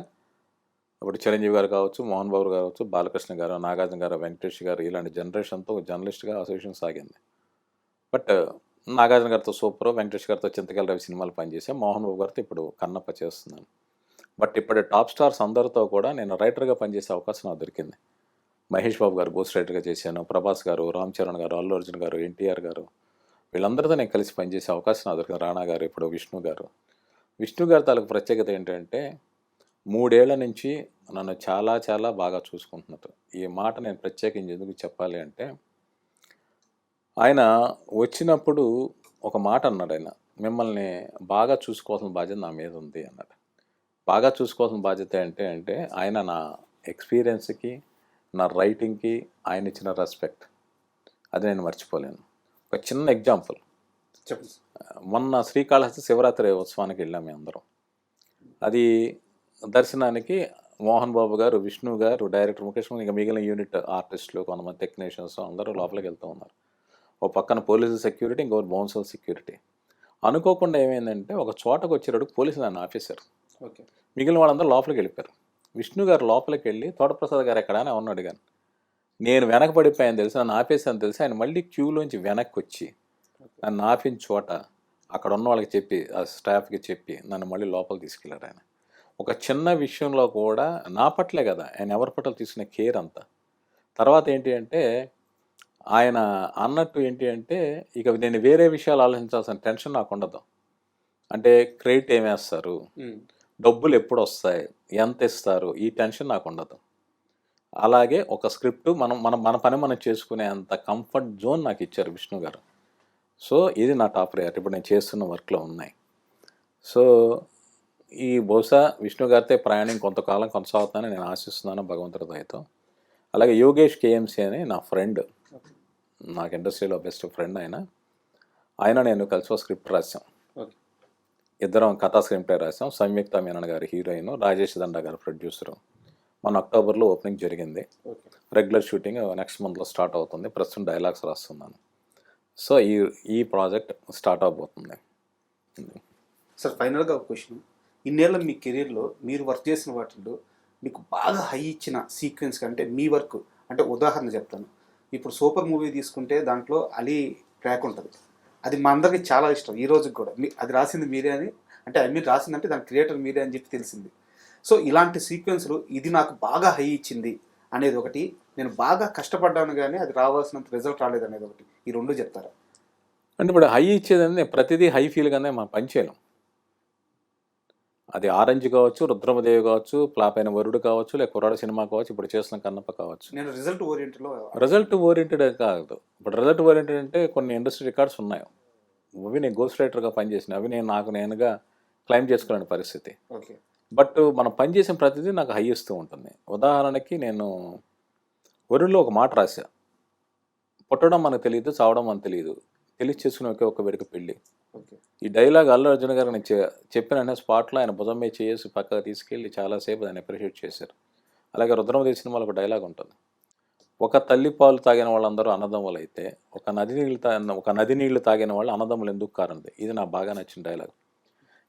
ఇప్పుడు చిరంజీవి గారు కావచ్చు, మోహన్ బాబు గారు కావచ్చు, బాలకృష్ణ గారు, నాగార్జున గారు, వెంకటేష్ గారు, ఇలాంటి జనరేషన్తో జర్నలిస్ట్గా అసోసియేషన్ సాగింది. బట్ నాగార్జున గారితో సూపర్, వెంకటేష్ గారితో చింతకాయల రవి సినిమాలు పనిచేసాను, మోహన్ బాబు గారితో ఇప్పుడు కన్నప్ప చేస్తున్నాను. బట్ ఇప్పుడు టాప్ స్టార్స్ అందరితో కూడా నేను రైటర్గా పనిచేసే అవకాశం నాకు దొరికింది. మహేష్ బాబు గారు గోస్ట్ రైటర్గా చేశాను, ప్రభాస్ గారు, రామ్ చరణ్ గారు, అల్లు అర్జున్ గారు, ఎన్టీఆర్ గారు, వీళ్ళందరితో నేను కలిసి పనిచేసే అవకాశం నాకు దొరికింది. రాణా గారు, ఇప్పుడు విష్ణు గారు. విష్ణు గారి తాలూకు ప్రత్యేకత ఏంటంటే 3 ఏళ్ల నుంచి నన్ను చాలా చాలా బాగా చూసుకుంటున్నారు. ఈ మాట నేను ప్రత్యేకించి ఎందుకు చెప్పాలి అంటే, ఆయన వచ్చినప్పుడు ఒక మాట అన్నాడు. ఆయన మిమ్మల్ని బాగా చూసుకోవాల్సిన బాధ్యత నా మీద ఉంది అన్నాడు. బాగా చూసుకోవాల్సిన బాధ్యత అంటే ఆయన నా ఎక్స్పీరియన్స్కి, నా రైటింగ్కి ఆయన ఇచ్చిన రెస్పెక్ట్, అది నేను మర్చిపోలేను. ఒక చిన్న ఎగ్జాంపుల్, చెప్పండి. మొన్న శ్రీకాళహస్తి శివరాత్రి ఉత్సవానికి వెళ్ళాం మేము అందరం. అది దర్శనానికి మోహన్ బాబు గారు, విష్ణు గారు, డైరెక్టర్ ముఖేష్, ఇంకా మిగిలిన యూనిట్ ఆర్టిస్టులు, కొంతమంది టెక్నీషియన్స్ అందరూ లోపలికి వెళ్తూ ఉన్నారు. ఒక పక్కన పోలీసు సెక్యూరిటీ, ఇంకొకరు బౌన్సర్ సెక్యూరిటీ. అనుకోకుండా ఏమైందంటే ఒక చోటకు వచ్చేటప్పుడు పోలీసులు నన్ను ఆపేశారు. ఓకే. మిగిలిన వాళ్ళందరూ లోపలికి వెళ్ళిపోయారు. విష్ణు గారు లోపలికి వెళ్ళి తోటప్రసాద్ గారు ఎక్కడ అని అవును అడిగాను. నేను వెనక పడిపోయాను తెలిసి, నన్ను ఆపేసాను తెలిసి ఆయన మళ్ళీ క్యూలోంచి వెనక్కి వచ్చి నన్ను ఆపిన చోట అక్కడ ఉన్న వాళ్ళకి చెప్పి, ఆ స్టాఫ్కి చెప్పి నన్ను మళ్ళీ లోపలికి తీసుకెళ్ళారు ఆయన. ఒక చిన్న విషయంలో కూడా నా పట్లే కదా, ఆయన ఎవరి పట్ల తీసుకునే కేర్ అంతా. తర్వాత ఏంటి అంటే ఆయన అన్నట్టు ఏంటి అంటే, ఇక నేను వేరే విషయాలు ఆలోచించాల్సిన టెన్షన్ నాకు ఉండదు. అంటే క్రెడిట్ ఏమేస్తారు, డబ్బులు ఎప్పుడు వస్తాయి, ఎంత ఇస్తారు, ఈ టెన్షన్ నాకు ఉండదు. అలాగే ఒక స్క్రిప్ట్ మన పని మనం చేసుకునే అంత కంఫర్ట్ జోన్ నాకు ఇచ్చారు విష్ణు గారు. సో ఇది నా టాప్ ప్రయారిటీ ఇప్పుడు నేను చేస్తున్న వర్క్లో ఉన్నాయి. సో ఈ బహుశా విష్ణు గారితో ప్రయాణం కొంతకాలం కొనసాగుతుందని నేను ఆశిస్తున్నాను భగవంతుడి దయతో. అలాగే యోగేష్ కేఎంసీ అని నా ఫ్రెండ్, నాకు ఇండస్ట్రీలో బెస్ట్ ఫ్రెండ్ ఆయన నేను కలిసి ఒక స్క్రిప్ట్ రాసాం. ఇద్దరం కథా స్క్రీన్ ప్లే రాసాం. సంయుక్త మీనన్ గారు హీరోయిన్, రాజేష్ దండా గారు ప్రొడ్యూసరు. మన అక్టోబర్లో ఓపెనింగ్ జరిగింది. రెగ్యులర్ షూటింగ్ నెక్స్ట్ మంత్లో స్టార్ట్ అవుతుంది. ప్రస్తుతం డైలాగ్స్ రాస్తున్నాను. సో ఈ ప్రాజెక్ట్ స్టార్ట్ అవబోతుంది. సార్ ఫైనల్గా ఒక క్వశ్చన్, ఇన్నేళ్ళ మీ కెరీర్లో మీరు వర్క్ చేసిన వాటిల్లో మీకు బాగా హై ఇచ్చిన సీక్వెన్స్ కంటే మీ వర్క్, అంటే ఉదాహరణ చెప్తాను. ఇప్పుడు సూపర్ మూవీ తీసుకుంటే దాంట్లో అలీ ట్రాక్ ఉంటుంది, అది మా అందరికీ చాలా ఇష్టం. ఈ రోజుకి కూడా అది రాసింది మీరే అని, అంటే మీరు రాసిందంటే దాని క్రియేటర్ మీరే అని చెప్పి తెలిసింది. సో ఇలాంటి సీక్వెన్స్లు ఇది నాకు బాగా హై ఇచ్చింది అనేది ఒకటి, నేను బాగా కష్టపడ్డాను కానీ అది రావాల్సినంత రిజల్ట్ రాలేదు అనేది ఒకటి, ఈ రెండు చెప్తారా? అంటే ఇప్పుడు హై ఇచ్చేదని ప్రతిదీ హై ఫీల్గానే మనం పనిచేయలేం. అది ఆరెంజ్ కావచ్చు, రుద్రమదేవి కావచ్చు, ఫ్లాప్ అయిన వరుడు కావచ్చు, లేక కుర్రాడు సినిమా కావచ్చు, ఇప్పుడు చేస్తున్న కన్నప్ప కావచ్చు. నేను రిజల్ట్ ఓరియంటెడ్ కాదు. ఇప్పుడు రిజల్ట్ ఓరియంటెడ్ అంటే కొన్ని ఇండస్ట్రీ రికార్డ్స్ ఉన్నాయి, అవి నేను గోస్ట్ రైటర్గా పనిచేసిన, అవి నాకు నేనుగా క్లైమ్ చేసుకోలేని పరిస్థితి. ఓకే. బట్ మనం పనిచేసిన ప్రతిదీ నాకు హై ఇస్తూ ఉంటుంది. ఉదాహరణకి నేను వరుడులో ఒక మాట రాశా, పుట్టడం మనకు తెలియదు, చావడం మనకు తెలియదు, తెలిసి చేసుకునే ఒకే ఒక్క వేడుక పెళ్ళి. ఈ డైలాగ్ అల్లు అర్జున్ గారు నేను చెప్పిన స్పాట్లో ఆయన భుజం మీద చేసి పక్కగా తీసుకెళ్ళి చాలాసేపు దాన్ని అప్రిషియేట్ చేశారు. అలాగే రుద్రమదేవి సినిమాలో ఒక డైలాగ్ ఉంటుంది, ఒక తల్లి పాలు తాగిన వాళ్ళందరూ అన్నదమ్ములు అయితే ఒక నది నీళ్లు తాగిన వాళ్ళు అన్నదమ్ములు ఎందుకు కారంది. ఇది నాకు బాగా నచ్చిన డైలాగ్.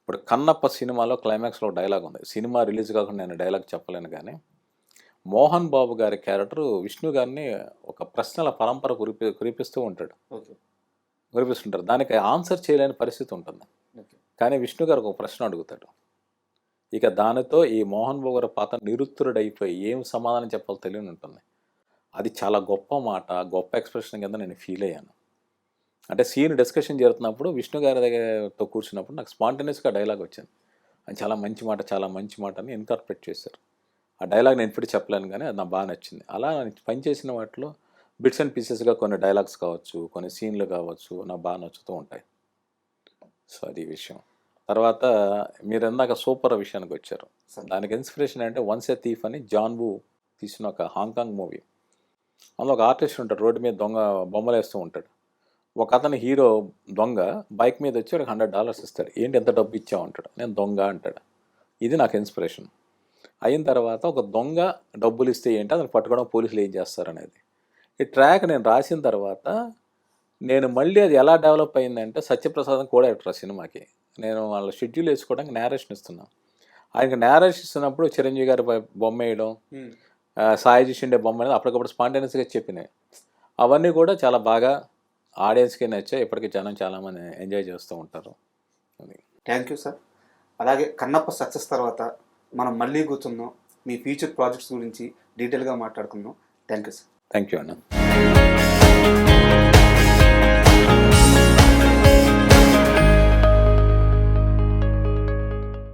ఇప్పుడు కన్నప్ప సినిమాలో క్లైమాక్స్లో డైలాగ్ ఉంది, సినిమా రిలీజ్ కాకుండా నేను డైలాగ్ చెప్పలేను కానీ, మోహన్ బాబు గారి క్యారెక్టర్ విష్ణు గారిని ఒక ప్రశ్నల పరంపర కురిపిస్తుంటారు. దానికి ఆన్సర్ చేయలేని పరిస్థితి ఉంటుంది. కానీ విష్ణు గారు ఒక ప్రశ్న అడుగుతాడు, ఇక దానితో ఈ మోహన్ బాబు గారి పాత్ర నిరుత్తరుడైపోయి ఏం సమాధానం చెప్పాలో తెలియని ఉంటుంది. అది చాలా గొప్ప మాట, గొప్ప ఎక్స్ప్రెషన్ కింద నేను ఫీల్ అయ్యాను. అంటే సీన్ డిస్కషన్ జరుగుతున్నప్పుడు విష్ణు గారి దగ్గరతో కూర్చున్నప్పుడు నాకు స్పాంటేనియస్గా డైలాగ్ వచ్చింది. అది చాలా మంచి మాట, చాలా మంచి మాట అని ఇన్కార్పొరేట్ చేశారు. ఆ డైలాగ్ నేను ఇప్పుడు చెప్పలేను కానీ అది నాకు బాగా నచ్చింది. అలా నేను పనిచేసిన వాటిలో బిట్స్ అండ్ పీసెస్గా కొన్ని డైలాగ్స్ కావచ్చు, కొన్ని సీన్లు కావచ్చు నాకు బాగా నచ్చుతూ ఉంటాయి. సో అది ఈ విషయం. తర్వాత మీరు ఇందాక సూపర్ విషయానికి వచ్చారు. దానికి ఇన్స్పిరేషన్ అంటే వన్స్ ఏ థీఫ్ అని జాన్ వూ తీసిన ఒక హాంకాంగ్ మూవీ. అందులో ఒక ఆర్టిస్ట్ ఉంటాడు, రోడ్డు మీద దొంగ బొమ్మలు వేస్తూ ఉంటాడు. ఒక అతని హీరో దొంగ బైక్ మీద వచ్చి వాడికి $100 ఇస్తాడు. ఏంటి ఎంత డబ్బు ఇచ్చావు అంటాడు. నేను దొంగ అంటాడు. ఇది నాకు ఇన్స్పిరేషన్. అయిన తర్వాత ఒక దొంగ డబ్బులు ఇస్తే ఏంటి, అతను పట్టుకోవడం పోలీసులు ఏం చేస్తారనేది. ఈ ట్రాక్ నేను రాసిన తర్వాత నేను మళ్ళీ అది ఎలా డెవలప్ అయిందంటే సత్యప్రసాద్ కూడా యాక్టర్ ఆ సినిమాకి. నేను వాళ్ళ షెడ్యూల్ వేసుకోవడానికి నేరేషన్ ఇస్తున్నాను. ఆయనకి నేరేషన్ ఇస్తున్నప్పుడు చిరంజీవి గారి బొమ్మ వేయడం, సాయి జిషిండే బొమ్మ అనేది అప్పటికప్పుడు స్పాంటేనియస్గా చెప్పినాయి. అవన్నీ కూడా చాలా బాగా ఆడియన్స్కి నచ్చాయి. ఇప్పటికీ జనం చాలామంది ఎంజాయ్ చేస్తూ ఉంటారు. అది. Thank you sir. అలాగే కన్నప్ప సక్సెస్ తర్వాత మనం మళ్ళీ కూర్చుందాం, మీ ఫ్యూచర్ ప్రాజెక్ట్స్ గురించి డీటెయిల్గా మాట్లాడుకుందాం. Thank you sir. Thank you అన్న.